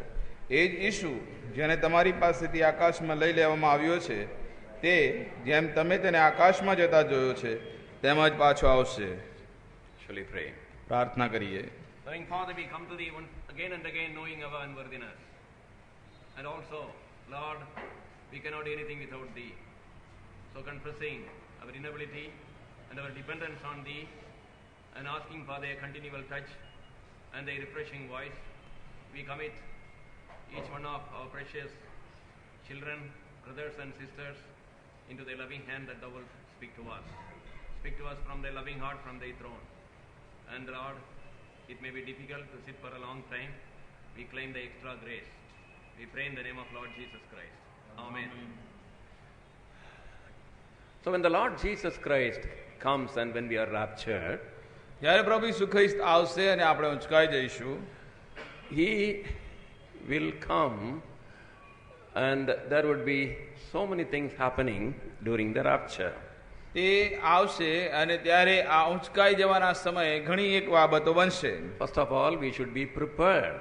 Speaker 4: એ જ ઈસુ જેને તમારી પાસેથી આકાશમાં લઈ લેવામાં આવ્યો છે, તે જેમ તમે તેને આકાશમાં જતા જોયો છે તેમ જ પાછો આવશે.
Speaker 2: Shall we pray?
Speaker 4: પ્રાર્થના કરીએ.
Speaker 3: Loving Father, we come to Thee again and again, knowing our unworthiness. And also, Lord, we cannot do anything without Thee. So confessing our inability and our dependence on Thee, and asking for Thy continual touch and Thy refreshing voice, we commit each one of our precious children, brothers and sisters, into Thy loving hand that Thou wilt speak to us. Speak to us from Thy loving heart, from Thy throne. And Lord, it may be difficult to sit for a long time. We claim the extra grace. We pray in the name of Lord Jesus Christ. Amen.
Speaker 2: So when the Lord Jesus Christ comes and when we are raptured,
Speaker 4: જ્યારે પ્રભુ ઈસુ ખ્રિસ્ત આવશે અને આપણે ઉંચકાઈ જઈશું,
Speaker 2: He will come and there would be so many things happening during the rapture.
Speaker 4: તે આવશે અને ત્યારે આ ઉંચકાઈ જવાના સમયે ઘણી એક બાબતો બનશે.
Speaker 2: First of all, we should be prepared.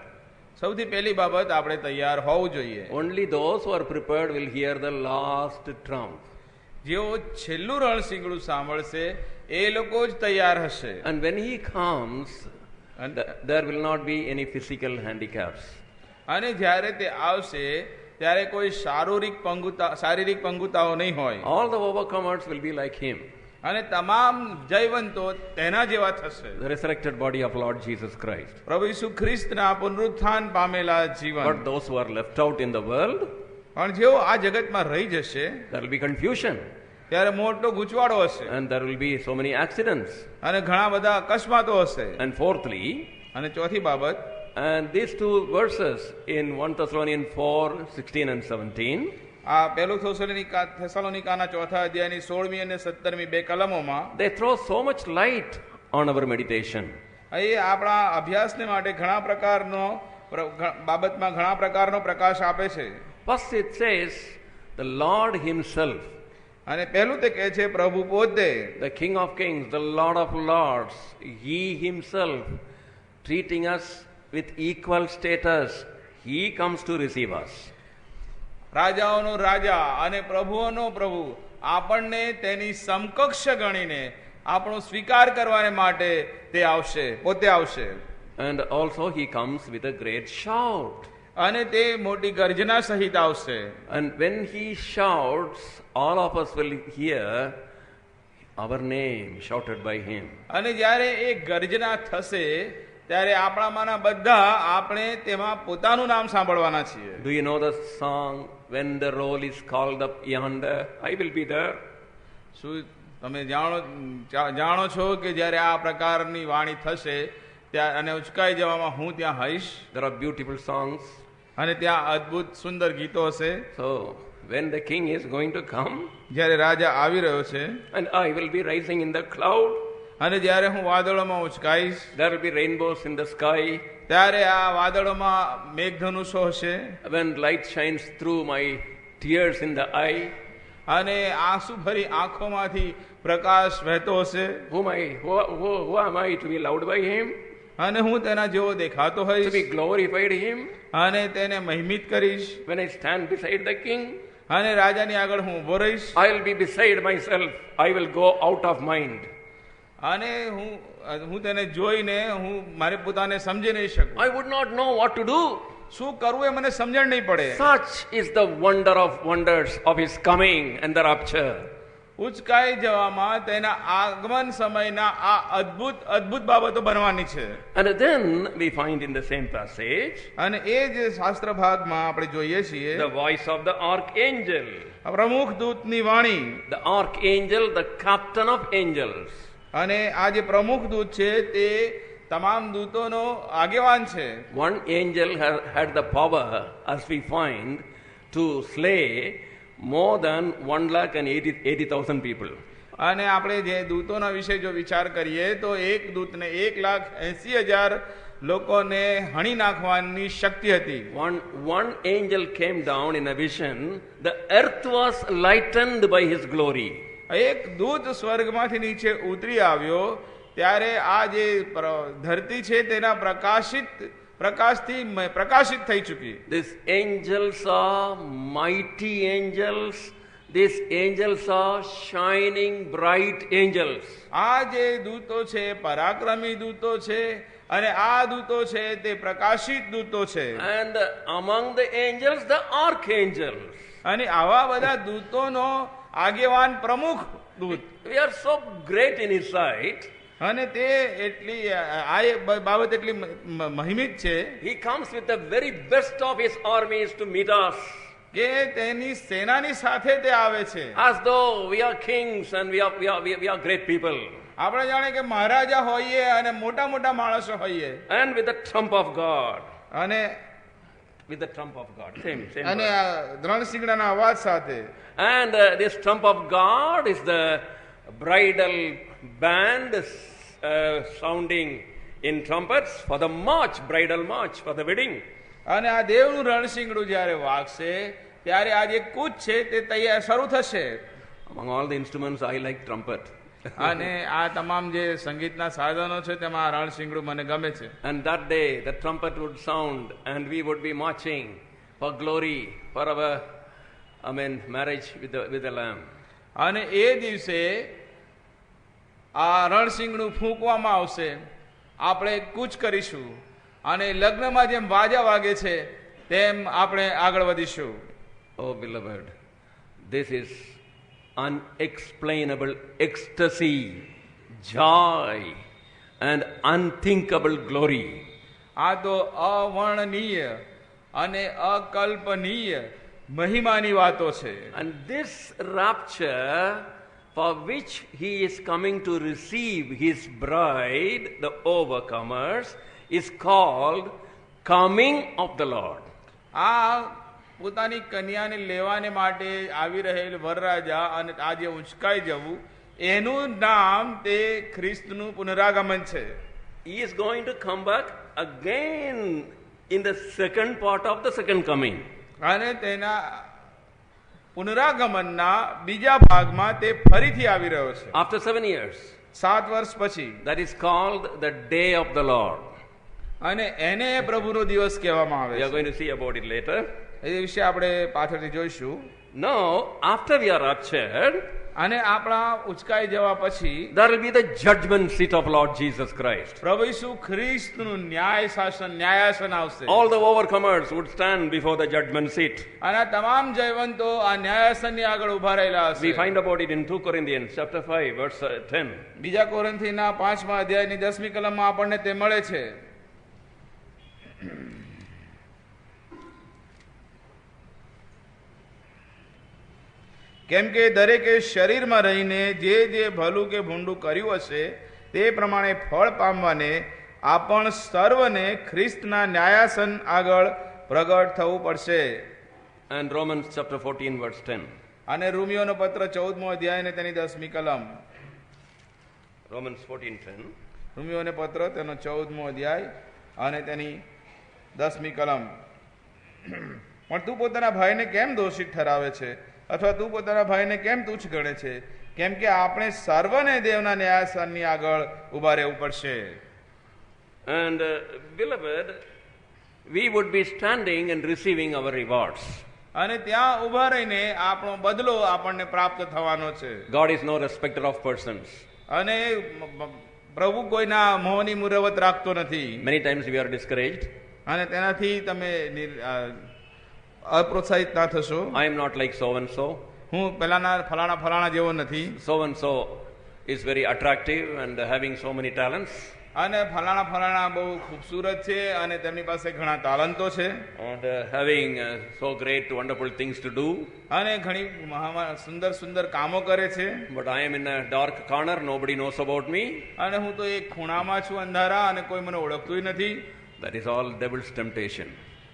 Speaker 4: સૌથી પહેલી બાબત, આપણે તૈયાર હોવું જોઈએ.
Speaker 2: Only those who are prepared will hear the last trump.
Speaker 4: જેઓ છેલ્લું રણશીંગડું સાંભળશે એ લોકો જ તૈયાર હશે.
Speaker 2: And when He comes, there will not be any physical handicaps.
Speaker 4: અને જ્યારે તે આવશે ત્યારે કોઈ શારીરિક પંગુતાઓ નહીં હોય.
Speaker 2: All the overcomers will be like Him.
Speaker 4: અને તમામ જયવંતો તેના જેવા થશે.
Speaker 2: The resurrected body of Lord Jesus Christ.
Speaker 4: પ્રભુ ઈસુ ખ્રિસ્તના પુનરુત્થાન પામેલા જીવન.
Speaker 2: But those who are left out in the world,
Speaker 4: પણ જેઓ આ જગતમાં રહી જશે
Speaker 2: there will be confusion.
Speaker 4: ત્યારે મોટો ગૂંચવાડો હશે.
Speaker 2: And there will be so many accidents.
Speaker 4: અને ઘણા બધા અકસ્માતો હશે.
Speaker 2: And fourthly,
Speaker 4: અને ચોથી બાબત,
Speaker 2: and these two verses in 1 Thessalonians 4, 16 and 17,
Speaker 4: આ પહેલું થેસલોનિકાના 4 અધ્યાયની 16મી અને 17મી 2 કલમોમાં
Speaker 2: they throw so much light on our meditation.
Speaker 4: એ આપણા અભ્યાસને માટે ઘણા પ્રકારનો બાબતમાં ઘણા પ્રકારનો પ્રકાશ આપે છે.
Speaker 2: First it says, the Lord Himself,
Speaker 4: અને પહેલું તે કહે છે પ્રભુ પોતે,
Speaker 2: the King of Kings, the Lord of Lords, He Himself, treating us with equal status, He comes to receive us.
Speaker 4: રાજાઓનો રાજા અને પ્રભુઓનો પ્રભુ આપણને તેની સમકક્ષ ગણીને આપણો સ્વીકાર કરવાને માટે તે આવશે, પોતે આવશે.
Speaker 2: And also He comes with a great shout.
Speaker 4: અને તે મોટી ગર્જના સહિત આવશે.
Speaker 2: And when He shouts, all of us will hear our name shouted by Him.
Speaker 4: અને જ્યારે એ ગર્જના થશે ત્યારે આપણામાંના બધા આપણે તેમાં પોતાનું નામ સાંભળવાના છીએ.
Speaker 2: Do you know the song, when the roll is called up yonder, I will be there?
Speaker 4: શું તમે જાણો છો કે જ્યારે આ પ્રકારની વાણી થશે અને ઉચકાઈ જવામાં હું ત્યાં હઈશ.
Speaker 2: There are beautiful songs.
Speaker 4: અને ત્યાં અદ્ભુત સુંદર ગીતો હશે.
Speaker 2: So when the king is going to come,
Speaker 4: જ્યારે રાજા આવી રહ્યો છે
Speaker 2: and I will be rising in the cloud,
Speaker 4: અને જ્યારે હું વાદળોમાં ઉચકાઈશ,
Speaker 2: there will be rainbows in the sky,
Speaker 4: ત્યારે આ વાદળોમાં મેઘધનુષો હશે.
Speaker 2: when light shines through my tears in the eye,
Speaker 4: અને આંસુ ભરી આંખોમાંથી પ્રકાશ વહેતો હશે.
Speaker 2: who am I to be loved by Him,
Speaker 4: અને હું તેના જેવો દેખાતો
Speaker 2: to
Speaker 4: હોઈશ
Speaker 2: be glorified Him?
Speaker 4: અને તેને મહિમિત કરીશ.
Speaker 2: When I stand beside the king,
Speaker 4: અને રાજાની આગળ હું ઉભો રહીશ.
Speaker 2: I will be beside myself, I will go out of mind.
Speaker 4: અને હું તેને જોઈને હું મારે પોતાને સમજી નહીં શકું.
Speaker 2: I would not know what to do.
Speaker 4: શું કરવું એ મને સમજણ નહીં પડે.
Speaker 2: Such is the wonder of wonders of His coming and the rapture.
Speaker 4: ઉચકાઈ જવામાં તેના આગમન સમયના આ અદ્ભુત અદ્ભુત બાબતો બનવાની છે.
Speaker 2: And then we find in the same passage
Speaker 4: અને એ જે શાસ્ત્ર ભાગમાં આપણે જોઈએ છીએ,
Speaker 2: the voice of the archangel.
Speaker 4: પ્રમુખ દૂતની વાણી.
Speaker 2: The archangel, the captain of angels.
Speaker 4: અને આ જે પ્રમુખ દૂત છે તે તમામ દૂતોનો આગેવાન છે.
Speaker 2: One angel had the power, as we find, to slay more than 1,80,000 people.
Speaker 4: અને આપણે જે દૂતોના વિશે જો વિચાર કરીએ તો એક દૂતને 1,80,000 લોકોને હણી નાખવાની શક્તિ હતી.
Speaker 2: One angel came down in a vision. The earth was lightened by his glory.
Speaker 4: એક દૂત સ્વર્ગમાંથી નીચે ઉતરી આવ્યો ત્યારે આ જે ધરતી છે તેના પ્રકાશથી પ્રકાશિત થઈ ચૂકી.
Speaker 2: These angels are mighty angels. These angels are shining bright angels.
Speaker 4: આ જે દૂતો છે પરાક્રમી દૂતો છે અને આ દૂતો છે તે પ્રકાશિત દૂતો છે.
Speaker 2: And among the angels, the archangels.
Speaker 4: અને આવા બધા દૂતોનો આગેવાન પ્રમુખ દૂત.
Speaker 2: We are so great in his sight.
Speaker 4: અને તે એટલી આ બાબત એટલી મહિમિત છે.
Speaker 2: He comes with the very best of his armies to meet us.
Speaker 4: કે તેની સેનાની સાથે તે આવે છે.
Speaker 2: As though we are kings and we are great people.
Speaker 4: આપણે જાણે કે મહારાજા હોઈએ અને મોટા મોટા માણસો હોઈએ.
Speaker 2: And with the trump of God.
Speaker 4: અને
Speaker 2: With the trump of God. Same.
Speaker 4: અને
Speaker 2: word.
Speaker 4: દ્રણશિંગડાના અવાજ સાથે.
Speaker 2: And this trump of God is the bridal band sounding in trumpets for the march, bridal march for the wedding.
Speaker 4: અને આ દેવનું રણશિંગડું જ્યારે વાગશે ત્યારે આ જે કૂચ છે તે તૈયાર શરૂ થશે.
Speaker 2: Among all the instruments, I like trumpet.
Speaker 4: અને આ તમામ જે સંગીતના સાધનો છે તેમાં રણશિંગડું મને ગમે છે.
Speaker 2: And that day the trumpet would sound and we would be marching for glory, for our marriage with the Lamb.
Speaker 4: અને એ દિવસે આ રણશિંગડું ફૂંકવામાં આવશે, આપણે કૂચ કરીશું અને લગ્નમાં જેમ વાજા વાગે છે તેમ આપણે આગળ વધીશું.
Speaker 2: Oh beloved, this is unexplainable ecstasy, joy and unthinkable glory.
Speaker 4: આ તો અવર્ણનીય અને અકલ્પનીય મહિમાની વાતો છે.
Speaker 2: And this rapture for which he is coming to receive his bride, the overcomers, is called coming of the Lord.
Speaker 4: આ પોતાની કન્યાને લેવાને માટે આવી રહેલ વરરાજા અને આજે ઉંચકાઈ જવું એનું નામ તે ખ્રિસ્તનું પુનરાગમન છે.
Speaker 2: He is going to come back again in the second part of the second coming.
Speaker 4: અને તેના પુનરાગમનના બીજા ભાગમાં તે ફરીથી આવી રહ્યો છે.
Speaker 2: After 7 years.
Speaker 4: 7 વર્ષ પછી.
Speaker 2: That is called the day of the Lord.
Speaker 4: અને એને પ્રભુનો દિવસ કહેવામાં આવે
Speaker 2: We are
Speaker 4: છે.
Speaker 2: going to see about it later.
Speaker 4: એ વિશે આપણે પાછળથી જોઈશું.
Speaker 2: Now, after we are raptured,
Speaker 4: અને આપણા ઉચકાઈ જવા પછી
Speaker 2: there will be the judgment seat of Lord Jesus Christ.
Speaker 4: પ્રભુ ઈસુ ખ્રિસ્તનું ન્યાયાસન આવશે.
Speaker 2: All the overcomers would stand before the judgment seat.
Speaker 4: અને આ તમામ જયવંતો આ ન્યાયાસનની આગળ ઉભા રહેલા
Speaker 2: We
Speaker 4: હશે.
Speaker 2: find about it in 2 Corinthians chapter 5 verse 10.
Speaker 4: બીજા કોરિન્થીના 5મા અધ્યાયની 10મી કલમમાં આપણને તે મળે છે. કેમ કે દરેકે શરીરમાં રહીને જે જે ભલું કે ભૂંડું કર્યું હશે તે પ્રમાણે ફળ પામવાને આપણ સર્વને ખ્રિસ્તના ન્યાયાસન આગળ પ્રગટ થવું પડશે.
Speaker 2: And Romans chapter 14 verse 10.
Speaker 4: અને રોમિયોનો પત્ર 14મો અધ્યાય ને તેની 10મી કલમ.
Speaker 2: Romans 14:10.
Speaker 4: રોમિયોને પત્ર તેનો 14મો અધ્યાય અને તેની 10મી કલમ. પણ તું પોતાના ભાઈને કેમ દોષિત ઠરાવે છે અથવા તું પોતાના ભાઈને કેમ તુચ્છ ગણે છે? કેમ કે આપણે સર્વને દેવના ન્યાયાસનની આગળ ઉભા રહેવું પડશે.
Speaker 2: And beloved, we would be standing and receiving our rewards.
Speaker 4: અને ત્યાં ઉભા રહીને આપણો બદલો આપણને પ્રાપ્ત થવાનો છે.
Speaker 2: God is no respecter of persons.
Speaker 4: અને પ્રભુ કોઈના મોહની મુરવત રાખતો નથી.
Speaker 2: Many times we are discouraged.
Speaker 4: અને તેનાથી તમે અપ્રોત્સાહિત ના થશો.
Speaker 2: I am not like so and so.
Speaker 4: હું પેલાના ફલાણા જેવો નથી.
Speaker 2: So and so is very attractive and having so many talents.
Speaker 4: અને ફલાણા બહુ ખૂબસૂરત છે અને તેમની પાસે ઘણા તાલંતો છે
Speaker 2: and having so great, wonderful things to do.
Speaker 4: અને ઘણી સુંદર કામો કરે છે.
Speaker 2: But I am in a dark corner, nobody knows about me.
Speaker 4: અને હું તો એક ખૂણામાં છું અંધારા અને કોઈ મને ઓળખતું નથી.
Speaker 2: That is all devil's temptation.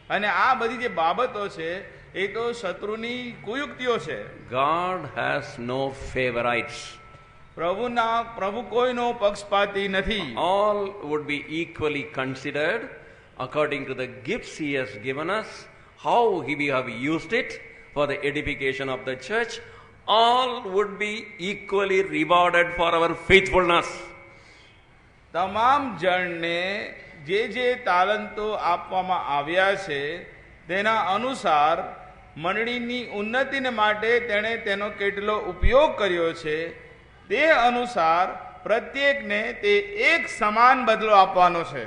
Speaker 4: અને આ બધી જે બાબતો છે એ તો શત્રુની કુયુક્તિઓ છે.
Speaker 2: God has no favorites.
Speaker 4: પ્રભુ કોઈનો પક્ષપાતી નથી.
Speaker 2: All would be equally considered according to the gifts he has given us, how we have used it for the edification of the church. All would be equally rewarded for our faithfulness.
Speaker 4: તમામ જણને જે તાલંતો આપવામાં આવ્યા છે તેના અનુસાર મંડળીની ઉન્નતિને માટે તેણે તેનો કેટલો ઉપયોગ કર્યો છે તે અનુસાર પ્રત્યેકને તે એક સમાન બદલો આપવાનો છે.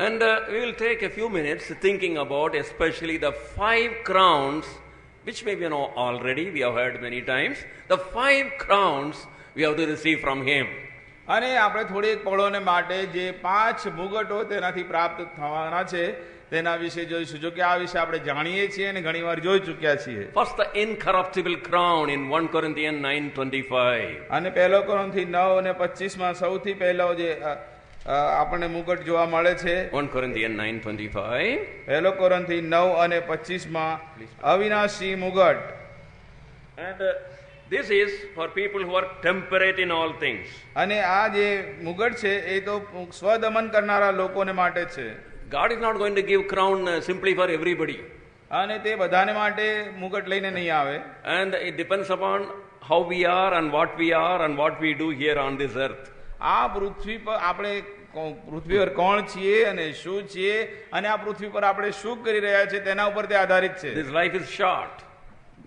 Speaker 2: And we will take a few minutes thinking about especially the 5 crowns, which maybe you know already, we have heard many times. The 5 crowns we have to receive from him.
Speaker 4: અને આપણે થોડીક પળોને માટે જે 5 મુગટો તેનાથી પ્રાપ્ત થવાના છે તેના વિશે જોઈશું. જો કે આ વિશે આપણે જાણીએ છીએ અને ઘણીવાર જોઈ ચૂક્યા છીએ.
Speaker 2: First, the incorruptible crown in 1 Corinthians 9:25.
Speaker 4: અને 1 કોરિન્થી 9:25 માં સૌથી પહેલો જે આપણને મુગટ જોવા મળે છે
Speaker 2: 1 Corinthians 9:25.
Speaker 4: 1 કોરિન્થી 9:25 માં અવિનાશી મુગટ.
Speaker 2: And this is for people who are temperate in all things.
Speaker 4: અને આ જે મુગટ છે એ તો સ્વદમન કરનારા લોકોને માટે છે.
Speaker 2: God is not going to give crown simply for everybody.
Speaker 4: અને તે બધાને માટે મુગટ લઈને નહીં આવે.
Speaker 2: And it depends upon how we are and what we do here on this earth.
Speaker 4: આ પૃથ્વી પર આપણે પૃથ્વી પર કોણ છીએ અને શું છીએ અને આ પૃથ્વી પર આપણે શું કરી રહ્યા છીએ તેના ઉપર તે આધારિત છે.
Speaker 2: This life is short.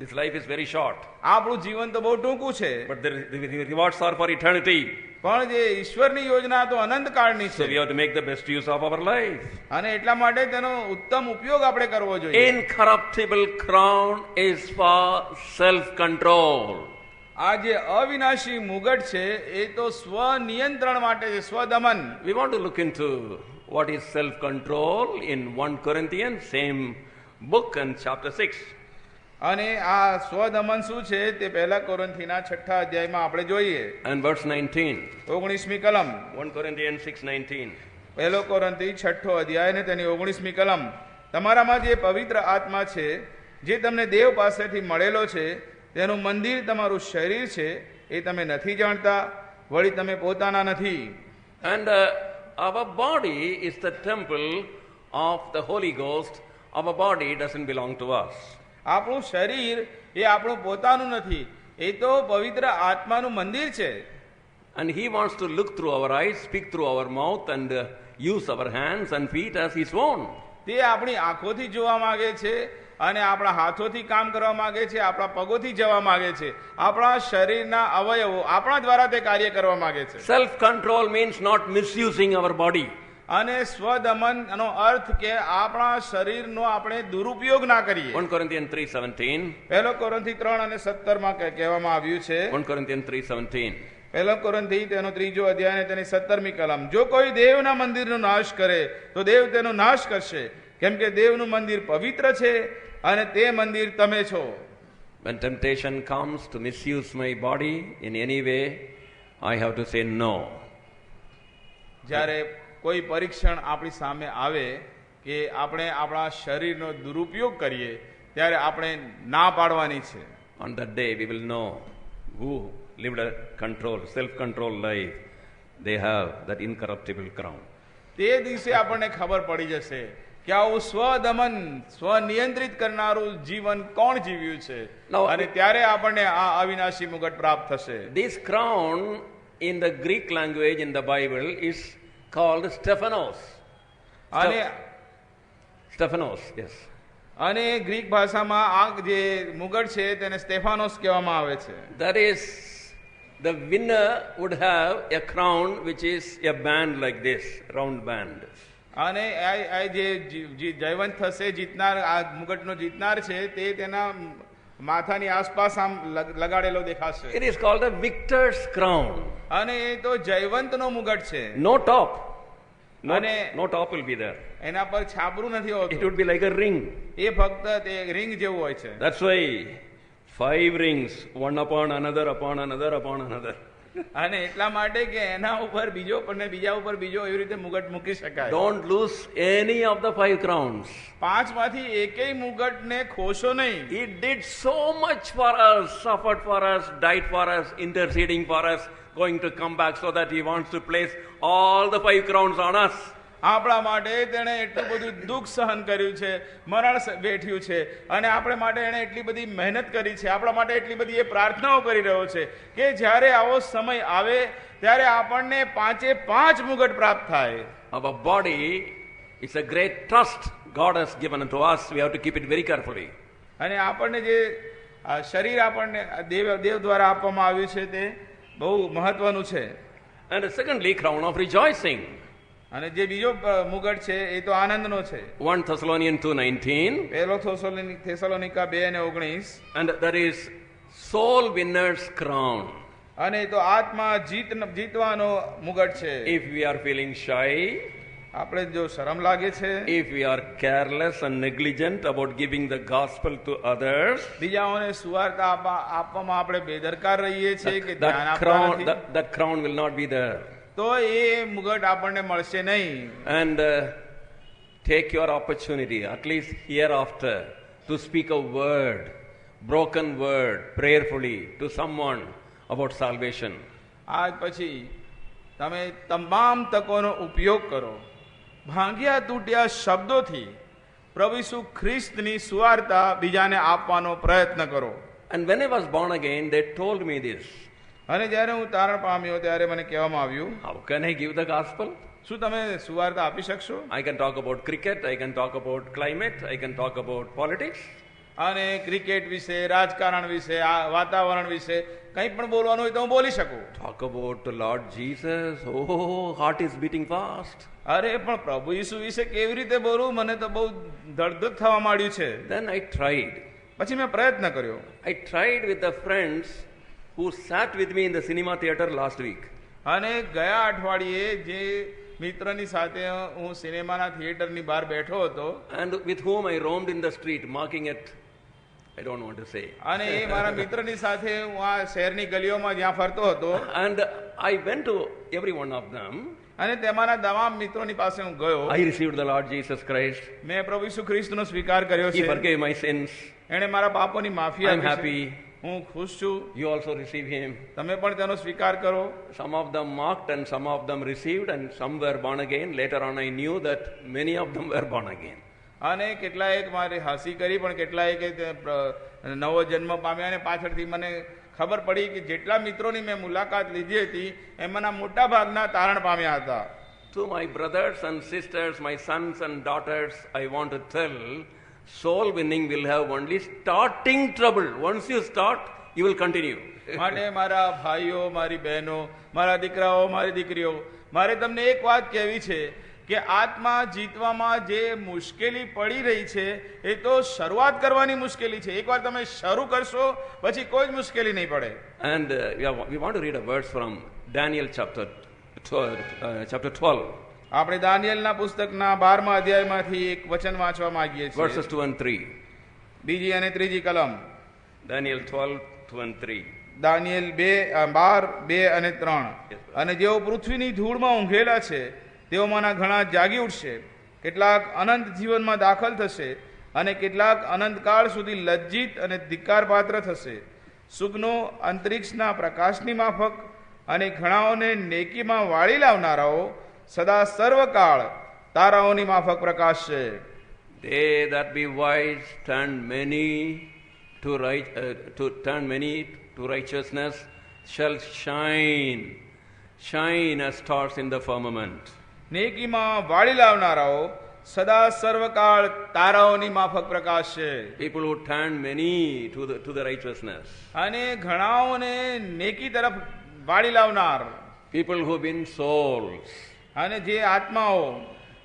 Speaker 2: This life is very short.
Speaker 4: આપણું જીવન તો બહુ ટૂંકું છે.
Speaker 2: But the rewards are for eternity.
Speaker 4: પણ જે ઈશ્વરની યોજના તો અનંત કાળની
Speaker 2: So
Speaker 4: છે.
Speaker 2: we have to make the best use of our life.
Speaker 4: અને એટલા માટે તેનો ઉત્તમ ઉપયોગ આપણે કરવો જોઈએ.
Speaker 2: Incorruptible crown is for self-control.
Speaker 4: આ જે અવિનાશી મુગટ છે એ તો સ્વનિયંત્રણ માટે છે, સ્વદમન.
Speaker 2: We want to look into what is self-control in 1 Corinthians, same book and chapter 6.
Speaker 4: અને આ સ્વદમન શું છે તે 1 કોરિન્થીના 6 અધ્યાયમાં આપણે જોઈએ.
Speaker 2: And verse 19.
Speaker 4: 19મી કલમ.
Speaker 2: 1 Corinthians 6:19.
Speaker 4: 1 કોરિન્થી 6 અધ્યાય ને તેની 19મી કલમ. તમારામાં જે પવિત્ર આત્મા છે જે તમને દેવ પાસેથી મળેલો છે તેનું મંદિર તમારું શરીર છે એ તમે નથી જાણતા, વળી તમે પોતાના નથી.
Speaker 2: And our body is the temple of the Holy Ghost. Our body doesn't belong to us.
Speaker 4: આપણું શરીર એ આપણું પોતાનું નથી, એ તો પવિત્ર આત્માનું મંદિર છે.
Speaker 2: And he wants to look through our eyes, speak through our mouth, and use our hands and feet as his own.
Speaker 4: તે આપણી આંખોથી જોવા માંગે છે અને આપણા હાથોથી કામ કરવા માંગે છે, આપણા પગોથી જવા માંગે છે, આપણા શરીરના અવયવો આપણા દ્વારા તે કાર્ય કરવા માંગે છે.
Speaker 2: Self-control means not misusing our body.
Speaker 4: અને સ્વદમનનો અર્થ કે આપણા શરીરનો આપણે દુરુપયોગ ના કરીએ.
Speaker 2: 1 Corinthians 3:17.
Speaker 4: 1 કોરિન્થી 3:17 માં કહેવામાં આવ્યું છે.
Speaker 2: 1 Corinthians 3:17.
Speaker 4: 1 કોરિન્થી તેનો 3 અધ્યાય અને તેની 17મી કલમ. જો કોઈ દેવના મંદિરનો નાશ કરે તો દેવ તેનો નાશ કરશે, કેમ કે દેવનું મંદિર પવિત્ર છે અને તે મંદિર તમે છો.
Speaker 2: When temptation comes to misuse my body in any way, I have to say no.
Speaker 4: જ્યારે કોઈ પરીક્ષણ આપણી સામે આવે કે આપણે આપણા શરીરનો દુરુપયોગ કરીએ ત્યારે આપણે ના પાડવાની છે.
Speaker 2: On that day we will know who lived a self-control life. They have that incorruptible crown.
Speaker 4: તે દિવસે આપણને ખબર પડી જશે કે આવું સ્વદમન સ્વનિયંત્રિત કરનારું જીવન કોણ જીવ્યું છે અને ત્યારે આપણને આ અવિનાશી મુગટ પ્રાપ્ત થશે.
Speaker 2: This crown in the Greek language in the Bible is called Stephanos. Stephanos, yes.
Speaker 4: અને ગ્રીક ભાષામાં આ જે મુગટ છે તેને સ્ટેફાનોસ કહેવામાં આવે છે.
Speaker 2: That is, the winner would have a crown which is a band like this, round band.
Speaker 4: અને આ જે જયવંત થશે જીતનાર, આ મુગટનો જીતનાર છે તે તેના માથાની આસપાસ આમ લગાડેલો દેખાશે.
Speaker 2: It is called a victor's crown.
Speaker 4: અને એ તો જયવંતનો મુગટ છે.
Speaker 2: No top. No,
Speaker 4: અને
Speaker 2: no top will be there.
Speaker 4: એના પર છાપરું નથી
Speaker 2: It
Speaker 4: હોતું,
Speaker 2: would be like a ring.
Speaker 4: એ ફક્ત તે રિંગ જેવું હોય છે.
Speaker 2: That's why 5 rings, one upon another, upon another, upon another.
Speaker 4: અને એટલા માટે કે એના ઉપર બીજો અને બીજા ઉપર બીજો એવી રીતે મુગટ મૂકી શકાય.
Speaker 2: Don't lose any of the 5 crowns.
Speaker 4: 5 માંથી એકેય મુગટને ખોશો નહીં.
Speaker 2: He did so much for us, suffered for us, died for us, interceding for us, going to come back so that he wants to place all the 5 crowns on us.
Speaker 4: આપણા માટે તેણે એટલું બધું દુઃખ સહન કર્યું છે, મરણ વેઠ્યું છે, અને આપણે માટે એણે એટલી બધી મહેનત કરી છે, આપણા માટે એટલી બધી એ પ્રાર્થનાઓ કરી રહ્યો છે કે જ્યારે આવો સમય આવે ત્યારે આપણને 5 મુગટ પ્રાપ્ત થાય.
Speaker 2: Our body is a great trust God has given unto us. We have to keep it very carefully.
Speaker 4: અને આપણને જે શરીર આપણને દેવ દ્વારા આપવામાં આવ્યું છે તે બહુ મહત્વનું છે.
Speaker 2: And secondly, crown of rejoicing.
Speaker 4: અને જે બીજો મુગટ છે એ તો આનંદનો છે.
Speaker 2: 1 Thessalonians 2:19.
Speaker 4: પહેલો થેસલોનિકા 2:19.
Speaker 2: And that is soul winner's crown.
Speaker 4: અને એ તો આત્મા જીતવાનો મુગટ છે.
Speaker 2: If we are feeling shy,
Speaker 4: આપણે જો શરમ લાગે છે,
Speaker 2: if we are careless and negligent about giving the gospel to others,
Speaker 4: બીજાઓને સુવાર્તા આપવામાં આપણે બેદરકાર રહીએ છીએ કે ધ્યાન
Speaker 2: that
Speaker 4: આપતા
Speaker 2: crown,
Speaker 4: નથી,
Speaker 2: that crown will not be there.
Speaker 4: તો એ મુગટ આપણને મળશે નહીં.
Speaker 2: And take your opportunity, at least hereafter, to speak a word, broken word, prayerfully to someone about salvation.
Speaker 4: આજ પછી તમે તમામ તકોનો ઉપયોગ કરો, ભાંગ્યા તૂટ્યા શબ્દોથી પ્રભુ ઈસુ ખ્રિસ્તની સુવાર્તા બીજાને આપવાનો પ્રયત્ન કરો.
Speaker 2: And when I was born again, they told me this.
Speaker 4: અને જ્યારે હું તારણ પામ્યો ત્યારે મને કહેવામાં આવ્યું,
Speaker 2: How can I give the gospel?
Speaker 4: શું તમે સુવાર્તા આપી શકશો?
Speaker 2: I can talk about cricket, I can talk about climate, I can talk about politics.
Speaker 4: અને ક્રિકેટ વિશે, રાજકારણ વિશે, આ વાતાવરણ વિશે કંઈ પણ બોલવાનું હોય તો હું બોલી શકું.
Speaker 2: Talk about the Lord Jesus. Oh, heart is beating fast.
Speaker 4: અરે પણ પ્રભુ ઈસુ વિશે કેવી રીતે બોલું, મને તો બહુ ધડધડ થવા માંડ્યું છે.
Speaker 2: Then I tried.
Speaker 4: પછી મેં પ્રયત્ન કર્યો.
Speaker 2: I tried with the friends who sat with me in the cinema theater last week.
Speaker 4: અને ગયા અઠવાડિયે જે મિત્રની સાથે હું સિનેમાના થિયેટરની બહાર બેઠો હતો,
Speaker 2: And with whom I roamed in the street, marking it, I don't want to say.
Speaker 4: અને એ મારા મિત્રની સાથે હું આ શહેરની ગલીઓમાં જ્યાં ફરતો હતો,
Speaker 2: And I went to every one of them.
Speaker 4: અને તેમાંના તમામ મિત્રોની પાસે હું ગયો.
Speaker 2: I received the Lord Jesus Christ.
Speaker 4: મેં પ્રભુ ઈસુ ખ્રિસ્તનો સ્વીકાર કર્યો
Speaker 2: He
Speaker 4: છે.
Speaker 2: forgave my sins.
Speaker 4: એણે મારા પાપોની માફી
Speaker 2: I'm
Speaker 4: આપી છે.
Speaker 2: happy.
Speaker 4: હું ખુશ છું.
Speaker 2: You also receive Him.
Speaker 4: તમે પણ તેનો સ્વીકાર કરો.
Speaker 2: Some of them mocked and some of them received and some were born again. Later on I knew that many of them were born again.
Speaker 4: અને કેટલાએ મારી હાસી કરી, પણ કેટલાએ કે નવો જન્મ પામ્યા. અને પાછળથી મને ખબર પડી કે જેટલા મિત્રોની મેં મુલાકાત લીધી હતી એમાંના મોટા ભાગના તારણ પામ્યા હતા.
Speaker 2: To my brothers and sisters, my sons and daughters, I want to tell, soul winning will have only starting trouble. Once you start, you will continue.
Speaker 4: માટે મારા ભાઈઓ, મારી બહેનો, મારા દીકરાઓ, મારી દીકરીઓ, મારે તમને એક વાત કહેવી છે કે આત્મા જીતવામાં જે મુશ્કેલી પડી રહી છે એ તો શરૂઆત કરવાની મુશ્કેલી છે. એકવાર તમે શરૂ કરશો પછી કોઈ જ મુશ્કેલી નહીં પડે.
Speaker 2: And we want to read a verse from Daniel chapter 12.
Speaker 4: આપણે દાનિયેલના પુસ્તકના 12મા અધ્યાયમાંથી એક વચન વાંચવા માંગીએ છીએ.
Speaker 2: Verses 2 and 3.
Speaker 4: બીજી અને ત્રીજી કલમ.
Speaker 2: Daniel 12, 2 and 3.
Speaker 4: દાનિયેલ 12, 2 અને 3. અને જેઓ પૃથ્વીની ધૂળમાં ઊંઘેલા છે તેઓમાંના ઘણા જાગી ઉઠશે, કેટલાક અનંત જીવનમાં દાખલ થશે અને કેટલાક અનંતકાળ સુધી લજ્જિત અને ધિક્કાર પાત્ર થશે. સુગનો અંતરિક્ષના પ્રકાશની માફક અને ઘણાઓને નેકીમાં વાળી લાવનારાઓ સદા સર્વકાળ તારાઓની માફક પ્રકાશશે.
Speaker 2: They that be wise turn many to righteousness shall shine as stars in the firmament.
Speaker 4: નેકીમાં વાળી લાવનારાઓ સદા સર્વકાળ તારાઓની માફક પ્રકાશશે.
Speaker 2: People who turn many to the righteousness.
Speaker 4: અને ઘણાઓને નેકી તરફ વાળી લાવનાર.
Speaker 2: People who win souls.
Speaker 4: અને જે આત્માઓ,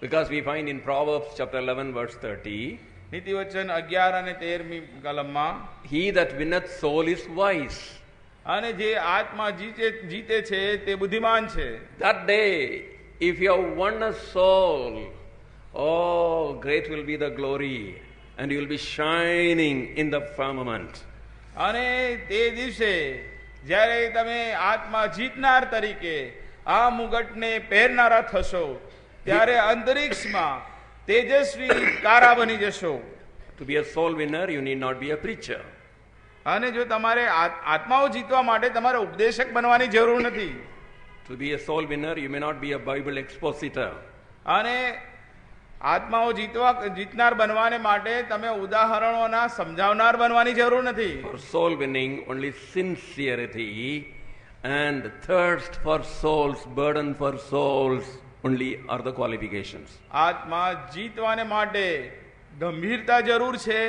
Speaker 2: Because we find in Proverbs chapter 11 verse 30,
Speaker 4: નીતિવચન 11 અને 13મી કલમમાં,
Speaker 2: he that winneth soul is wise.
Speaker 4: અને જે આત્મા જીતે છે તે બુદ્ધિમાન છે.
Speaker 2: That day If you have won a soul, oh, great will be the glory, and you will be shining in the firmament.
Speaker 4: અને તે દિવસે જ્યારે તમે આત્મા જીતનાર તરીકે આ મુગટને પહેરનારા થશો ત્યારે અંતરિક્ષમાં તેજસ્વી તારા બની જશો.
Speaker 2: To be a soul winner, you need not be a preacher.
Speaker 4: અને જો તમારે આત્માઓ જીતવા માટે તમારે ઉપદેશક બનવાની જરૂર નથી.
Speaker 2: To be a soul winner, you may not be a Bible expositor.
Speaker 4: અને આત્માઓ જીતનાર બનવાને માટે તમે ઉદાહરણોના સમજાવનાર બનવાની જરૂર નથી.
Speaker 2: For soul winning, only sincerity and thirst for souls, burden for souls only are the qualifications.
Speaker 4: આત્મા જીતવાને માટે ગંભીરતા જરૂર છે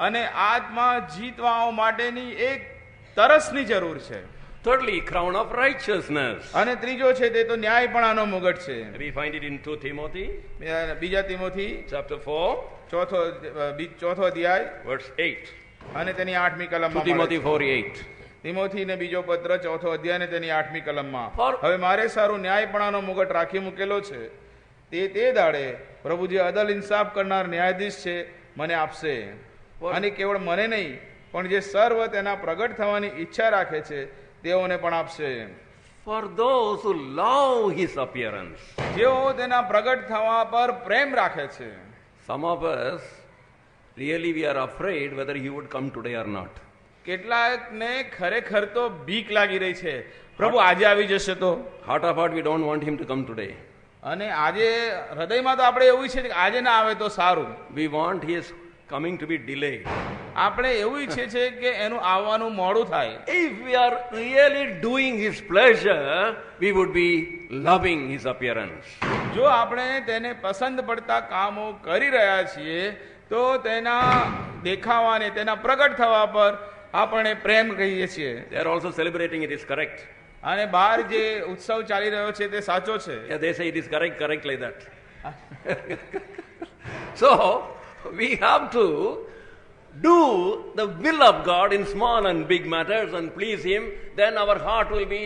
Speaker 4: અને આત્મા જીતવા માટેની એક તરસની જરૂર છે.
Speaker 2: Thirdly, crown of righteousness.
Speaker 4: અને ત્રીજો છે તે તો ન્યાયપણાનો મુગટ છે.
Speaker 2: We find it in 2 Timothy
Speaker 4: બીજા તિમોથી
Speaker 2: chapter 4,
Speaker 4: ચોથો અધ્યાય
Speaker 2: verse 8.
Speaker 4: અને તેની 8મી
Speaker 2: 2
Speaker 4: કલમમાં
Speaker 2: Timothy
Speaker 4: મળે છે.
Speaker 2: 4:8.
Speaker 4: તિમોથી ને બીજો પત્ર ચોથો અધ્યાય ને તેની 8મી કલમમાં.
Speaker 2: For-
Speaker 4: હવે મારે સારું ન્યાયપણાનો મુગટ રાખી મૂકેલો છે, તે દાડે પ્રભુ જે અદલ ઇન્સાફ કરનાર ન્યાયાધીશ છે મને આપશે.
Speaker 2: For-
Speaker 4: અને કેવળ મને નહીં પણ જે સર્વ તેના પ્રગટ થવાની ઈચ્છા રાખે છે તેઓને પણ આપશે.
Speaker 2: For those who love his appearance.
Speaker 4: જેઓ તેના પ્રગટ થવા પર પ્રેમ રાખે છે.
Speaker 2: Some of us, really we are afraid whether he would come today or not.
Speaker 4: કેટલાકને ખરેખર તો બીક લાગી રહી છે, પ્રભુ આજે આવી જશે તો.
Speaker 2: Heart of heart, we don't want him to come today.
Speaker 4: અને આજે હૃદયમાં તો આપણે એવું છે કે આજે ના આવે તો સારું.
Speaker 2: We want his coming to be delayed.
Speaker 4: આપણે એવું ઈચ્છે છે કે એનું આવવાનું મોડું થાય.
Speaker 2: If we are really doing his pleasure, we would be loving his appearance.
Speaker 4: જો આપણે તેને પસંદ પડતા કામો કરી રહ્યા છીએ તો તેના દેખાવાને તેના પ્રગટ થવા પર આપણે પ્રેમ કહીએ છીએ.
Speaker 2: They are also celebrating it is correct.
Speaker 4: અને બહાર જે ઉત્સવ ચાલી રહ્યો છે તે સાચો છે.
Speaker 2: Yeah, they say it is correct, correct like that. So, we have to do the will of God in small and big matters and please him, then our heart will be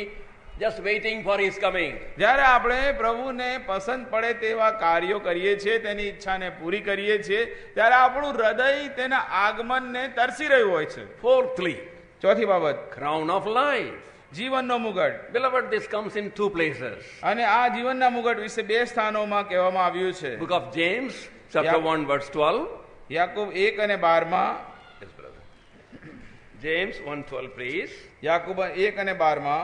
Speaker 2: just waiting for his coming.
Speaker 4: જ્યારે આપણે પ્રભુને પસંદ પડે તેવા કાર્યો કરીએ છીએ, તેની ઈચ્છાને પૂરી કરીએ છીએ, ત્યારે આપણું હૃદય તેના આગમનને તરસી રહ્યું હોય છે.
Speaker 2: Fourthly,
Speaker 4: ચોથી બાબત,
Speaker 2: crown of life.
Speaker 4: જીવનનો મુગટ.
Speaker 2: Beloved, this comes in 2 places.
Speaker 4: અને આ જીવનના મુગટ વિશે 2 સ્થાનોમાં કહેવામાં આવ્યું છે.
Speaker 2: Book of James, chapter
Speaker 4: Yeah.
Speaker 2: 1, verse 12.
Speaker 4: યાકૂબ 1 અને 12માં.
Speaker 2: Yes, brother. James 1:12, please.
Speaker 4: યાકૂબ 1 અને 12માં,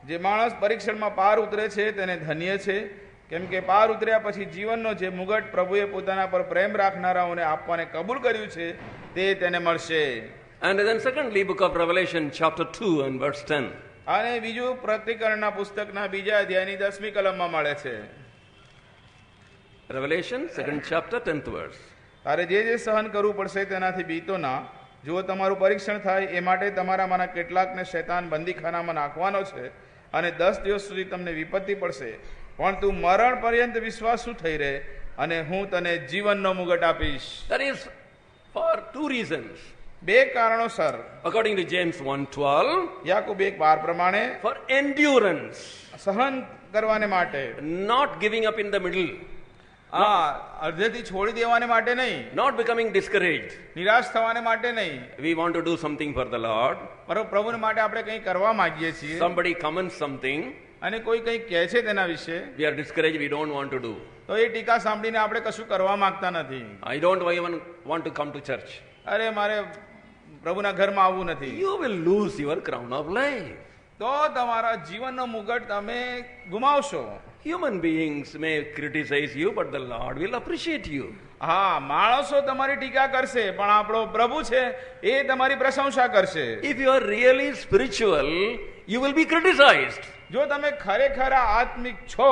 Speaker 4: જે માણસ પરીક્ષણમાં પાર ઉતરે છે તેને ધન્ય છે, કેમ કે પાર ઉતર્યા પછી જીવનનો જે મુગટ પ્રભુએ પોતાના પર પ્રેમ રાખનારાઓને આપવાને કબૂલ કર્યું છે તે તેને મળશે.
Speaker 2: And then secondly, book of Revelation, chapter 2 and verse 10.
Speaker 4: અને બીજું પ્રતિકરણના પુસ્તકના બીજા અધ્યાયની 10મી કલમમાં મળે છે.
Speaker 2: Revelation, 2nd chapter, 10th verse.
Speaker 4: તારે જે સહન કરવું પડશે તેનાથી બીતો ના. જો તમારું પરીક્ષણ થાય એ માટે તમારામાંના કેટલાકને શૈતાન બંદીખાનામાં નાખવાનો છે અને 10 દિવસ સુધી તમને વિપત્તિ પડશે, પણ તું મરણ પર્યંત વિશ્વાસુ થઈ રહે અને હું તને જીવનનો મુગટ આપીશ.
Speaker 2: That is for 2 reasons.
Speaker 4: 2 કારણોસર.
Speaker 2: According to James 1:12,
Speaker 4: યાકૂબ 1:12 પ્રમાણે
Speaker 2: for endurance,
Speaker 4: સહન કરવાને માટે,
Speaker 2: not giving up in the middle,
Speaker 4: અડધેથી છોડી દેવાને માટે નહીં,
Speaker 2: not becoming discouraged.
Speaker 4: નિરાશ થવાને માટે નહીં.
Speaker 2: We want to do something for the Lord.
Speaker 4: પ્રભુને માટે આપણે કંઈ કરવા માંગીએ છીએ
Speaker 2: Somebody comments something,
Speaker 4: અને કોઈ કંઈ કહે છે તેના વિશે
Speaker 2: we are discouraged, we don't want to do.
Speaker 4: તો એ ટીકા સાંભળીને આપણે કશું કરવા માંગતા નથી.
Speaker 2: I don't even want to come to church.
Speaker 4: અરે મારે પ્રભુના ઘરમાં આવવું નથી.
Speaker 2: You will lose your crown of life.
Speaker 4: તો તમારા જીવનનો મુગટ તમે ગુમાવશો.
Speaker 2: Human beings may criticize you, but the Lord will appreciate you.
Speaker 4: હા, માણસો તમારી ટીકા કરશે પણ આપણો પ્રભુ છે એ તમારી પ્રશંસા કરશે.
Speaker 2: If you are really spiritual, you will be criticized.
Speaker 4: જો તમે ખરેખર આત્મિક છો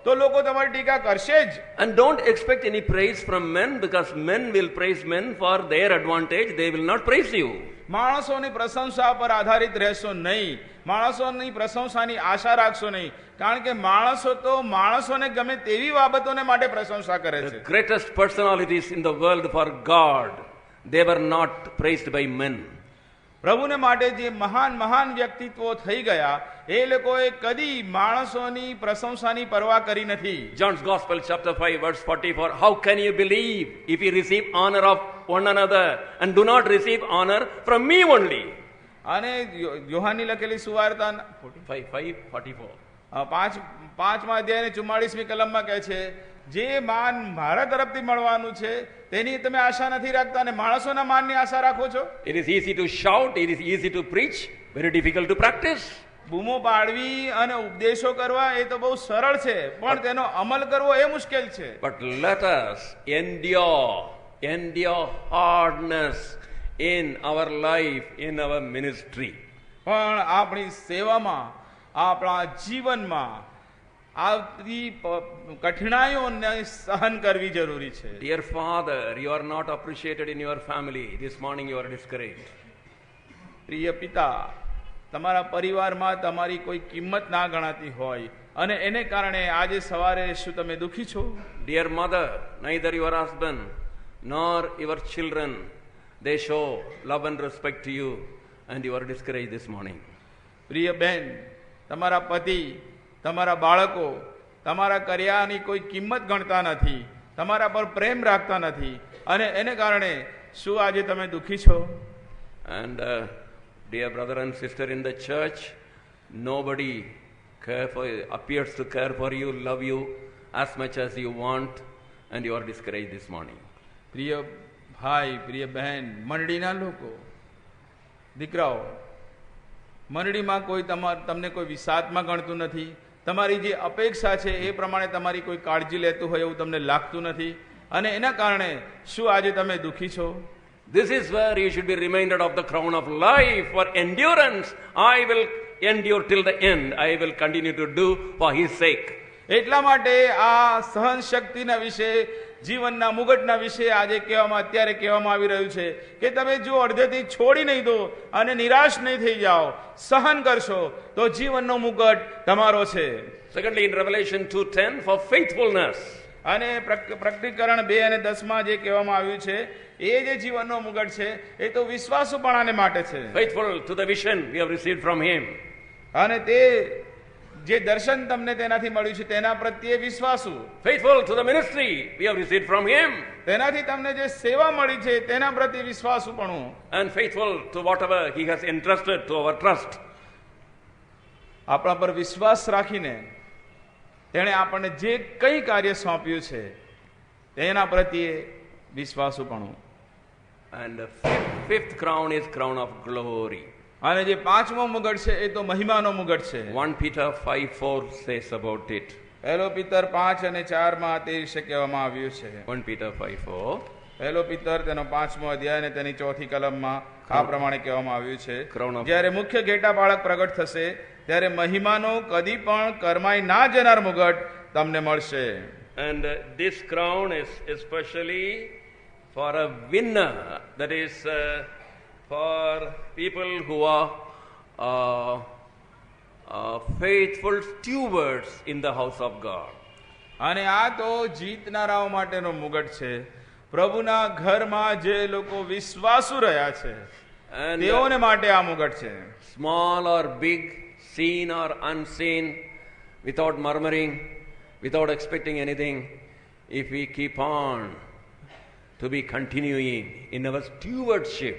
Speaker 4: તો લોકો તમારી ટીકા કરશે જ.
Speaker 2: And don't expect any praise from men, because men will praise men for their advantage. They will not praise you.
Speaker 4: માણસોની પ્રશંસા પર આધારિત રહેશો નહીં. માણસોની પ્રશંસાની આશા રાખશો નહીં, કારણ કે માણસો તો માણસોને ગમે તેવી બાબતોને માટે પ્રશંસા કરે
Speaker 2: The
Speaker 4: છે.
Speaker 2: greatest personalities in the world for God, they were not praised by men.
Speaker 4: પ્રભુને માટે જે મહાન મહાન વ્યક્તિત્વો થઈ ગયા એ લોકોએ કદી માણસોની પ્રશંસાની પરવા કરી નથી.
Speaker 2: John's Gospel, chapter 5, verse 44. How can you believe if you receive honor of one another and do not receive honor from me only?
Speaker 4: અને યોહાનની લખેલી સુવાર્તા
Speaker 2: 5:44.
Speaker 4: પાંચમા અધ્યાયની 44મી કલમમાં કહે છે, જે માન મારા તરફથી મળવાનું છે તેની તમે આશા નથી રાખતા અને માણસોના માનની આશા રાખો છો.
Speaker 2: It is easy to shout, it is easy to preach, very difficult to practice.
Speaker 4: બૂમો પાડવી અને ઉપદેશો કરવા એ તો બહુ સરળ છે, પણ તેનો અમલ કરવો એ મુશ્કેલ છે.
Speaker 2: But let us endure hardness in our life, in our ministry.
Speaker 4: પણ આપણી સેવામાં, આપણા જીવનમાં આવતી કઠિનાઈઓને સહન કરવી જરૂરી છે.
Speaker 2: Dear Father, you are not appreciated in your family. This morning you are discouraged.
Speaker 4: પ્રિય પિતા, તમારા પરિવારમાં તમારી કોઈ કિંમત ના ગણાતી હોય અને એને કારણે આજે સવારે શું તમે દુઃખી છો?
Speaker 2: Dear mother, neither your husband nor your children, they show love and respect to you, and you are discouraged this morning.
Speaker 4: પ્રિય બેન, તમારા પતિ, તમારા બાળકો તમારા કર્યાની કોઈ કિંમત ગણતા નથી, તમારા પર પ્રેમ રાખતા નથી અને એને કારણે શું આજે તમે દુઃખી છો?
Speaker 2: And dear brother and sister in the church, nobody appears to care for you, love you as much as you want, and you are discouraged this morning.
Speaker 4: પ્રિય ભાઈ, પ્રિય બહેન, મંડળીના લોકો, દીકરાઓ, મંડળીમાં કોઈ તમને કોઈ વિષાદમાં ગણતું નથી, તમારી જે અપેક્ષા છે એ પ્રમાણે તમારી કોઈ કાળજી લેતું હોય એવું તમને લાગતું નથી અને એના કારણે શું આજે તમે દુઃખી છો?
Speaker 2: This is where you should be reminded of the crown of life. For endurance, I will endure till the end. I will continue to do for his sake.
Speaker 4: એટલા માટે આ સહન શક્તિના વિશે, જીવનના મુગટના વિશે આજે અત્યારે કહેવામાં આવી રહ્યું છે કે તમે જો અડધેથી છોડી નહીં દો અને નિરાશ નહીં થઈ જાઓ, સહન કરશો તો જીવનનો મુગટ તમારો છે.
Speaker 2: Secondly, in Revelation 2:10, for faithfulness.
Speaker 4: અને પ્રકટીકરણ 2 અને 10માં જે કહેવામાં આવ્યું છે એ જે જીવનનો મુગટ છે એ તો વિશ્વાસુપણાને માટે છે.
Speaker 2: Faithful to the vision we have received from him.
Speaker 4: અને તે જે દર્શન તમને તેનાથી મળ્યું છે તેના પ્રત્યે વિશ્વાસુ.
Speaker 2: Faithful to the ministry we have received from him.
Speaker 4: તેનાથી તમને જે સેવા મળી છે તેના પ્રત્યે વિશ્વાસુપણું.
Speaker 2: And faithful to whatever he has entrusted to our trust.
Speaker 4: આપણા પર વિશ્વાસ રાખીને તેણે આપણને જે કંઈ કાર્ય સોંપ્યું છે તેના પ્રત્યે વિશ્વાસુપણું.
Speaker 2: And the fifth crown is crown of glory.
Speaker 4: અને જે પાંચમો મુગટ છે એ તો મહિમાનો મુગટ છે.
Speaker 2: 1 Peter 5:4 says about it.
Speaker 4: પહેલો પિતર 5 અને 4માં તે વિશે કહેવામાં આવ્યું છે.
Speaker 2: 1 Peter 5:4.
Speaker 4: પહેલો પિતર તેનો 5મો અધ્યાય અને તેની 4th કલમમાં આ પ્રમાણે કહેવામાં આવ્યું છે, જ્યારે મુખ્ય ઘેટા બાળક પ્રગટ થશે ત્યારે મહિમાનો કદી પણ કરમાઈ ના જનાર મુગટ તમને મળશે.
Speaker 2: And this crown is especially for a winner, that is for people who are faithful stewards in the house of God.
Speaker 4: અને આ તો જીતનારાઓ માટેનો મુગટ છે. પ્રભુના ઘરમાં જે લોકો વિશ્વાસુ રહ્યા છે તેઓને માટે આ મુગટ છે.
Speaker 2: Small or big, seen or unseen, without murmuring, without expecting anything, if we keep on to be continuing in our stewardship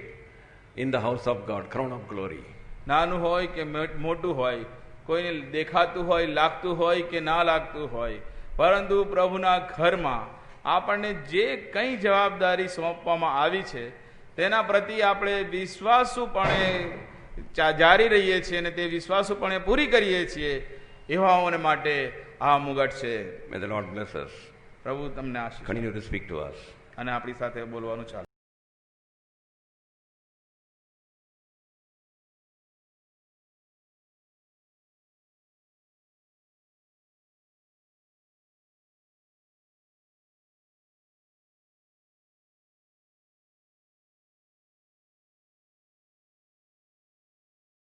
Speaker 2: in the house of God, crown of glory.
Speaker 4: નાનું હોય કે મોટું હોય, કોઈને દેખાતું હોય, લાગતું હોય કે ના લાગતું હોય, પરંતુ પ્રભુના ઘરમાં આપણને જે કંઈ જવાબદારી સોંપવામાં આવી છે તેના પ્રતિ આપણે વિશ્વાસુપણે જારી રહીએ છીએ અને તે વિશ્વાસુપણે પૂરી કરીએ છીએ, એવાઓને માટે આ મુગટ છે.
Speaker 2: May the Lord bless us.
Speaker 4: પ્રભુ તમને આશીષ.
Speaker 2: Continue to speak to us.
Speaker 4: અને આપણી સાથે બોલવાનું ચાલુ.